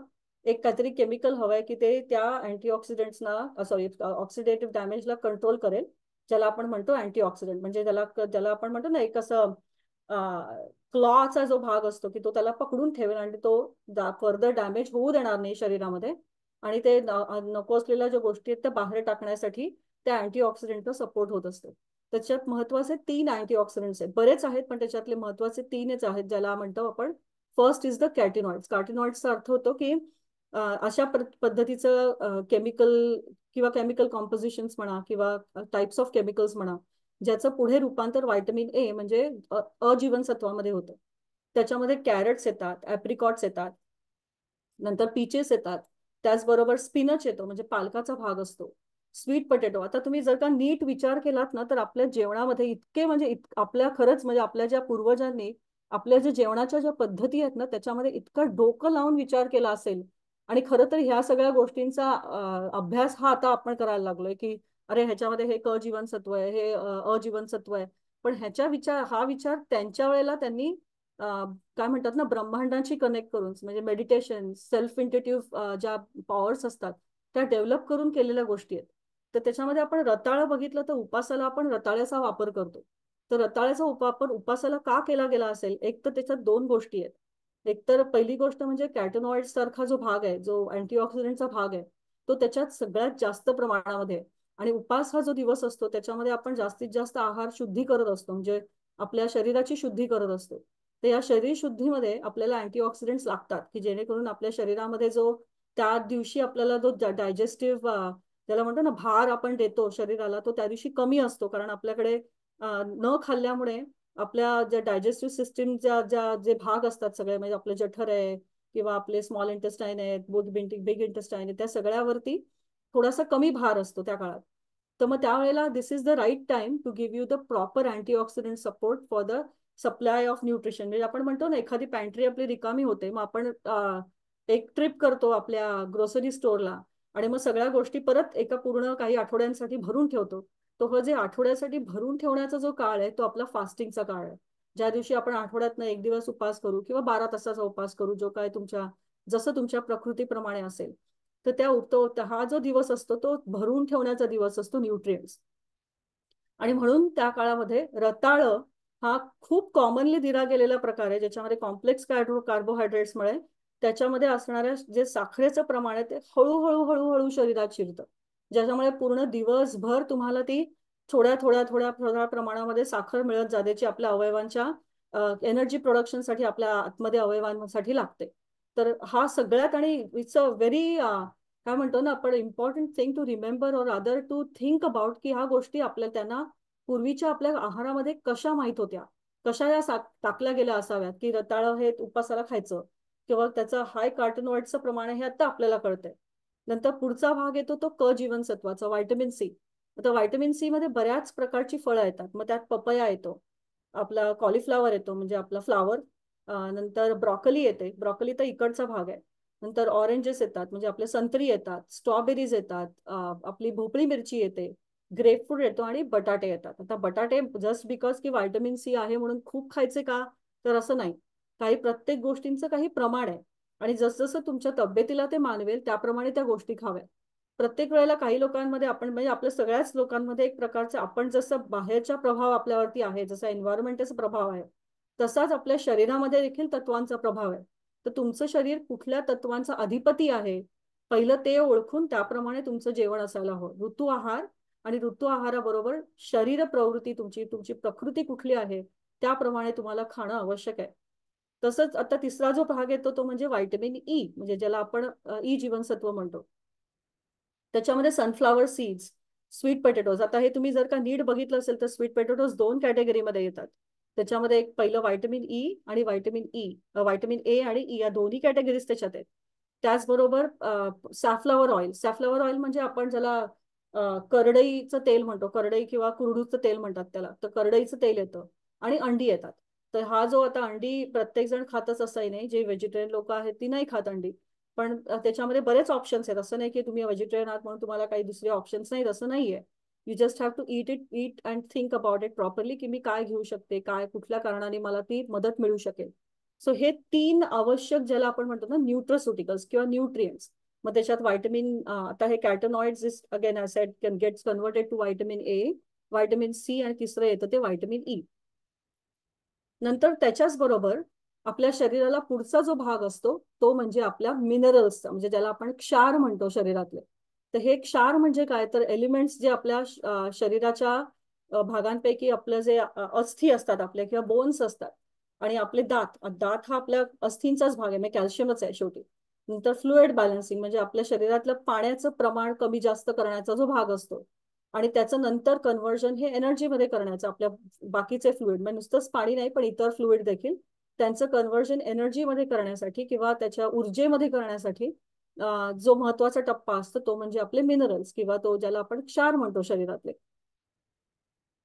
एक काहीतरी केमिकल हवंय की ते त्या अँटीऑक्सिडंट्सना, सॉरी, ऑक्सिडेटिव्ह डॅमेजला कंट्रोल करेल, ज्याला आपण म्हणतो अँटीऑक्सिडंट. म्हणजे ज्याला आपण म्हणतो ना, एक असं क्लॉचा जो भाग असतो की तो त्याला पकडून ठेवेल आणि तो फर्दर डॅमेज होऊ देणार नाही शरीरामध्ये, आणि ते नको असलेल्या ज्या गोष्टी आहेत त्या बाहेर टाकण्यासाठी त्या अँटीऑक्सिडंटचा सपोर्ट होत असतो. त्याच्यात महत्वाचे 3 अँटीऑक्सिडंट्स आहेत, बरेच आहेत पण त्याच्यातले महत्वाचे 3च आहेत, ज्याला म्हणतो आपण फर्स्ट इज द कॅटिनॉइड्स. कॅटिनॉइड्सचा अर्थ होतो की अशा पद्धतीचं केमिकल किंवा केमिकल कॉम्पोजिशन्स म्हणा, किंवा टाइप्स ऑफ केमिकल्स म्हणा, ज्याचं पुढे रूपांतर व्हायटमिन ए म्हणजे अजीवनसत्वामध्ये होतं. त्याच्यामध्ये कॅरेट्स येतात, ऍप्रिकॉट्स येतात, नंतर पीचेस येतात, त्याचबरोबर स्पिनच येतो, म्हणजे पालकाचा भाग असतो, स्वीट पोटॅटो. आता तुम्ही जर का नीट विचार केलात ना, तर आपल्या जेवणामध्ये इतके, म्हणजे आपल्या खरंच, म्हणजे आपल्या ज्या पूर्वजांनी आपल्या ज्या जेवणाच्या ज्या पद्धती आहेत ना, त्याच्यामध्ये इतकं डोकं लावून विचार केला असेल. आणि खरं तर ह्या सगळ्या गोष्टींचा अभ्यास हा आता आपण करायला लागलोय की अरे ह्याच्यामध्ये हे क जीवनसत्व आहे, हे अजीवनसत्व आहे. पण हा विचार त्यांच्या वेळेला त्यांनी काय म्हणतात ना, ब्रह्मांडाची कनेक्ट करून, म्हणजे मेडिटेशन, सेल्फ इंट्युटिव्ह ज्या पॉवर्स असतात त्या डेव्हलप करून केलेल्या गोष्टी आहेत. तर त्याच्यामध्ये आपण रताळं बघितलं तर उपासाला आपण रताळ्याचा वापर करतो. तर रताळ्याचा वापर उपासाला का केला गेला असेल, एक तर त्याच्यात 2 गोष्टी आहेत. एक तर पहिली गोष्ट म्हणजे कॅटेनॉइड सारखा जो भाग आहे, जो अँटीऑक्सिडंटचा भाग आहे, तो त्याच्यात सगळ्यात जास्त प्रमाणामध्ये आहे. आणि उपास हा जो दिवस असतो त्याच्यामध्ये आपण जास्तीत जास्त आहार शुद्धी करत असतो, म्हणजे आपल्या शरीराची शुद्धी करत असतो. तर या शरीर शुद्धीमध्ये आपल्याला अँटीऑक्सिडंट्स लागतात की जेणेकरून आपल्या शरीरामध्ये जो त्या दिवशी आपल्याला जो डायजेस्टिव्ह, त्याला म्हणतो ना, भार आपण देतो शरीराला, तो त्या दिवशी कमी असतो. कारण आपल्याकडे न खाल्ल्यामुळे आपल्या ज्या डायजेस्टिव्ह सिस्टीमच्या जे भाग असतात सगळे, म्हणजे आपले जठर आहे, किंवा आपले स्मॉल इंटेस्टाईन आहेत, बिग इंटेस्टाईन आहे, त्या सगळ्यावरती थोडासा कमी भार असतो त्या काळात. तर मग त्यावेळेला this is the right time to give you the proper antioxidant support for the supply of nutrition. म्हणजे आपण म्हणतो ना, एखादी पॅन्ट्री आपली रिकामी होते, मग आपण एक ट्रिप करतो आपल्या ग्रोसरी स्टोअरला, आणि मग सगळ्या गोष्टी परत एका पूर्ण काही आठवड्यांसाठी भरून ठेवतो. तो जे आठवड्यासाठी भरून ठेवण्याचा जो काळ आहे, तो आपला फास्टिंगचा काळ आहे. ज्या दिवशी आपण आठवड्यातनं एक दिवस उपास करू किंवा 12 तासाचा उपास करू, जो काय जसं तुमच्या प्रकृतीप्रमाणे असेल, तर हा जो दिवस असतो तो भरून ठेवण्याचा दिवस असतो न्यूट्रिएंट्स. आणि म्हणून त्या काळामध्ये रताळ हा खूप कॉमनली दिला गेलेला प्रकार आहे, ज्याच्यामध्ये कॉम्प्लेक्स कार्बोहायड्रेट्समुळे त्याच्यामध्ये असणाऱ्या जे साखरेचं प्रमाण आहे ते हळूहळू हळूहळू शरीरात शिरतं, ज्याच्यामुळे पूर्ण दिवसभर तुम्हाला ती थोड्या थोड्या थोड्या थोड्या प्रमाणामध्ये साखर मिळत जाते, जी आपल्या अवयवांच्या एनर्जी प्रोडक्शनसाठी आपल्या आतमध्ये अवयवांसाठी लागते. तर हा सगळ्यात, आणि इट्स अ व्हेरी काय म्हणतो ना आपण, इम्पॉर्टंट थिंग टू रिमेंबर और अदर टू थिंक अबाउट, की ह्या गोष्टी आपल्या त्यांना पूर्वीच्या आपल्या आहारामध्ये कशा माहित होत्या, कशा या टाकल्या गेल्या असाव्यात, की रताळ हे उपासाला खायचं किंवा त्याचं हाय कार्टिनॉइड्सचं प्रमाण हे आता आपल्याला कळतंय. नंतर पुढचा भाग येतो तो क जीवनसत्वाचा, व्हायटमिन सी. आता व्हायटमिन सी मध्ये बऱ्याच प्रकारची फळं येतात. मग त्यात पपया येतो, आपला कॉलीफ्लावर येतो म्हणजे आपला फ्लावर, नंतर ब्रॉकली येते, ब्रॉकली तर इकडचा भाग आहे. नंतर ऑरेंजेस येतात म्हणजे आपले संत्री येतात, स्ट्रॉबेरीज येतात, आपली भोपळी मिरची येते, ग्रेपफ्रूट येतो आणि बटाटे येतात. आता बटाटे जस्ट बिकॉज की व्हायटमिन सी आहे म्हणून खूप खायचे का, तर असं नाही. काही प्रत्येक गोष्टींचं काही प्रमाण आहे आणि जसजसं तुमच्या तब्येतीला ते मानवेल त्याप्रमाणे त्या गोष्टी खाव्या. प्रत्येक वेळेला काही लोकांमध्ये आपण म्हणजे आपल्या सगळ्याच लोकांमध्ये एक प्रकारचं, आपण जसं बाहेरचा प्रभाव आपल्यावरती आहे, जसा एन्व्हायरमेंटचा प्रभाव आहे, तसाच आपल्या शरीरामध्ये देखील तत्वांचा प्रभाव आहे. तर तुमचं शरीर कुठल्या तत्वांचा अधिपती आहे, पहिलं ते ओळखून त्याप्रमाणे तुमचं जेवण असायला हवं. ऋतू आहार आणि ऋतू आहाराबरोबर शरीर प्रवृत्ती, तुमची तुमची प्रकृती कुठली आहे त्याप्रमाणे तुम्हाला खाणं आवश्यक आहे. तसंच आता तिसरा जो भाग येतो तो म्हणजे व्हायटमिन ई, म्हणजे ज्याला आपण ई जीवनसत्व म्हणतो. त्याच्यामध्ये सनफ्लावर सीड्स, स्वीट पोटॅटोज. आता हे तुम्ही जर का नीट बघितलं असेल तर स्वीट पोटॅटोज 2 कॅटेगरीमध्ये येतात. त्याच्यामध्ये एक पहिलं व्हायटमिन ई आणि व्हायटमिन ए आणि ई या दोन्ही कॅटेगरीज त्याच्यात आहेत. त्याचबरोबर सॅफ्लॉवर ऑइल म्हणजे आपण ज्याला करडईचं तेल म्हणतो, करडई किंवा कुरडूचं तेल म्हणतात त्याला, तर करडईचं तेल येतं आणि अंडी येतात. तर हा जो आता अंडी प्रत्येक जण खातच असंही नाही, जे व्हेजिटेरियन लोक आहेत ती नाही खात अंडी, पण त्याच्यामध्ये बरेच ऑप्शन्स आहेत. असं नाही की तुम्ही व्हेजिटेरियन आहात म्हणून तुम्हाला काही दुसरे ऑप्शन्स नाहीत, असं नाहीये. You just have to eat and think about it properly, की मी काय घेऊ शकते, काय कुठल्या कारणाने मला ती मदत मिळू शकेल. सो हे 3 आवश्यक, ज्याला आपण म्हणतो ना न्यूट्रोस्युटिकल्स किंवा न्यूट्रिएंट्स. मग त्याच्यात व्हायटमिन, आता हे carotenoids is again I said can gets converted to vitamin A, vitamin C आणि तिसरं येतं ते व्हायटमिन ई. नंतर त्याच्याच बरोबर आपल्या शरीराला पुढचा जो भाग असतो तो म्हणजे आपल्या मिनरल्सचा, म्हणजे ज्याला आपण क्षार म्हणतो शरीरातले. तर हे क्षार म्हणजे काय, तर एलिमेंट्स जे आपल्या शरीराच्या भागांपैकी आपलं जे अस्थी असतात आपल्या किंवा बोन्स असतात, आणि आपले दात हा आपल्या अस्थींचाच भाग आहे, म्हणजे कॅल्शियमच आहे शेवटी. नंतर फ्लुइड बॅलन्सिंग म्हणजे आपल्या शरीरातलं पाण्याचं प्रमाण कमी जास्त करण्याचा जो भाग असतो, आणि त्याचं नंतर कन्व्हर्जन हे एनर्जीमध्ये करण्याचं, आपल्या बाकीचे फ्लुइड म्हणजे नुसतंच पाणी नाही पण इतर फ्लुइड देखील त्यांचं कन्व्हर्जन एनर्जीमध्ये करण्यासाठी किंवा त्याच्या ऊर्जेमध्ये करण्यासाठी जो महत्वाचा टप्पा असतो तो म्हणजे आपले मिनरल्स किंवा तो ज्याला आपण क्षार म्हणतो शरीरातले.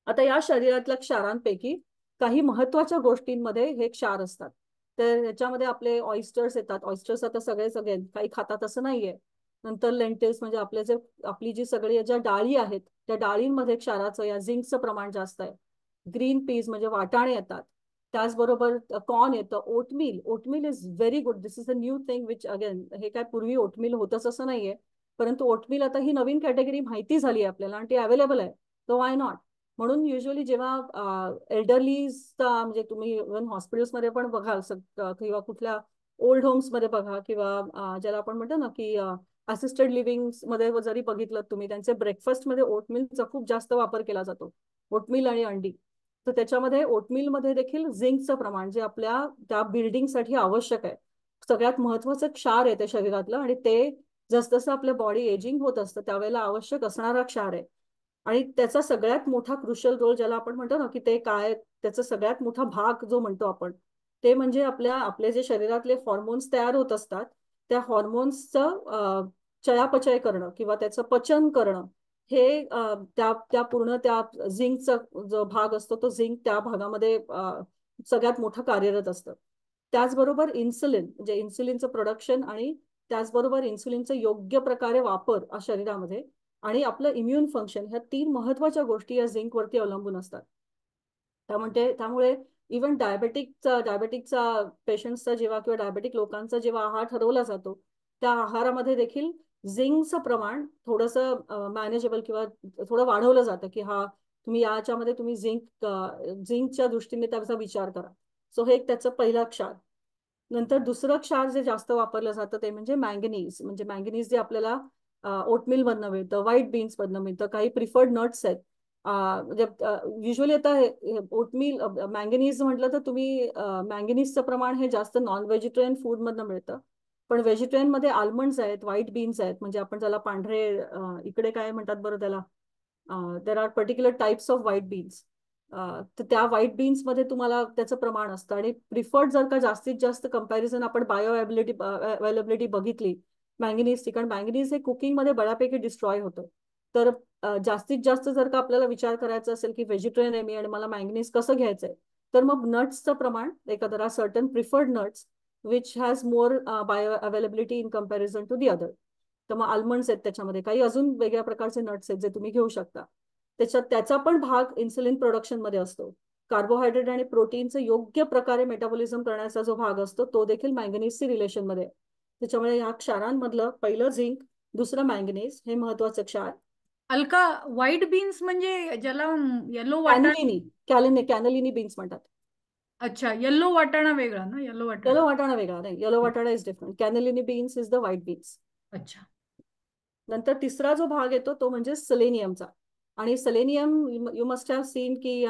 आता या शरीरातल्या क्षारांपैकी काही महत्वाच्या गोष्टींमध्ये हे क्षार असतात. तर ह्याच्यामध्ये आपले ऑइस्टर्स येतात. ऑइस्टर्स आता सगळे सगळे काही खातात असं नाहीये. नंतर लेंटिल्स म्हणजे आपली जी सगळी ज्या डाळी आहेत त्या डाळींमध्ये क्षाराचं या झिंकचं प्रमाण जास्त आहे. ग्रीन पीज म्हणजे वाटाणे येतात. त्याचबरोबर कॉर्न येतं. Oatmeal is very good. This is a new thing which again, हे काय पूर्वी ओटमील होतच असं नाहीये, परंतु ओटमील आता ही नवीन कॅटेगरी माहिती झाली आहे आपल्याला आणि ती अवेलेबल आहे. तो वाय नॉट. म्हणून युजली जेव्हा एल्डरलीजचा म्हणजे तुम्ही इव्हन हॉस्पिटल्समध्ये पण बघाल किंवा कुठल्या ओल्ड होम्समध्ये बघा किंवा ज्याला आपण म्हणतो ना की असिस्टेड लिव्हिंग मध्ये जरी बघितलं तुम्ही, त्यांचे ब्रेकफास्टमध्ये ओटमिलचा खूप जास्त वापर केला जातो, ओटमील आणि अंडी. तर त्याच्यामध्ये ओटमीलमध्ये देखील झिंकचं प्रमाण जे आपल्या त्या बिल्डिंगसाठी आवश्यक आहे, सगळ्यात महत्वाचं क्षार आहे त्या शरीरातलं, आणि ते जसजसं आपल्या बॉडी एजिंग होत असतं त्यावेळेला आवश्यक असणारा क्षार आहे. आणि त्याचा सगळ्यात मोठा क्रुशियल रोल ज्याला आपण म्हणतो ना की ते काय, त्याचा सगळ्यात मोठा भाग जो म्हणतो आपण ते म्हणजे आपले जे शरीरातले हॉर्मोन्स तयार होत असतात त्या हॉर्मोन्सचं चयापचय करणं किंवा त्याचं पचन करणं, हे त्या पूर्ण त्या झिंकचा जो भाग असतो तो झिंक त्या भागामध्ये सगळ्यात मोठं कार्यरत असतं. त्याचबरोबर इन्सुलिन म्हणजे इन्सुलिनचं प्रोडक्शन आणि त्याचबरोबर इन्सुलिनचं योग्य प्रकारे वापर शरीरामध्ये आणि आपलं इम्युन फंक्शन, ह्या 3 महत्वाच्या गोष्टी या झिंकवरती अवलंबून असतात. त्यामुळे इव्हन डायबेटिकचा पेशंट्सचा जेव्हा किंवा डायबेटिक लोकांचा जेव्हा आहार ठरवला जातो त्या आहारामध्ये देखील झिंकचं प्रमाण थोडंसं मॅनेजेबल किंवा थोडं वाढवलं जातं की हा तुम्ही याच्यामध्ये तुम्ही झिंकच्या दृष्टीने त्याचा विचार करा. सो हे एक त्याचं पहिला क्षार. नंतर दुसरं क्षार जे जास्त वापरलं जातं ते म्हणजे मँगनीज. म्हणजे मँगनीज जे आपल्याला ओटमिल मधनं मिळतं, व्हाईट बीन्स मधनं मिळतं, काही प्रिफर्ड नट्स आहेत. म्हणजे युजली आता ओटमील मँगनीज म्हटलं तर तुम्ही मँगनीजचं प्रमाण हे जास्त नॉन व्हेजिटेरियन फूड मधनं मिळतं. पण व्हेजिटेरियन मध्ये आल्मंड्स आहेत, व्हाईट बीन्स आहेत, म्हणजे आपण त्याला पांढरे इकडे काय म्हणतात बरं त्याला, there are particular types off white beans. तर त्या व्हाईट बीन्स मध्ये तुम्हाला त्याचं प्रमाण असतं. आणि प्रिफर्ड जर का जास्तीत जास्त कंपॅरिझन आपण अवेलेबिलिटी बघितली मँगनीजची, कारण मँगनीज हे कुकिंगमध्ये बऱ्यापैकी डिस्ट्रॉय होतं. तर जास्तीत जास्त जर का आपल्याला विचार करायचा असेल की व्हेजिटेरियन आहे मी आणि मला मँगनीज कसं घ्यायचंय, तर मग नट्सचं प्रमाण एखाद्या certain preferred nuts which has more bioavailability in comparison to the other. तर मग आल्मंड्स आहेत, त्याच्यामध्ये काही अजून वेगळ्या प्रकारचे नट्स आहेत जे तुम्ही घेऊ शकता. त्याचा पण भाग इन्सुलिन प्रोडक्शन मध्ये असतो. कार्बोहायड्रेट आणि प्रोटीनचं योग्य प्रकारे मेटाबॉलिझम करण्याचा जो भाग असतो तो देखील मँगनीजशी रिलेशन मध्ये. त्याच्यामुळे ह्या क्षारांमधलं पहिलं झिंक, दुसरं मँगनीज हे महत्वाचं क्षार. अलका, व्हाईट बीन्स म्हणजे ज्याला येलो वाटाणा. कॅनलिनी बीन्स म्हणतात. अच्छा, येलो वाटाणा वेगळा ना? येलो वाटाणा वेगळा नाही, येलो वाटाणा is different. Cannellini beans is the white beans. अच्छा. नंतर तिसरा जो भाग येतो तो म्हणजे सेलेनियमचा. आणि selenium you must have seen की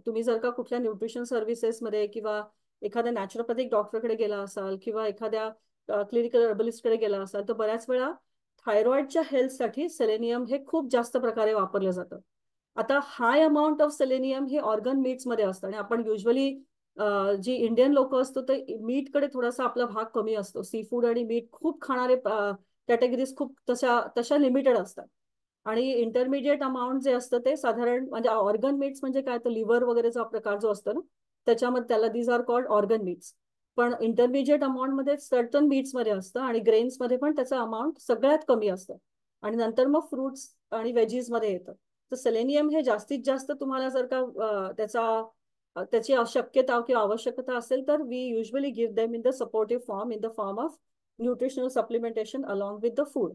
तुम्ही जर का कुठल्या न्यूट्रिशन सर्व्हिसेसमध्ये किंवा एखाद्या नॅचरोपॅथिक डॉक्टरकडे गेला असाल किंवा एखाद्या क्लिनिकल हर्बलिस्टकडे गेला असाल तर बऱ्याच वेळा थायरॉइडच्या हेल्थसाठी सेलेनियम हे खूप जास्त प्रकारे वापरलं जातं. आता हाय अमाऊंट ऑफ सेलेनियम हे ऑर्गन मीट्स मध्ये असतं आणि आपण युजली जी इंडियन लोक असतो तर मीटकडे थोडासा आपला भाग कमी असतो. सी फूड आणि मीट खूप खाणारे कॅटेगरीज खूप तशा लिमिटेड असतात. आणि इंटरमिडिएट अमाऊंट जे असतं ते साधारण म्हणजे ऑर्गन मीट्स म्हणजे काय, तर लिव्हर वगैरेचा प्रकार जो असतो ना त्याच्यामध्ये त्याला these are called organ meats. पण इंटरमिडिएट अमाऊंट मध्ये सर्टन मीट्स मध्ये असतं आणि ग्रेन्स मध्ये पण त्याचं अमाऊंट सगळ्यात कमी असतं. आणि नंतर मग फ्रुट्स आणि व्हेजीज मध्ये येतं. तर सेलेनियम हे जास्तीत जास्त तुम्हाला जर का त्याची शक्यता किंवा आवश्यकता असेल तर we usually give them in the supportive form, in the form of nutritional supplementation along with the food.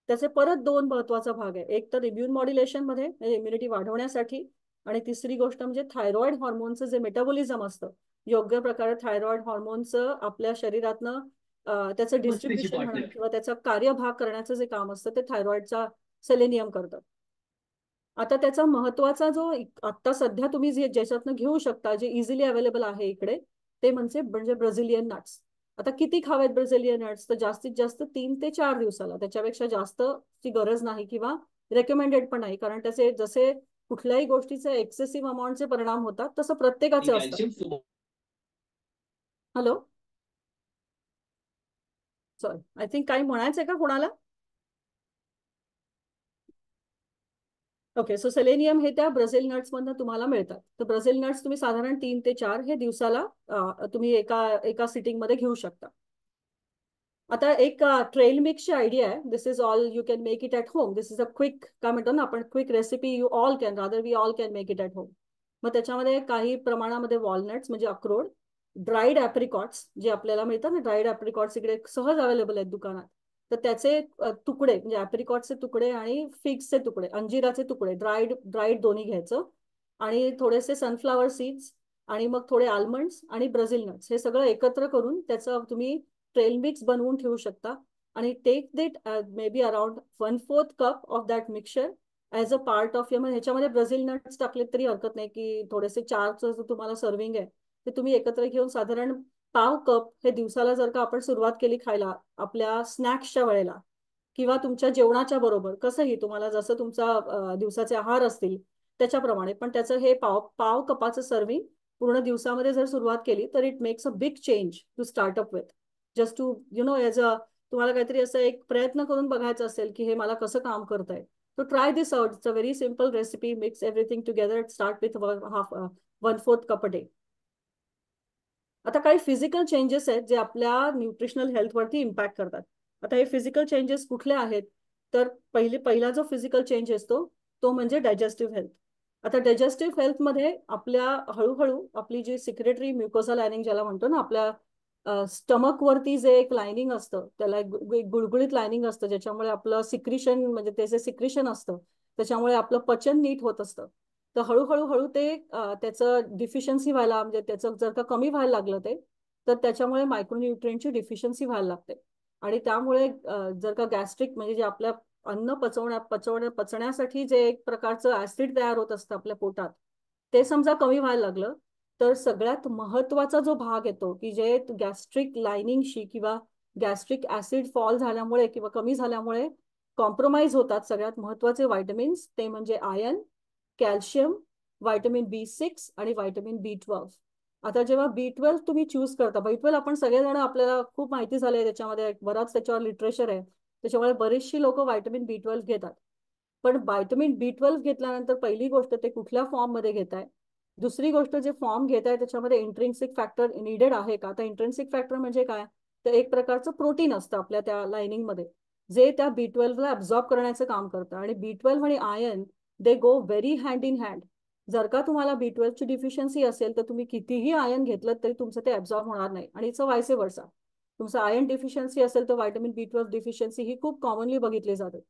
त्याचे परत दोन महत्वाचा भाग आहे. एक तर इम्युन मॉड्युलेशन मध्ये म्हणजे इम्युनिटी वाढवण्यासाठी, आणि तिसरी गोष्ट म्हणजे थायरॉइड हॉर्मोनचं जे मेटाबॉलिझम असतं, योग्य प्रकारे थायरॉइड हॉर्मोनचं आपल्या शरीरातनं त्याचं डिस्ट्रीब्युशन म्हणा किंवा त्याचा कार्यभाग करण्याचं जे काम असतं ते थायरॉइडचा सेलेनियम करतं. आता त्याचा महत्वाचा जो आता सध्या तुम्ही ज्याच्यातनं घेऊ शकता, जे इझिली अवेलेबल आहे इकडे, ते म्हणजे ब्राझिलियन नट्स. आता किती खावेत ब्राझिलियन नट्स, तर जास्तीत जास्त 3 ते 4 दिवसाला, त्याच्यापेक्षा जास्त ची गरज नाही किंवा रेकमेंडेड पण नाही, कारण त्याचे जसे कुठल्याही गोष्टीचे एक्सेसिव्ह अमाऊंटचे परिणाम होतात तसं प्रत्येकाचे असतात. हॅलो, सॉरी, आय थिंक काही म्हणायचंय का कोणाला? ओके, सो सेलेनियम हे त्या ब्राझील नट्स मधनं तुम्हाला मिळतात. तर ब्राझील नट्स तुम्ही साधारण 3 ते 4 हे दिवसाला तुम्ही एका सिटिंग मध्ये घेऊ शकता. आता एक ट्रेल मिक्सची आयडिया आहे. This is all you can make it at home. This is a quick, काय म्हणतो ना आपण, quick recipe. We all can make it at home. मग त्याच्यामध्ये काही प्रमाणामध्ये वॉलनट्स म्हणजे अक्रोड, ड्राईड ॲप्रिकॉट्स जे आपल्याला मिळतात ना, ड्राईड ॲप्रिकॉट्स इकडे सहज अवेलेबल आहेत दुकानात. तर त्याचे तुकडे म्हणजे ॲप्रिकॉटचे तुकडे आणि फिग्सचे तुकडे, अंजिराचे तुकडे, ड्राईड दोन्ही घ्यायचं. आणि थोडेसे सनफ्लावर सीड्स आणि मग थोडे आल्मंड्स आणि ब्राझील नट्स हे सगळं एकत्र करून त्याचं तुम्ही ट्रेल मिक्स बनवून ठेवू शकता. आणि take that maybe around 1/4 cup of that mixture as a part of your. ह्याच्यामध्ये ब्राझील नट्स टाकले तरी हरकत नाही, की थोडेसे 4चं जो तुम्हाला सर्विंग आहे ते तुम्ही एकत्र घेऊन साधारण पाव कप हे दिवसाला जर का आपण सुरुवात केली खायला आपल्या स्नॅक्सच्या वेळेला किंवा तुमच्या जेवणाच्या बरोबर, कसंही तुम्हाला जसं तुमचा दिवसाचे आहार असतील त्याच्याप्रमाणे, पण त्याचं हे पाव कपाचं सर्विंग पूर्ण दिवसामध्ये जर सुरुवात केली तर it makes a big change to start up with. Just to age a तुम्हाला काहीतरी असं एक प्रयत्न करून बघायचं असेल की हे मला कसं काम करतंय, तो try this out. It's a very simple recipe. Mix everything together. Start with 1/4 cup a day. आता काही फिजिकल चेंजेस आहेत जे आपल्या न्यूट्रिशनल हेल्थवरती इम्पॅक्ट करतात. आता हे फिजिकल चेंजेस कुठले आहेत, तर पहिला जो फिजिकल चेंज असतो तो म्हणजे डायजेस्टिव्ह हेल्थ. आता डायजेस्टिव्ह हेल्थमध्ये आपल्या हळूहळू आपली जी सिक्रेटरी म्युकोसा लायनिंग ज्याला म्हणतो ना, आपल्या स्टमक वरती जे एक लायनिंग असतं त्याला एक गुळगुळीत लायनिंग असतं, ज्याच्यामुळे आपलं सिक्रिशन म्हणजे त्याचे सिक्रिशन असतं, त्याच्यामुळे आपलं पचन नीट होत असतं. तर हळूहळू हळू ते त्याचं डिफिशियन्सी व्हायला म्हणजे त्याचं जर का कमी व्हायला लागलं ते, तर त्याच्यामुळे मायक्रोन्यूट्रिएंटची डिफिशियन्सी व्हायला लागते. आणि त्यामुळे जर का गॅस्ट्रिक म्हणजे जे आपल्या अन्न पचण्यासाठी जे एक प्रकारचं ऍसिड तयार होत असतं आपल्या पोटात, ते समजा कमी व्हायला लागलं, तर सगळ्यात महत्वाचा जो भाग येतो की जे गॅस्ट्रिक लायनिंगशी किंवा गॅस्ट्रिक ऍसिड फॉल झाल्यामुळे किंवा कमी झाल्यामुळे कॉम्प्रोमाइज होतात सगळ्यात महत्वाचे व्हायटमिन्स, ते म्हणजे आयर्न, कॅल्शियम, व्हायटमिन B6 आणि व्हायटमिन B12. आता जेव्हा B12 तुम्ही चूज करता, B12 आपण सगळेजण आपल्याला खूप माहिती झाली आहे, त्याच्यामध्ये बराच त्याच्यावर लिटरेचर आहे, त्याच्यामुळे बरेचशी लोक व्हायटमिन B12 घेतात. पण व्हायटमिन B12 घेतल्यानंतर पहिली गोष्ट ते कुठल्या फॉर्म मध्ये घेताय, दुसरी गोष्ट जे फॉर्म घेताय त्याच्यामध्ये इंट्रिन्सिक फॅक्टर निडेड आहे का. आता इंट्रिन्सिक फॅक्टर म्हणजे काय, तर एक प्रकारचं प्रोटीन असतं आपल्या त्या लाइनिंग मध्ये, जे त्या B12 ला अब्झॉर्ब करण्याचं काम करतं. आणि B12 आणि iron they go very hand in hand. जर का तुम्हाला B12 ची डिफिशियन्सी असेल तर तुम्ही कितीही आयर्न घेतलं तरी तुमचं ते अब्झॉर्ब होणार नाही, आणि इट्स व्हायस वर्सा. तुमचं आयर्न डिफिशियन्सी असेल तर व्हायटमिन B12 डिफिशियन्सी ही खूप कॉमनली बघितली जाते.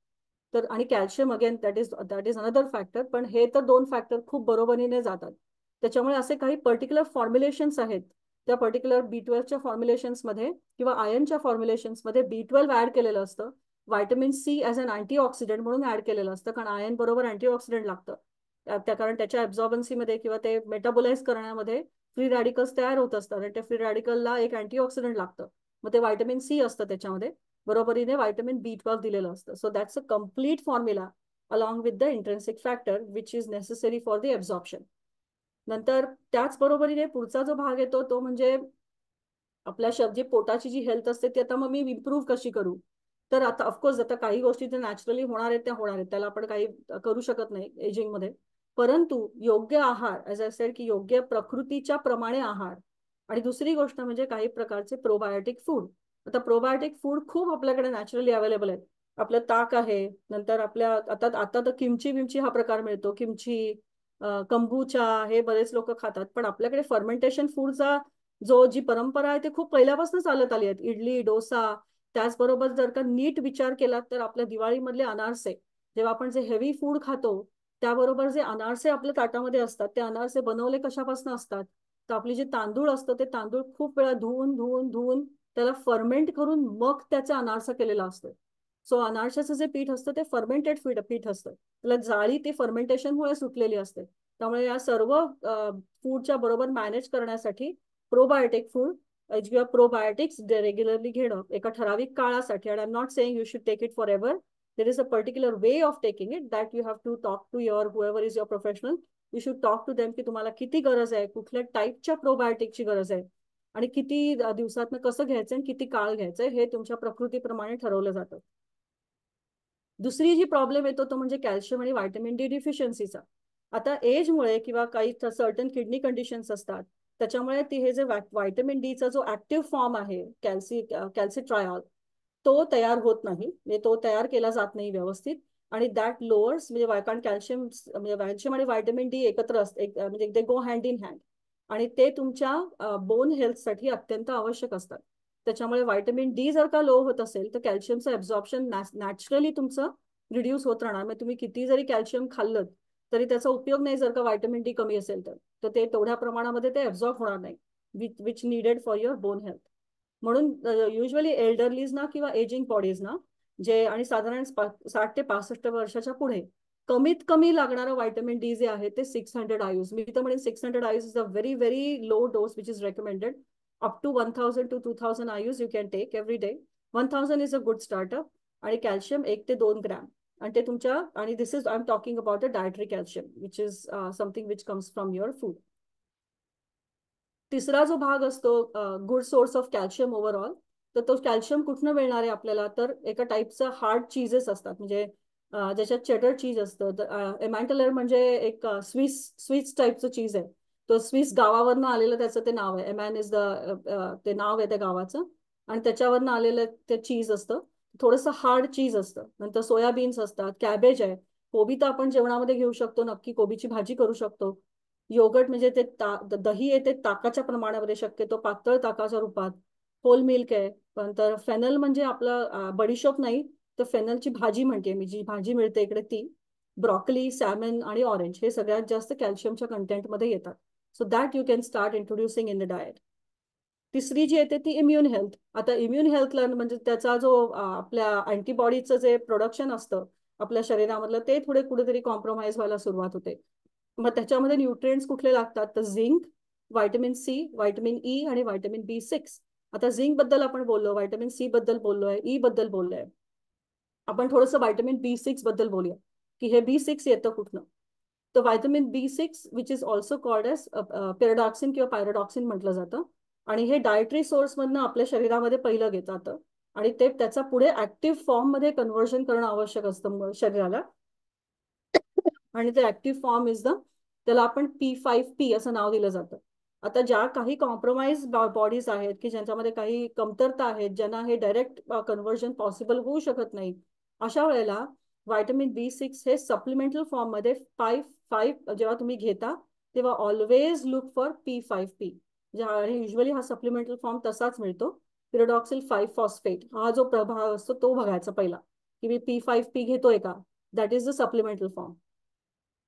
तर आणि calcium again that is another factor, पण हे तर दोन फॅक्टर खूप बरोबरीने जातात. त्याच्यामुळे असे काही पर्टिक्युलर फॉर्म्युलेशन्स आहेत, त्या पर्टिक्युलर B12च्या फॉर्म्युलेशन्समध्ये किंवा आयर्नच्या फॉर्म्युलेशन्समध्ये B12 ऍड केलेलं असतं. Vitamin C as an antioxidant म्हणून ऍड केलेलं असतं, कारण आयर्न बरोबर अँटीऑक्सिडंट लागतं कारण त्याच्या ॲब्झॉर्बन्सीमध्ये किंवा ते मेटाबोलाइज करण्यामध्ये फ्री रॅडिकल्स तयार होत असतात, आणि त्या फ्री रॅडिकलला एक अँटीऑक्सिडंट लागतं, मग ते व्हायटमिन C असतं त्याच्यामध्ये, बरोबरीने व्हायटमिन B12 दिलेलं असतं. So that's a complete formula along with the intrinsic factor which is necessary for the absorption. नंतर त्याच बरोबरीने पुढचा जो भाग येतो तो म्हणजे आपल्या जी पोटाची जी हेल्थ असते ती आता मग मी इम्प्रूव्ह कशी करू. तर आता ऑफकोर्स आता काही गोष्टी त्या नॅचरली होणार आहेत त्या होणार आहेत, त्याला आपण काही करू शकत नाही एजिंग मध्ये. परंतु योग्य आहार, ॲज आय सेड की योग्य प्रकृतीच्या प्रमाणे आहार, आणि दुसरी गोष्ट म्हणजे काही प्रकारचे प्रोबायोटिक फूड. आता प्रोबायोटिक फूड खूप आपल्याकडे नॅचरली अवेलेबल आहेत. आपलं ताक आहे, नंतर आपल्या आता आता तर किमची हा प्रकार मिळतो, किमची, कंबूचा, हे बरेच लोक खातात. पण आपल्याकडे फर्मेंटेशन फूडचा जी परंपरा आहे ती खूप पहिल्यापासून चालत आली आहे. इडली, डोसा, त्याचबरोबर जर का नीट विचार केला तर आपल्या दिवाळीमधले अनारसे, जेव्हा आपण जे हेवी फूड खातो त्याबरोबर जे अनारसे आपल्या ताटामध्ये असतात, ते अनारसे बनवले कशापासून असतात, तर आपली जे तांदूळ असतं ते तांदूळ खूप वेळा धुवून धुवून धुवून त्याला फर्मेंट करून मग त्याचा अनारसा केलेला असतो. सो अनारशाचं जे पीठ असतं ते फर्मेंटेड पीठ असतं, त्याला जाळी ती फर्मेंटेशनमुळे सुटलेली असते. त्यामुळे या सर्व फूडच्या बरोबर मॅनेज करण्यासाठी प्रोबायोटिक फूड किंवा प्रोबायोटिक्स रेग्युलरली घेणं एका ठराविक काळासाठी, आणि I am not saying you should take it forever. There is a particular way of taking it that you have to talk to your whoever is your professional. You should talk to them की तुम्हाला किती गरज आहे, कुठल्या टाईपच्या प्रोबायोटिकची गरज आहे, आणि किती दिवसातनं कसं घ्यायचं आणि किती काळ घ्यायचं हे तुमच्या प्रकृतीप्रमाणे ठरवलं जातं. दुसरी जी प्रॉब्लेम येतो तो म्हणजे कॅल्शियम आणि व्हायटमिन D डिफिशियन्सीचा. आता एजमुळे किंवा काही सर्टन किडनी कंडिशन्स असतात, त्याच्यामुळे हे जे व्हायटमिन Dचा जो ऍक्टिव्ह फॉर्म आहे कॅल्सिट्रायॉल, तो तयार होत नाही, म्हणजे तो तयार केला जात नाही व्यवस्थित. आणि दॅट लोअर्स म्हणजे कारण कॅल्शियम आणि व्हायटमिन D एकत्र असते, म्हणजे ते गो हँड इन हँड, आणि ते तुमच्या बोन हेल्थसाठी अत्यंत आवश्यक असतात. त्याच्यामुळे व्हायटमिन D जर का लो होत असेल तर कॅल्शियमचं ॲब्झॉर्प्शन नॅचरली तुमचं रिड्यूस होत राहणार. मग तुम्ही किती जरी कॅल्शियम खाल्लं तरी त्याचा उपयोग नाही जर का व्हायटमिन D कमी असेल तर ते तेवढ्या प्रमाणामध्ये ते ॲब्झॉर्ब होणार नाही which needed for your bone health. म्हणून युजली एल्डरलीज ना किंवा एजिंग बॉडीज ना जे आणि साधारण 60 ते 65 वर्षाच्या पुढे कमीत कमी लागणारं व्हायटमिन D जे आहे ते 600 IUs. मी तर म्हणेन 600 IUs is a very very low dose which is recommended. Up to 1000 to 2000 IUs you can take every day. 1000 is a good startup. आणि कॅल्शियम 1 ते 2 ग्रॅम, आणि ते तुमच्या, आणि this is I am talking about a dietary calcium which is something which comes from your food. तिसरा जो भाग असतो good source of calcium overall, तर तो कॅल्शियम कुठनं मिळणार आहे आपल्याला, तर एका टाईपचं हार्ड चीजेस असतात, म्हणजे ज्याच्यात चेडर चीज असतं. तर एमॅन्टलर म्हणजे एक स्विस टाईपचं चीज आहे. तो स्विस गावावरनं आलेलं त्याचं ते नाव आहे, एमॅन इज ते नाव आहे त्या गावाचं, आणि त्याच्यावरनं आलेलं ते चीज असतं. थोडंसं हार्ड चीज असतं. नंतर सोयाबीन्स असतात, कॅबेज आहे, कोबी तर आपण जेवणामध्ये घेऊ शकतो, नक्की कोबीची भाजी करू शकतो. योगर्ट म्हणजे ते दही आहे ते ताकाच्या प्रमाणामध्ये, शक्यतो पातळ ताकाच्या रूपात. होल मिल्क आहे. पण तर फेनल म्हणजे आपलं बडीशोप नाही, तर फेनलची भाजी म्हणते मी, जी भाजी मिळते इकडे ती. ब्रॉकली, सॅमन आणि ऑरेंज हे सगळ्यात जास्त कॅल्शियमच्या कंटेंटमध्ये येतात. So that you can start introducing in the diet. तिसरी जी येते ती इम्युन हेल्थ. आता इम्युन हेल्थला म्हणजे त्याचा जो आपल्या अँटीबॉडीचं जे प्रोडक्शन असतं आपल्या शरीरामधलं, ते थोडे कुठेतरी कॉम्प्रोमाइज व्हायला सुरुवात होते. मग त्याच्यामध्ये न्यूट्रिएंट्स कुठले लागतात, तर zinc, vitamin C, vitamin E आणि व्हायटमिन B6. आता झिंक बद्दल आपण बोललो, व्हायटमिन सी बद्दल बोललोय, ई बद्दल बोललोय. आपण थोडंसं व्हायटमिन B6 बद्दल बोलूया की हे B6 येतं कुठनं. तर vitamin B6 which is also called as pyridoxine किंवा पायरोडॉक्सिन म्हटलं जातं. आणि हे डायटरी सोर्समधनं आपल्या शरीरामध्ये पहिलं घेत जातं आणि ते त्याचा पुढे ऍक्टिव्ह फॉर्ममध्ये कन्व्हर्जन करणं आवश्यक असतं शरीराला. आणि ते ऍक्टिव्ह फॉर्म इज द, त्याला आपण P5P असं नाव दिलं जातं. आता ज्या काही कॉम्प्रोमाइज बॉडीज आहेत की ज्यांच्यामध्ये काही कमतरता आहेत, ज्यांना हे डायरेक्ट कन्व्हर्जन पॉसिबल होऊ शकत नाही, अशा वेळेला व्हायटमिन B6 हे सप्लिमेंटल फॉर्ममध्ये 5 जेव्हा तुम्ही घेता तेव्हा ऑलवेज लुक फॉर P5P. आणि युजली हा सप्लिमेंटल फॉर्म तसाच मिळतो. पिरिडॉक्सिल 5-फॉस्फेट हा जो प्रभाव असतो तो बघायचा पहिला, की मी P5P घेतोय का. That is the supplemental form.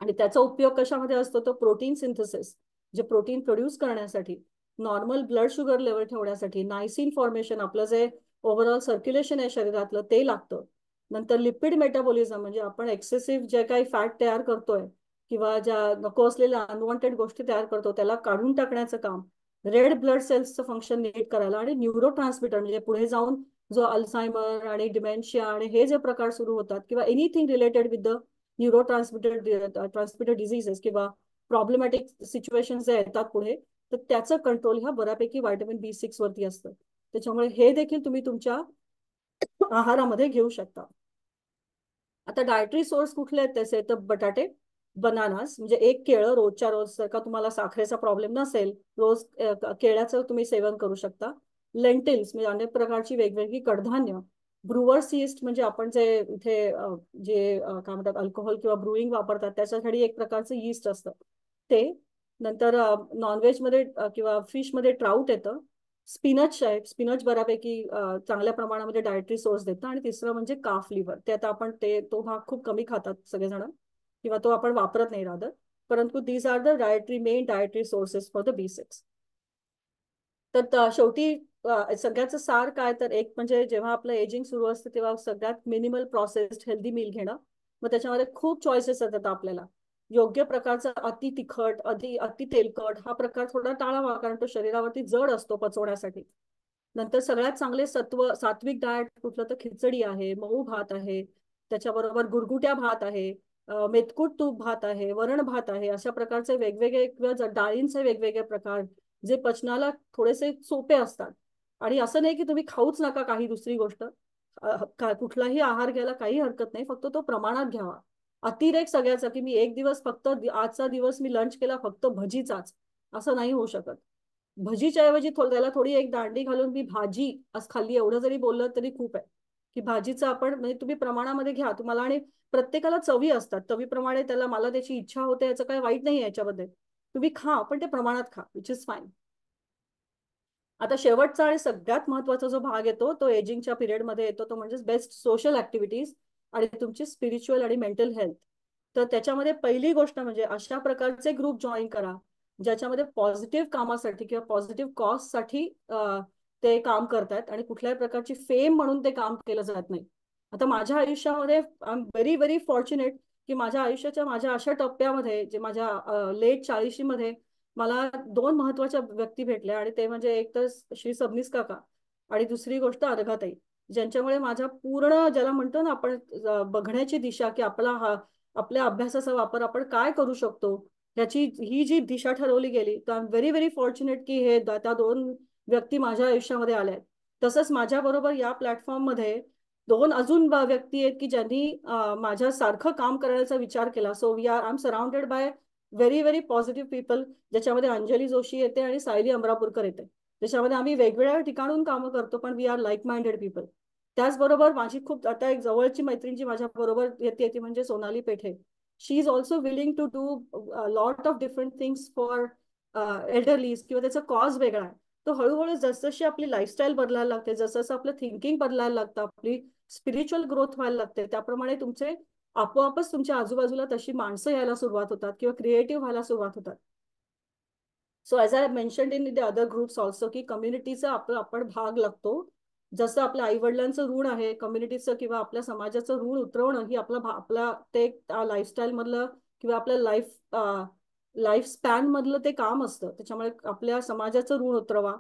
आणि त्याचा उपयोग कशामध्ये असतो, तो प्रोटीन सिंथेसिस, जे प्रोटीन प्रोड्यूस करण्यासाठी, नॉर्मल ब्लड शुगर लेवल ठेवण्यासाठी, नायसिन फॉर्मेशन, आपलं जे ओव्हरऑल सर्क्युलेशन आहे शरीरातलं ते लागतं. नंतर लिपिड मेटाबॉलिझम म्हणजे आपण एक्सेसिव्ह जे काही फॅट तयार करतोय किंवा ज्या नको असलेल्या अनवॉन्टेड गोष्टी तयार करतो त्याला काढून टाकण्याचं काम, रेड ब्लड सेल्सचं फंक्शन नीट करायला, आणि न्यूरो ट्रान्समिटर म्हणजे पुढे जाऊन जो अल्झायमर आणि डिमेन्शिया आणि हे जे प्रकार सुरू होतात किंवा anything related with the neuro transmitter diseases किंवा प्रॉब्लेमॅटिक सिच्युएशन जे येतात पुढे, तर त्याचं कंट्रोल ह्या बऱ्यापैकी व्हायटमिन B6 वरती असतं. त्याच्यामुळे हे देखील तुम्ही तुमच्या आहारामध्ये घेऊ शकता. आता डायटरी सोर्स कुठले आहेत त्याचे, तर बटाटे, बनानास म्हणजे एक केळं रोजच्या रोज, जर का तुम्हाला साखरेचा प्रॉब्लेम नसेल, रोज केळ्याचं तुम्ही सेवन करू शकता. लेंटिल्स म्हणजे अनेक प्रकारची वेगवेगळी कडधान्य. ब्रुअर्स यीस्ट म्हणजे आपण जे इथे जे काय म्हणतात अल्कोहोल किंवा ब्रुईंग वापरतात त्याच्यासाठी एक प्रकारचं यीस्ट असतं ते. नंतर नॉनव्हेजमध्ये किंवा फिशमध्ये ट्राऊट येतं. स्पिनच आहे, स्पिनच बऱ्यापैकी चांगल्या प्रमाणामध्ये डायटरी सोर्स देतं. आणि तिसरं म्हणजे काफ लिव्हर, ते आता आपण तो भाग खूप कमी खातात सगळेजण किंवा तो आपण वापरत नाही राहत, परंतु these are the main dietary sources for the B6. तर शेवटी सगळ्याचं सार काय, तर एक म्हणजे जेव्हा आपलं एजिंग सुरू असतं तेव्हा सगळ्यात मिनिमल प्रोसेस्ड हेल्दी मील घेणं. मग त्याच्यामध्ये खूप चॉईसेस येतात आपल्याला. योग्य प्रकारचा अति तिखट, अति तेलकट हा प्रकार थोडा टाळावा, कारण तो शरीरावरती जड असतो पचवण्यासाठी. नंतर सगळ्यात चांगले सात्विक डाएट कुठलं, तर खिचडी आहे, मऊ भात आहे, त्याच्याबरोबर गुरगुट्या भात आहे, मेतकूट तूप भात आहे, वरण भात आहे, अशा प्रकारचे वेगवेगळे किंवा डाळींचे वेगवेगळे प्रकार जे पचनाला थोडेसे सोपे असतात. आणि असं नाही की तुम्ही खाऊच नका काही दुसरी गोष्ट, कुठलाही आहार घ्यायला काही हरकत नाही, फक्त तो प्रमाणात घ्यावा. अतिरेक सगळ्याचा की मी एक दिवस फक्त आजचा दिवस मी लंच केला फक्त भजीचाच, असं नाही होऊ शकत. भजीच्या ऐवजी त्याला थोडी एक दांडी घालून मी भाजी आज खाल्ली एवढं जरी बोललं तरी खूप आहे. की भाजीचं आपण म्हणजे तुम्ही प्रमाणामध्ये घ्या तुम्हाला, आणि प्रत्येकाला चवी असतात, चवीप्रमाणे त्याला मला त्याची इच्छा होते याचं काही वाईट नाही याच्यामध्ये, तुम्ही खा पण ते प्रमाणात खा, विच इज फाईन. आता शेवटचा आणि सगळ्यात महत्वाचा जो भाग येतो तो एजिंगच्या पिरियडमध्ये येतो, तो म्हणजे बेस्ट सोशल ऍक्टिव्हिटीज आणि तुमची स्पिरिच्युअल आणि मेंटल हेल्थ. तर त्याच्यामध्ये पहिली गोष्ट म्हणजे अशा प्रकारचे ग्रुप जॉईन करा ज्याच्यामध्ये पॉझिटिव्ह कामासाठी किंवा पॉझिटिव्ह कॉजसाठी ते काम करतात आणि कुठल्याही प्रकारची फेम म्हणून ते काम केलं जात नाही. आता माझ्या आयुष्यामध्ये I am very very fortunate की माझ्या आयुष्याच्या माझ्या अशा टप्प्यामध्ये जे माझ्या लेट 40शी मध्ये मला 2 महत्वाच्या व्यक्ती भेटल्या, आणि ते म्हणजे एक तर श्री सबनीस काका आणि दुसरी गोष्ट अर्घाताई, ज्यांच्यामुळे माझ्या पूर्ण ज्याला म्हणतो ना आपण बघण्याची दिशा की आपल्या अभ्यासाचा वापर आपण काय करू शकतो याची ही जी दिशा ठरवली गेली, तर I am very very fortunate की हे त्या 2 व्यक्ती माझ्या आयुष्यामध्ये आल्या आहेत. तसंच माझ्या बरोबर या प्लॅटफॉर्म मध्ये 2 अजून व्यक्ती आहेत की ज्यांनी माझ्या सारखं काम करण्याचा विचार केला. So I am surrounded by very very positive people, ज्याच्यामध्ये अंजली जोशी येते आणि सायली अमरापूरकर येते, ज्याच्यामध्ये आम्ही वेगवेगळ्या ठिकाणून कामं करतो पण we are like minded people. त्याचबरोबर माझी खूप आता एक जवळची मैत्रीण जी माझ्या बरोबर येते ती म्हणजे Sonali Pethe. She is also willing to do lot of different things for elderlies किंवा त्याचा कॉज वेगळा आहे. तो हळूहळू जसजशी आपली लाईफस्टाईल बदलायला लागते, जसं जसं आपलं थिंकिंग बदलायला लागतं, आपली स्पिरिच्युअल ग्रोथ व्हायला लागते, त्याप्रमाणे तुमचे आपोआपच तुमच्या आजूबाजूला तशी माणसं यायला सुरुवात होतात किंवा क्रिएटिव्ह व्हायला सुरुवात होतात. So as I mentioned in the other groups also की कम्युनिटीचा आपण भाग लागतो. जसं आपल्या आईवडिलांचं ऋण आहे कम्युनिटीचं किंवा आपल्या समाजाचं ऋण उतरवणं ही आपला ते लाईफस्टाईल मधलं किंवा आपल्या लाईफ स्पॅन मधलं ते काम असतं. त्याच्यामुळे आपल्या समाजाचं ऋण उतरवा.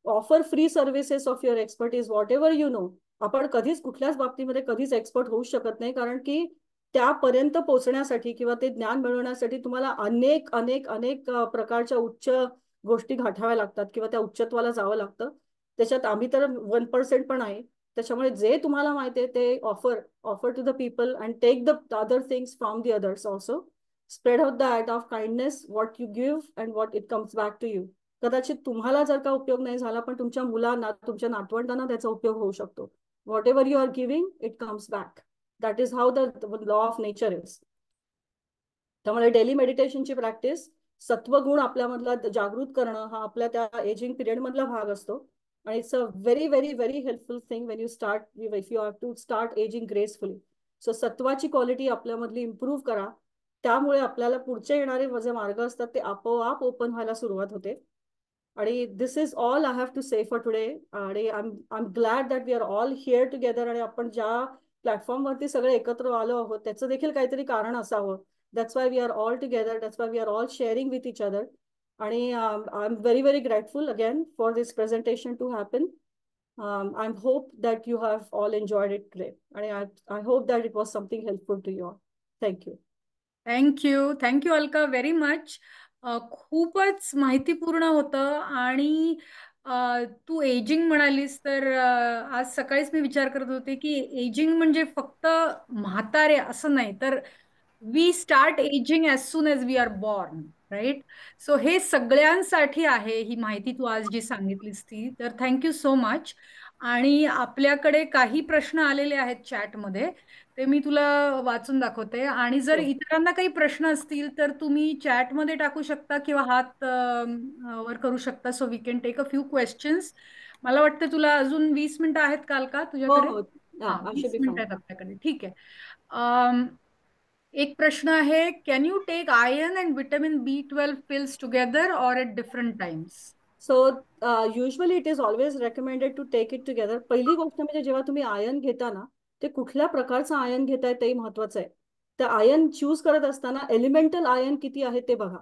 Offer free services of your expertise what ever you know. आपण कधीच कुठल्याच बाबतीमध्ये कधीच एक्सपर्ट होऊ शकत नाही, कारण की त्यापर्यंत पोहोचण्यासाठी किंवा ते ज्ञान मिळवण्यासाठी तुम्हाला अनेक अनेक अनेक प्रकारच्या उच्च गोष्टी गाठाव्या लागतात किंवा त्या उच्चत्वाला जावं लागतं. त्याच्यात आम्ही तर 1% पण आहे. त्याच्यामुळे जे तुम्हाला माहिती आहे ते offer to the people and take the other things from the others also. Spread out the act of kindness what you give and what it comes back to you. कदाचित तुम्हाला जर का उपयोग नाही झाला पण तुमच्या मुलांना तुमच्या नातवंडांना त्याचा उपयोग होऊ शकतो. Whatever you are giving it comes back. That is how the law of nature is. त्यामुळे डेली मेडिटेशनची प्रॅक्टिस सत्वगुण आपल्यामधला जागृत करणं हा आपल्या त्या एजिंग पिरियड मधला भाग असतो. आणि it's a very very very helpful thing when you start if you have to start ageing gracefully. So सत्वाची क्वालिटी आपल्यामधली इम्प्रूव्ह करा. त्यामुळे आपल्याला पुढचे येणारे जे मार्ग असतात ते आपोआप ओपन व्हायला सुरुवात होते. आणि this is all I have to say for today. आणि I am glad that we are all here together. आणि आपण ज्या प्लॅटफॉर्मवरती सगळे एकत्र आलो आहोत त्याचं देखील काहीतरी कारण असावं. That's why we are all together. That's why we are all sharing with each other. And I'm very, very grateful again for this presentation to happen. I hope that you have all enjoyed it today. And I hope that it was something helpful to you all. Thank you. Thank you Alka very much. खूपच माहितीपूर्ण होतं. आणि तू एजिंग म्हणालीस तर आज सकाळीच मी विचार करत होते की एजिंग म्हणजे फक्त म्हातारे असं नाही, तर we start ageing as soon as we are born, right? So हे सगळ्यांसाठी आहे ही माहिती तू आज जी सांगितलीस ती. तर थँक्यू सो मच. आणि आपल्याकडे काही प्रश्न आलेले आहेत चॅटमध्ये, ते मी तुला वाचून दाखवते. आणि जर इतरांना काही प्रश्न असतील तर तुम्ही चॅटमध्ये टाकू शकता किंवा हात वर करू शकता. So we can take a few questions. मला वाटतं तुला अजून 20 मिनिटं आहेत काल का तुझ्याकडे? हो. हा, I should 20 be मिनिटं fine. आहेत आपल्याकडे. ठीक आहे. एक प्रश्न आहे, can you take iron and vitamin B12 pills together or at different times? So usually it is always recommended to take it together. पहिली गोष्ट म्हणजे जेव्हा तुम्ही आयर्न घेता ना, ते कुठल्या प्रकारचं आयर्न घेताय तेही महत्वाचं आहे. तर आयर्न चूज करत असताना एलिमेंटल आयर्न किती आहे ते बघा.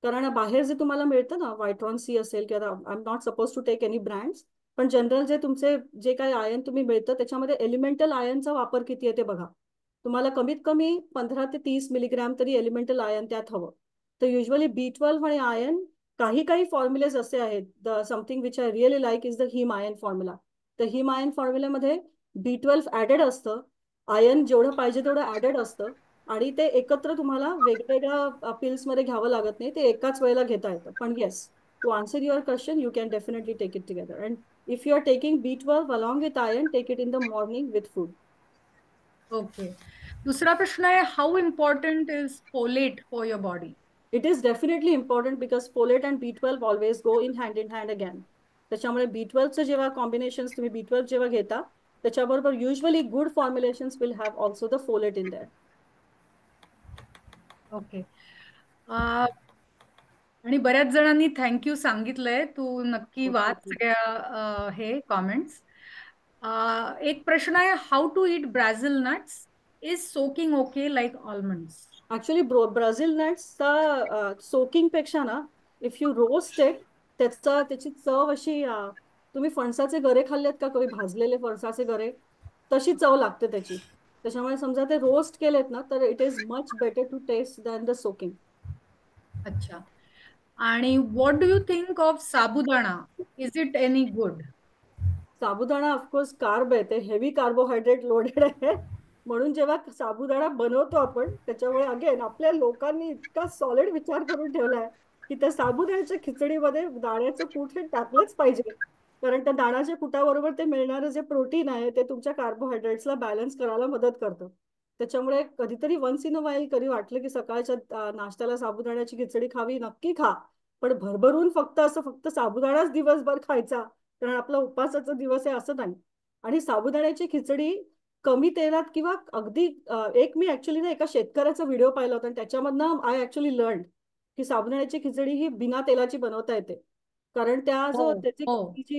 कारण बाहेर जे तुम्हाला मिळतं ना, वायट्रॉन सी असेल किंवा I am not suppose to take any brands, पण जनरल जे तुमचे जे काही आयर्न तुम्ही मिळतं त्याच्यामध्ये एलिमेंटल आयर्नचा वापर किती आहे ते बघा. तुम्हाला कमीत कमी 15 ते 30 मिलीग्रॅम तरी एलिमेंटल आयर्न त्यात हवं. तर युजली B12 आणि आयर्न काही काही फॉर्म्युलेज असे आहेत. The something which I really like is the him iron formula. तर हिम आयर्न फॉर्म्युल्यामध्ये B12 ॲडेड असतं, आयर्न जेवढं पाहिजे तेवढं ॲडेड असतं. आणि ते एकत्र तुम्हाला वेगवेगळ्या पिल्समध्ये घ्यावं लागत नाही, ते एकाच वेळेला घेता येतं. पण yes, to answer your question you can definitely take it together. And if you are taking B12 along with iron, take it in the morning with food. Okay. दुसरा प्रश्न आहे, how important is folate for your body? It is definitely important because folate and B12 always go in hand again. त्याच्यामुळे B12चं जेव्हा कॉम्बिनेशन्स तुम्ही B12 जेव्हा घेता त्याच्याबरोबर usually good formulations will have also the folate in there. Okay. आणि बऱ्याच जणांनी थँक्यू सांगितलंय. तू नक्की वाच सगळ्या हे कॉमेंट्स. एक प्रश्न आहे, how to eat Brazil nuts? Is soaking okay like almonds? Actually Brazil नट्सचा सोकिंग पेक्षा ना, इफ यू रोस्ट इट त्याची चव अशी तुम्ही फणसाचे गरे खाल्लेत का कधी? भाजलेले फणसाचे गरे तशी चव लागते त्याची. त्याच्यामुळे समजा ते रोस्ट केलेत ना तर it is much better to taste than the soaking. अच्छा. आणि what do you think of sabudana? Is it any good? Sabudana of course carb आहे, ते हेवी कार्बोहायड्रेट लोडेड आहे. म्हणून जेव्हा साबुदाणा बनवतो आपण त्याच्यामुळे अगेन आपल्या लोकांनी इतका सॉलिड विचार करून ठेवलाय की त्या साबुदाण्याच्या खिचडीमध्ये दाण्याचं कूट हे टाकलंच पाहिजे. कारण त्या दाण्याच्या कुटाबरोबर ते मिळणारं जे प्रोटीन आहे ते तुमच्या कार्बोहायड्रेट्सला बॅलन्स करायला मदत करतं. त्याच्यामुळे कधीतरी वन्स इन अ वाईल कधी वाटलं की सकाळच्या नाश्त्याला साबुदाण्याची खिचडी खावी, नक्की खा. पण भरभरून फक्त साबुदाणाच दिवसभर खायचा, कारण आपला उपवासाचा दिवस आहे असं नाही. आणि साबुदाण्याची खिचडी कमी तेलात किंवा अगदी एक मी ऍक्च्युली ना एका शेतकऱ्याचा व्हिडिओ पाहिला होता आणि त्याच्यामधनं आय ऍक्च्युली लर्न की साबुदाण्याची खिचडी ही बिना तेलाची बनवता येते. कारण त्या हो जो त्याची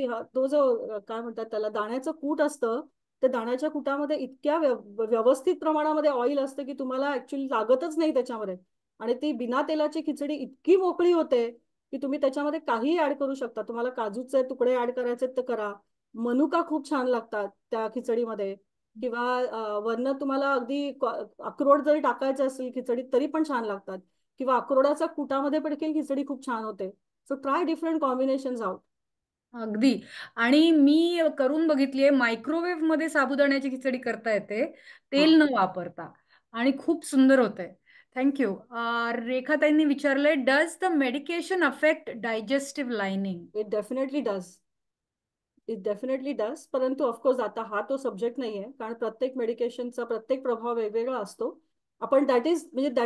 हो. तो जो काय म्हणतात त्याला दाण्याचं कूट असतं, त्या दाण्याच्या कुटामध्ये इतक्या व्यवस्थित प्रमाणामध्ये ऑइल असतं की तुम्हाला ऍक्च्युली लागतच नाही त्याच्यामध्ये. आणि ती बिना तेलाची खिचडी इतकी मोकळी होते की तुम्ही त्याच्यामध्ये काहीही ऍड करू शकता. तुम्हाला काजूचे तुकडे ऍड करायचे तर करा. मनुका खूप छान लागतात त्या खिचडीमध्ये. किंवा वरनं तुम्हाला अगदी अक्रोड जरी टाकायचं असेल खिचडीत तरी पण छान लागतात. किंवा अक्रोडाच्या कुटामध्ये पण खिचडी खूप छान होते. So try different combinations out. अगदी. आणि मी करून बघितली आहे, मायक्रोवेव्ह मध्ये साबुदाण्याची खिचडी करता येते, हा, तेल न वापरता, आणि खूप सुंदर होते. थँक्यू. रेखाताईंनी विचारलंय, does the medication affect digestive lining? It definitely does. It definitely does. परंतु ऑफकोर्स आता हा तो सब्जेक्ट नाही आहे, कारण प्रत्येक मेडिकेशनचा प्रत्येक प्रभाव वेगवेगळा असतो. आपण दॅट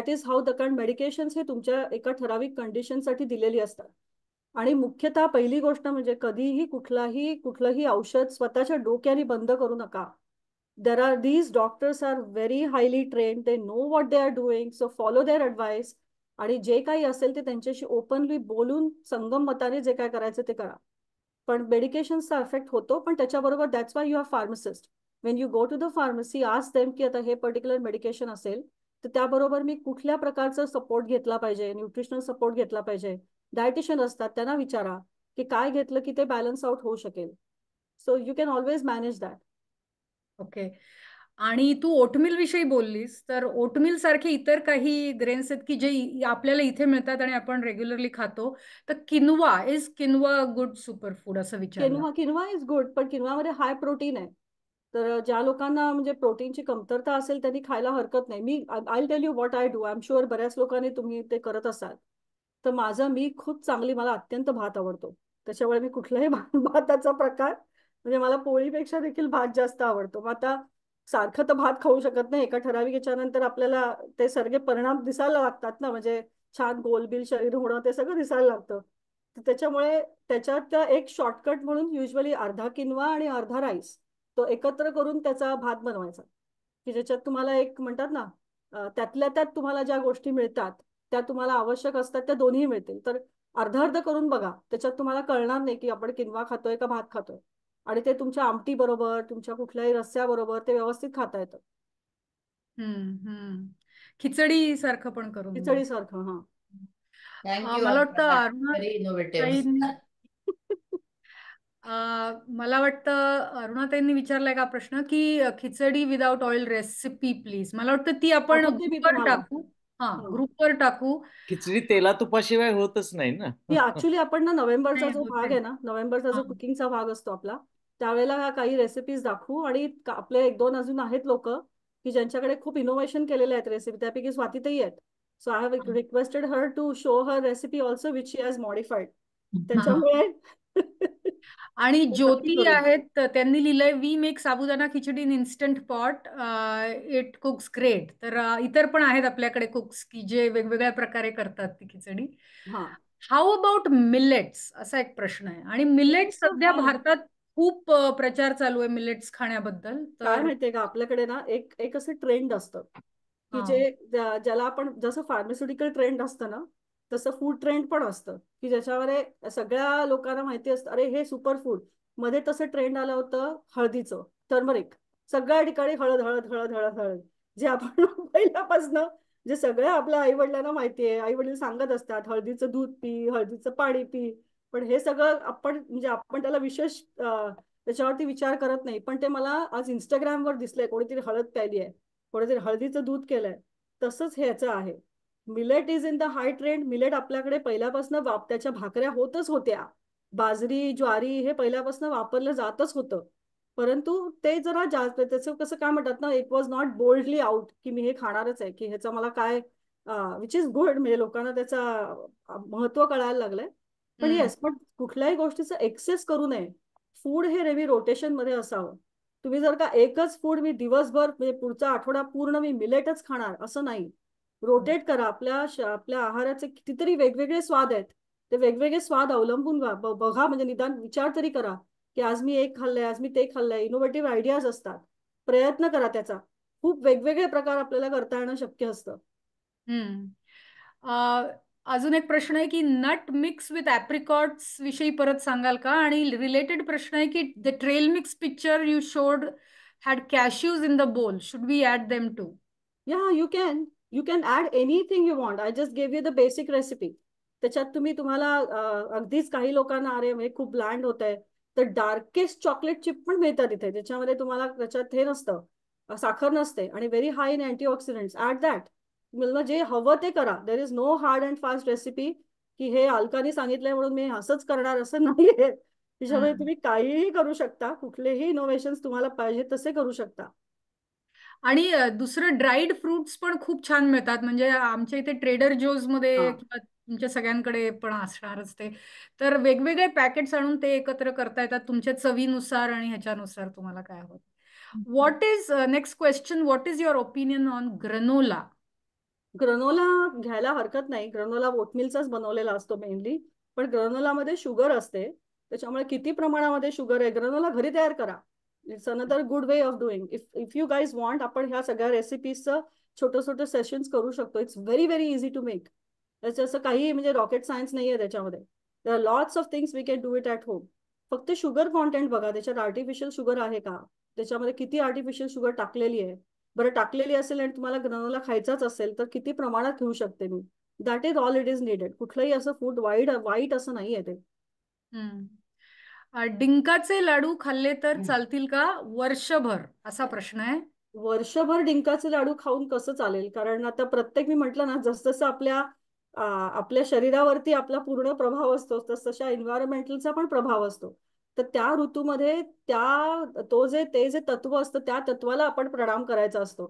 इज हाऊ द, कारण मेडिकेशन्स हे तुमच्या एका ठराविक कंडिशनसाठी दिलेली असतात. आणि मुख्यतः पहिली गोष्ट म्हणजे कधीही कुठलंही औषध स्वतःच्या डोक्याने बंद करू नका. these doctors are very highly trained. They know what they are doing. So follow their advice. आणि जे काही असेल ते त्यांच्याशी ओपनली बोलून संगम मताने जे काय करायचं ते करा. पण मेडिकेशनचा इफेक्ट होतो, पण त्याच्याबरोबर that's why you are pharmacist. When you go to the pharmacy, ask them की आता हे पर्टिक्युलर मेडिकेशन असेल तर त्याबरोबर मी कुठल्या प्रकारचा सपोर्ट घेतला पाहिजे, न्यूट्रिशनल सपोर्ट घेतला पाहिजे. डायटिशियन असतात त्यांना विचारा की काय घेतलं की ते बॅलन्स आउट होऊ शकेल. So you can always manage that. Okay. आणि तू ओटमील विषयी बोललीस, तर ओटमील सारखे इतर काही ग्रेन्स आहेत की जे आपल्याला इथे मिळतात आणि आपण रेग्युलरली खातो. तर किनवा गुड सुपर फूड असं विचारलं. किनवा इज गुड, पण किनवामध्ये हाय प्रोटीन आहे. तर ज्या लोकांना म्हणजे प्रोटीनची कमतरता असेल त्यांनी खायला हरकत नाही. I tell you what I do. I am sure बऱ्याच लोकांनी तुम्ही ते करत असाल. तर मी खूप चांगली, मला अत्यंत भात आवडतो. त्याच्यामुळे मी कुठलाही भाताचा प्रकार, म्हणजे मला पोळीपेक्षा देखील भात जास्त आवडतो. मग आता सारखं तर भात खाऊ शकत नाही. एका ठराविक याच्यानंतर आपल्याला ते सगळे परिणाम दिसायला लागतात ना, म्हणजे छान गोलबिल शरीर होणं ते सगळं दिसायला लागतं. तर त्याच्यामुळे त्याच्यात एक शॉर्टकट म्हणून युजली अर्धा किनवा आणि अर्धा राईस तो एकत्र करून त्याचा भात बनवायचा, की ज्याच्यात तुम्हाला एक म्हणतात ना त्यातल्या त्यात तुम्हाला ज्या गोष्टी मिळतात त्या तुम्हाला आवश्यक असतात त्या दोन्ही मिळतील. तर अर्धा अर्ध करून बघा, त्याच्यात तुम्हाला कळणार नाही की आपण किनवा खातोय का भात खातोय. आणि ते तुमच्या आमटी बरोबर, तुमच्या कुठल्याही रस्स्याबरोबर ते व्यवस्थित खाता येतं. हम्म. खिचडी सारखं पण करून बघ. खिचडी सारखं. हा. थँक्यू मला वाटतं अल्का, अरुणा व्हेरी इनोव्हेटिव्ह. ताईंनी मला वाटतं अरुणाताईंनी विचारलाय का प्रश्न की खिचडी विदाउट ऑइल रेसिपी प्लीज. मला वाटतं ती आपण पाठवते मी ग्रुपवर तुम्हाला. टाकू. हा, हा. ग्रुपवर टाकू. खिचडी तेला तुपाशिवाय होतच नाही ना. ही ऍक्च्युली आपण ना नोव्हेंबरचा नाही जो भाग होते. आहे ना, नोव्हेंबरचा हा. जो कुकिंगचा भाग असतो आपला, त्यावेळेला ह्या काही रेसिपीज दाखवू. आणि आपले एक दोन अजून आहेत लोक की ज्यांच्याकडे खूप इनोव्हेशन केलेले आहेत रेसिपी, त्यापैकी स्वातीताई आहेत. So I have requested her to show her recipe also which she has modified. हा. त्याच्यामुळे आणि ते नक्की ज्योती करू. आहेत, त्यांनी लिहिलंय, we make sabudana khichdi in instant pot, it cooks great. तर इतर पण आहेत आपल्याकडे कुक्स की जे वेगवेगळ्या प्रकारे करतात ती खिचडी. हा, हाऊ अबाउट मिलेट्स, असा एक प्रश्न आहे. आणि मिलेट्स मिलेट्स तर सध्या फाईन. भारतात खूप प्रचार चालू आहे मिलेट्स खाण्याबद्दल. काय तर माहितीये का, आपल्याकडे ना एक एक असं ट्रेंड असतं की हा. ज्याला आपण जसं फार्मास्युटिकल ट्रेंड असतं ना, तसं फूड ट्रेंड पण असतं की ज्याच्यावर सगळ्या लोकांना माहिती असतं अरे हे सुपर फूड. मध्ये तसं ट्रेंड आलं होतं हळदीचं, टर्मरिक. सगळ्या ठिकाणी हळद हळद हळद हळद हळद, जे आपण पहिल्यापासनं जे सगळ्या आपल्या आई वडिलांना माहिती आहे. आई वडील सांगत असतात हळदीचं दूध पी, हळदीचं पाणी पी. पण हे सगळं आपण त्याला विशेष त्याच्यावरती विचार करत नाही. पण ते मला आज इंस्टाग्रामवर दिसलंय, कोणीतरी हळद प्यायली आहे, कोणीतरी हळदीचं दूध केलंय. तसंच ह्याचं आहे. Millet is in the high trend. Millet आपल्याकडे पहिल्यापासून त्याच्या भाकऱ्या होतच होत्या. बाजरी, ज्वारी हे पहिल्यापासून वापरलं जातच होतं. परंतु ते जरा जास्त त्याचं कसं काय म्हणतात ना, it was not boldly out की मी हे खाणारच आहे, की ह्याचा मला काय, विच इज गुड, म्हणजे लोकांना त्याचा महत्व कळायला लागलंय. पण हम्म. येस, पण कुठल्याही गोष्टीचं एक्सेस करू नये. फूड हे नेहमी रोटेशनमध्ये असावं. तुम्ही जर का एकच फूड मी दिवसभर म्हणजे पुढचा आठवडा पूर्ण मी मिलेटच खाणार असं नाही. रोटेट करा. आपल्या आहाराचे कितीतरी वेगवेगळे स्वाद आहेत. ते वेगवेगळे स्वाद अवलंबून बघा, म्हणजे निदान विचार तरी करा की आज मी एक खाल्लंय, आज मी ते खाल्लंय. इनोव्हेटिव्ह आयडियाज असतात. प्रयत्न करा त्याचा. खूप वेगवेगळे प्रकार आपल्याला करता येणं शक्य असतं. अजून एक प्रश्न आहे की नट मिक्स विथ ॲप्रिकॉट्स विषयी परत सांगाल का? आणि रिलेटेड प्रश्न आहे की the trail mix picture you showed had cashews in the bowl, should we add them too? Yeah, you can add anything you want. I just gave you the basic recipe. त्याच्यात तुम्हाला अगदीच काही लोकांना अरे म्हणजे खूप ब्लँड होत आहे तर डार्केस्ट चॉकलेट चिप पण मिळतात इथे, ज्याच्यामध्ये तुम्हाला त्याच्यात हे नसतं, साखर नसते आणि very high in antioxidants. At that. मला जे हवं ते करा. There is no hard and fast recipe की हे अलकाने सांगितलंय म्हणून मी असंच करणार असं नाहीये. त्याच्यामध्ये तुम्ही काहीही करू शकता. कुठलेही इनोव्हेशन्स तुम्हाला पाहिजे तसे करू शकता. आणि दुसरं ड्राईड फ्रुट्स पण खूप छान मिळतात. म्हणजे आमच्या इथे ट्रेडर जोज मध्ये किंवा तुमच्या सगळ्यांकडे पण असणारच ते. तर वेगवेगळे पॅकेट्स आणून ते एकत्र करता येतात तुमच्या चवीनुसार आणि ह्याच्यानुसार तुम्हाला काय हवं. What is next question, what is your opinion on granola? Granola घ्यायला हरकत नाही. ग्रनोला ओटमिलचाच बनवलेला असतो मेनली, पण ग्रनोलामध्ये शुगर असते. त्याच्यामुळे किती प्रमाणामध्ये शुगर आहे, ग्रनोला घरी तयार करा. It's another good way of doing. If you guys want, आपण ह्या सगळ्या रेसिपीजचं छोटं छोटं सेशन्स करू शकतो. It's very very easy to make. त्याचं असं काही म्हणजे रॉकेट सायन्स नाही आहे त्याच्यामध्ये. There are lots of things we can do it at home. फक्त शुगर कॉन्टेंट बघा, त्याच्यात आर्टिफिशियल शुगर आहे का, त्याच्यामध्ये किती आर्टिफिशियल शुगर टाकलेली आहे. बरं, टाकलेली असेल आणि तुम्हाला ग्रनोला खायचाच असेल तर किती प्रमाणात घेऊ शकते मी. That is all it is needed. कुठलंही असं फूड वाईट असं नाही आहे ते. डिंकाचे लाडू खाल्ले तर चालतील का वर्षभर, असा प्रश्न आहे. वर्षभर डिंकाचे लाडू खाऊन कसं चालेल, कारण आता प्रत्येक, मी म्हटलं ना, जसजसं आपल्या शरीरावरती आपला पूर्ण प्रभाव असतो तस तशा एन्व्हायरमेंटलचा पण प्रभाव असतो. तर त्या ऋतूमध्ये ते जे तत्व असतं त्या तत्वाला आपण प्रणाम करायचा असतो.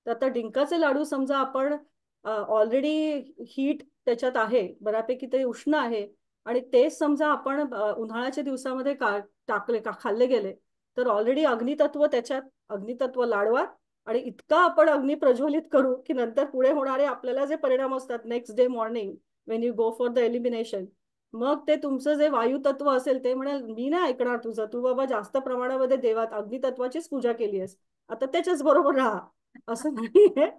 तर आता डिंकाचे लाडू समजा आपण ऑलरेडी हीट त्याच्यात आहे, बऱ्यापैकी ते उष्ण आहे आणि तेच समजा आपण उन्हाळ्याच्या दिवसामध्ये खाल्ले गेले तर ऑलरेडी अग्नितत्व लाडवात आणि इतका आपण अग्नी प्रज्वलित करू की नंतर पुढे होणारे आपल्याला जे परिणाम असतात next day morning Wien you go for the elimination, मग ते तुमचं जे वायू तत्व असेल ते म्हणेल मी नाही ऐकणार तुझं, तू बाबा जास्त प्रमाणामध्ये देवात अग्नितत्वाचीच पूजा केली आहेस, आता त्याच्याच बरोबर राहा, असं नाहीये.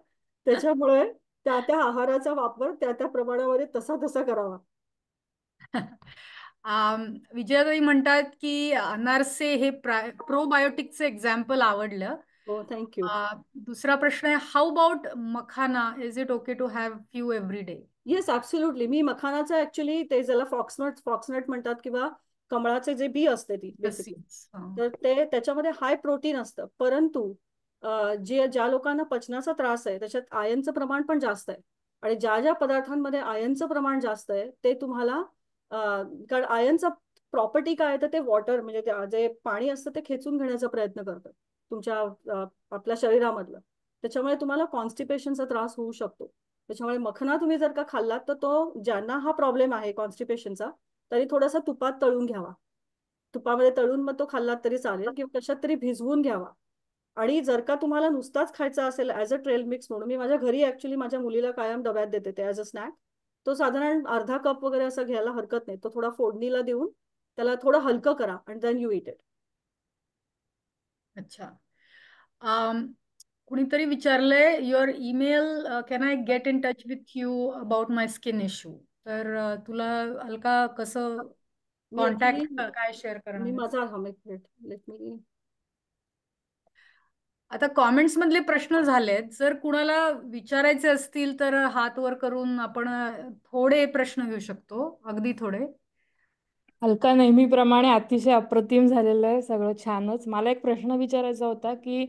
त्याच्यामुळे त्या आहाराचा वापर त्या प्रमाणामध्ये तसा करावा. विजयाताई म्हणतात की अनारसे हे प्रोबायोटिकचं एक्झाम्पल आवडलं. हो, थँक्यू. दुसरा प्रश्न आहे, how about makhana, is it okay to have few every day? Yes, absolutely. मी मखानाचं ऍक्च्युली ते ज्याला फॉक्सनट म्हणतात किंवा कमळाचे जे बी असते ती बेसिकली, तर ते त्याच्यामध्ये हाय प्रोटीन असतं. परंतु ज्या लोकांना पचनाचा त्रास आहे त्याच्यात आयनचं प्रमाण पण जास्त आहे. आणि ज्या पदार्थांमध्ये आयनचं प्रमाण जास्त आहे ते तुम्हाला कारण आयनचा प्रॉपर्टी काय आहे तर ते वॉटर म्हणजे जे पाणी असतं ते खेचून घेण्याचा प्रयत्न करतं तुमच्या आपल्या शरीरामधलं. त्याच्यामुळे तुम्हाला कॉन्स्टिपेशनचा त्रास होऊ शकतो. त्याच्यामुळे मखना तुम्ही जर का खाल्लात तर तो, ज्यांना हा प्रॉब्लेम आहे कॉन्स्टिपेशनचा, तरी थोडासा तुपात तळून घ्यावा. तुपामध्ये तळून मग तो खाल्लात तरी चालेल किंवा कशात तरी भिजवून घ्यावा. आणि जर का तुम्हाला नुसताच खायचा असेल ॲज अ ट्रेल मिक्स म्हणून, मी माझ्या घरी ऍक्च्युली माझ्या मुलीला कायम डब्यात देते ते ॲज अ स्नॅक. तो साधारण अर्धा कप वगैरे असं घ्यायला हरकत नाही. तो थोडा फोडणीला देऊन त्याला थोडं हलकं करा आणि देन यू इट इट. अच्छा. कुणीतरी विचारलंय, your email, can I get in touch with you about my skin issue? तर तुला अलका कसं कॉन्टॅक्ट काय शेअर मी करणार? माझा लेट मी आता कॉमेंट्स मधले प्रश्न झालेत, जर कुणाला विचारायचे असतील तर हात वर करून आपण थोडे प्रश्न घेऊ शकतो, अगदी थोडे. अलका नेहमीप्रमाणे अतिशय अप्रतिम झालेलं आहे सगळं, छानच. मला एक प्रश्न विचारायचा होता की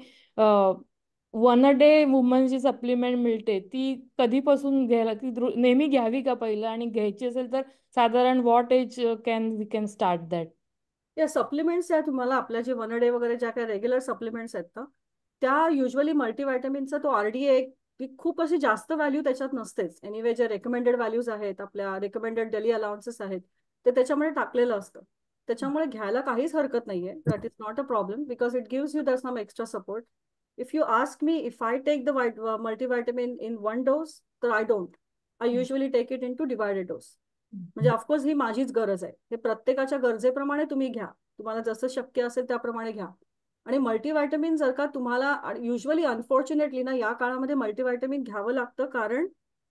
वन अ डे वुमनची सप्लिमेंट मिळते ती कधीपासून घ्यायला, ती नेहमी घ्यावी का पहिलं, आणि घ्यायची असेल तर साधारण what age we can start that? या सप्लिमेंट्स या तुम्हाला आपल्या जे वन डे वगैरे ज्या काही रेग्युलर सप्लिमेंट्स आहेत ना, त्या युजली मल्टीव्हिटॅमिनचा तो RDA खूप अशी जास्त व्हॅल्यू त्याच्यात नसतेच. एनिवे जे रेकमेंडेड व्हॅल्यूज आहेत, आपल्या रेकमेंडेड डेली अलाउन्सेस आहेत, ते त्याच्यामध्ये टाकलेलं असतं. त्याच्यामुळे घ्यायला काहीच हरकत नाहीये. That is not a problem because it gives you that some extra support. If you ask me if I take the multivitamin in one dose, तर I don't. I usually take it in two divided dose. म्हणजे ऑफकोर्स ही माझीच गरज आहे. हे प्रत्येकाच्या गरजेप्रमाणे तुम्ही घ्या. तुम्हाला जसं शक्य असेल त्याप्रमाणे घ्या. आणि मल्टीव्हिटॅमिन जर का तुम्हाला युजली अनफॉर्च्युनेटली ना या काळामध्ये मल्टीव्हिटॅमिन घ्यावं लागतं, कारण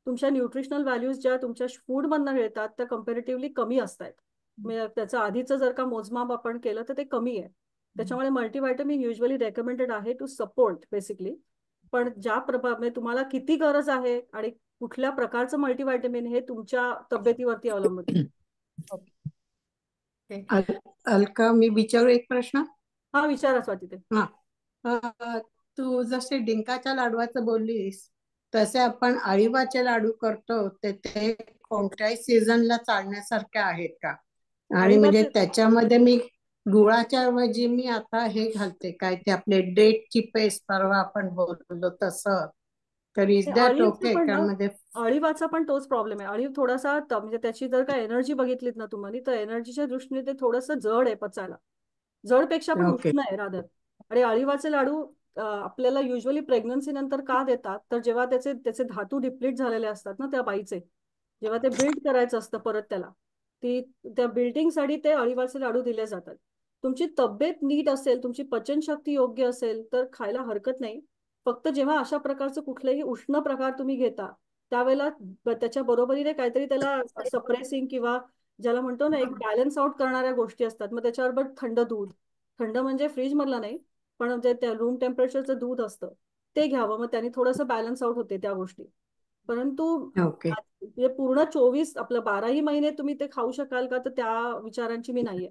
तुमच्या न्यूट्रिशनल व्हॅल्यूज ज्या तुमच्या फूडमधनं मिळतात त्या कम्पॅरेटिव्हली कमी असतात. म्हणजे त्याचं आधीचं जर का मोजमाप आपण केलं तर ते कमी आहे. त्याच्यामुळे मल्टीव्हिटॅमिन युजली रेकमेंडेड आहे टू सपोर्ट बेसिकली. पण म्हणजे तुम्हाला किती गरज आहे आणि कुठल्या प्रकारचं मल्टीव्हिटॅमिन हे तुमच्या तब्येतीवरती अवलंबून. अलका, मी विचारू एक प्रश्न? हा विचारा स्वाती ते. तू जसे डिंकाच्या लाडवाचं बोललीस तसे आपण अळीवाचे लाडू करतो, ते कोणत्याही सीझनला चालण्यासारखे आहेत का? आणि म्हणजे त्याच्यामध्ये मी गुळाच्या ऐवजी मी आता हे घालते, काय ते आपले डेटची पेस्ट परवा आपण बोललो तसं, तर इज दॅट ओके? त्यामध्ये अळीवाचा पण तोच प्रॉब्लेम आहे. अळीव थोडासा म्हणजे त्याची जर का एनर्जी बघितलीत ना तुम्हाला, तर एनर्जीच्या दृष्टीने ते थोडंसं जड आहे पचायला. जडपेक्षा पण उष्ण आहे रादर. आणि अळीवाचे लाडू आपल्याला युजली प्रेग्नन्सी नंतर का देतात, तर जेव्हा त्याचे धातू डिप्लीट झालेले असतात ना त्या बाईचे, जेव्हा ते बिल्ड करायचं असतं परत त्याला, त्या बिल्डिंगसाठी ते अळीवाचे लाडू दिले जातात. तुमची तब्येत नीट असेल, तुमची पचनशक्ती योग्य असेल तर खायला हरकत नाही. फक्त जेव्हा अशा प्रकारचं कुठलेही उष्ण प्रकार तुम्ही घेता त्यावेळेला त्याच्या बरोबरीने काहीतरी त्याला सप्रेसिंग किंवा ज्याला म्हणतो ना एक बॅलन्स आउट करणाऱ्या गोष्टी असतात. मग त्याच्याबरोबर थंड दूध, थंड म्हणजे फ्रीज मधलं नाही पण जे त्या रूम टेम्परेचरचं दूध असतं ते घ्यावं. मग त्याने थोडंसं बॅलन्स आउट होते त्या गोष्टी. परंतु पूर्ण 24 आपलं 12ही महिने तुम्ही ते खाऊ शकाल का, तर त्या विचारांची मी नाहीये.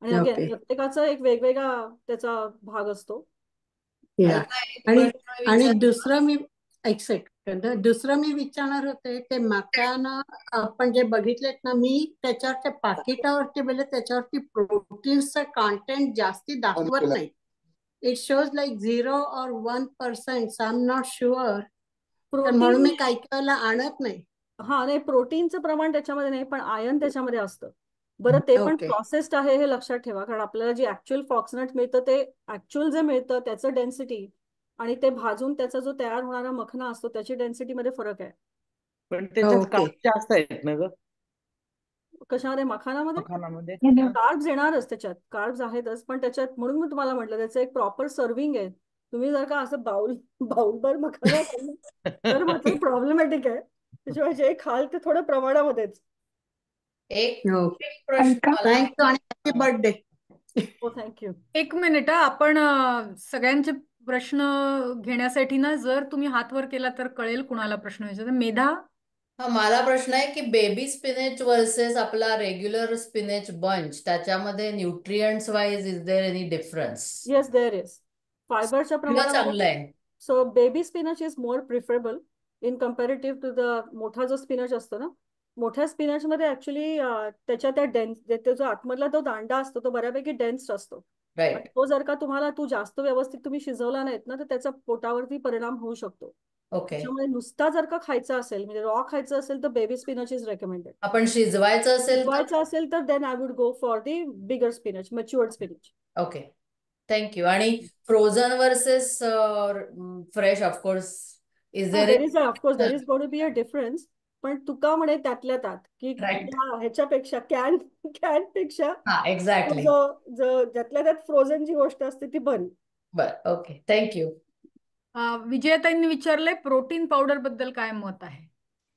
आणि अगेन प्रत्येकाचा एक वेगवेगळा त्याचा भाग असतो. आणि दुसरं मी विचारणार होते, ते मक्यानं आपण जे बघितलेत ना, मी त्याच्यावरच्या पाकिटावरती बोलले त्याच्यावरती प्रोटीन्सचं कंटेंट जास्ती दाखवत नाही. It shows like 0 or 1%. I am not sure, म्हणून मी काही वेळेला आणत नाही. हा नाही, प्रोटीनचं प्रमाण त्याच्यामध्ये नाही पण आयर्न त्याच्यामध्ये असतं. बरं ते पण प्रोसेस्ड आहे हे लक्षात ठेवा, कारण आपल्याला जे ऍक्च्युअल फॉक्सनट मिळतं ते ऍक्च्युअल जे मिळतं त्याचं डेन्सिटी आणि ते भाजून त्याचा जो तयार होणारा मखना असतो त्याची डेन्सिटी मध्ये फरक आहे. पण त्याच्यात कार्ब जास्त आहेत ना ग? कशामध्ये? मखानामध्ये कार्ब्स येणारच, त्याच्यात कार्ब्स आहेतच, पण त्याच्यात म्हणून मी तुम्हाला म्हटलं त्याचं एक प्रॉपर सर्विंग आहे. तुम्ही जर का असं बाउलभर मखाना तर मात्र प्रॉब्लेमॅटिक आहे. त्याशिवाय जे खाल ते थोडं प्रमाणामध्येच. एक प्रश्न हॅपी बर्थडे. हो थँक्यू. एक मिनिट, आपण सगळ्यांचे प्रश्न घेण्यासाठी ना जर तुम्ही हात वर केला तर कळेल कुणाला प्रश्न विचारायचा. मेधा? हा, मला प्रश्न आहे की बेबी स्पिनेच वर्सेस आपला रेग्युलर स्पिनेच बंच, त्याच्यामध्ये nutrients wise is there any difference? Yes there is. फायबरच्या चांगलं प्रमाणामध्ये आहे. So baby spinach is more preferable in comparative to the मोठा जो स्पिनच असतो ना. मोठ्या स्पिनच मध्ये ऍक्च्युली त्याच्या जो आतमधला तो दांडा असतो तो बऱ्यापैकी डेन्स असतो. राईट. तो जर का तू जास्त व्यवस्थित तुम्ही शिजवला नाहीत ना तर त्याचा पोटावरती परिणाम होऊ शकतो. ओके. त्यामुळे नुसता जर का खायचा असेल म्हणजे रॉ खायचं असेल तर बेबी स्पिनच इज रेकमेंडेड. आपण शिजवायचं असेल तर then I would go for the bigger spinach, matured spinach. Okay, thank you. आणि frozen versus fresh of course is there of course there is going to be a difference. पण तुका म्हणे त्यातल्या त्यात की ह्याच्यापेक्षा कॅनपेक्षा एक्झॅक्टली ज्यातल्या त्यात फ्रोझन जी गोष्ट असते ती बरी. बरं, ओके, थँक्यू. विजयताईंनी विचारलंय प्रोटीन पावडर बद्दल काय मत आहे?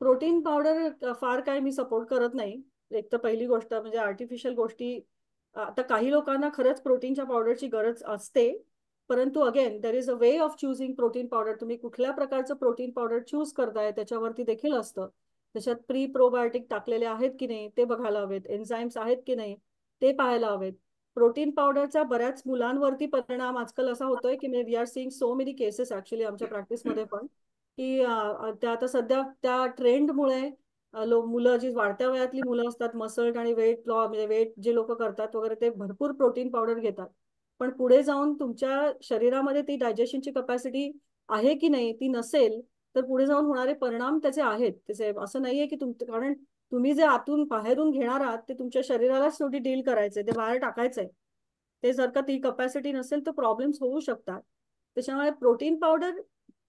प्रोटीन पावडर फार काय मी सपोर्ट करत नाही. एक तर पहिली गोष्ट म्हणजे आर्टिफिशियल गोष्टी, आता काही लोकांना खरंच प्रोटीनच्या पावडरची गरज असते, परंतु again there is a way of चुझिंग protein powder. तुम्ही कुठल्या प्रकारचं प्रोटीन पावडर चूज करताय त्याच्यावरती देखील असतं. त्याच्यात प्री प्रोबायोटिक टाकलेले आहेत की नाही ते बघायला हवेत, एन्झाईम्स आहेत की नाही ते पाहायला हवेत. प्रोटीन पावडरचा बऱ्याच मुलांवरती परिणाम आजकाल असा होतोय की we are seeing so many cases actually आमच्या प्रॅक्टिसमध्ये पण, की त्या आता सध्या त्या ट्रेंडमुळे मुलं जी वाढत्या वयातली मुलं असतात मसल आणि म्हणजे वेट जे लोक करतात वगैरे ते भरपूर प्रोटीन पावडर घेतात. पण पुढे जाऊन तुमच्या शरीरामध्ये ती डायजेशनची कपॅसिटी आहे की नाही, ती नसेल तर पुढे जाऊन होणारे परिणाम त्याचे आहेत. त्याचे असं नाहीये की कारण तुम्ही जे आतून बाहेरून घेणार आहात ते तुमच्या शरीरालाच शेवटी डील करायचंय, ते बाहेर टाकायचंय. ते जर का ती कपॅसिटी नसेल तर प्रॉब्लेम्स होऊ शकतात. त्याच्यामुळे प्रोटीन पावडर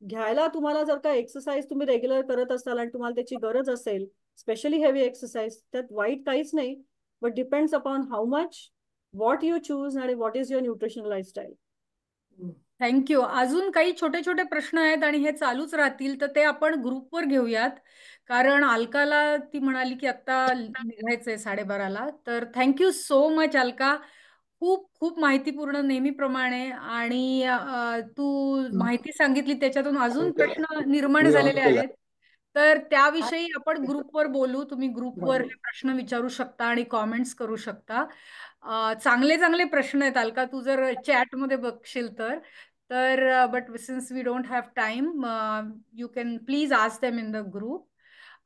घ्यायला तुम्हाला जर का एक्सरसाइज तुम्ही रेग्युलर करत असाल आणि तुम्हाला त्याची गरज असेल, स्पेशली हेवी एक्सरसाइज, त्यात वाईट काहीच नाही. But depends upon how much, what you choose आणि what is your nutritional lifestyle. Thank you. अजून काही छोटे छोटे प्रश्न आहेत आणि हे चालूच राहतील, तर ते आपण ग्रुपवर घेऊयात. कारण अलकाला ती म्हणाली की आता निघायचंय 12:30ला. तर थँक्यू सो मच अलका. खूप खूप माहितीपूर्ण नेहमीप्रमाणे. आणि तू माहिती सांगितली त्याच्यातून अजून प्रश्न निर्माण झालेले आहेत. तर त्याविषयी आपण ग्रुपवर बोलू. तुम्ही ग्रुपवर हे प्रश्न विचारू शकता आणि कॉमेंट्स करू शकता. चांगले चांगले प्रश्न आहेत अलका, तू जर चॅटमध्ये बघशील तर. तर but since we don't have time, you can please ask them in the group.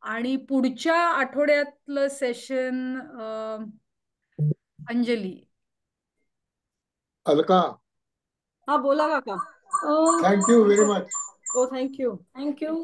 आणि पुढच्या आठवड्यातलं सेशन अंजली. अलका, हा बोला काका. thank you very much. Oh thank you. Thank you.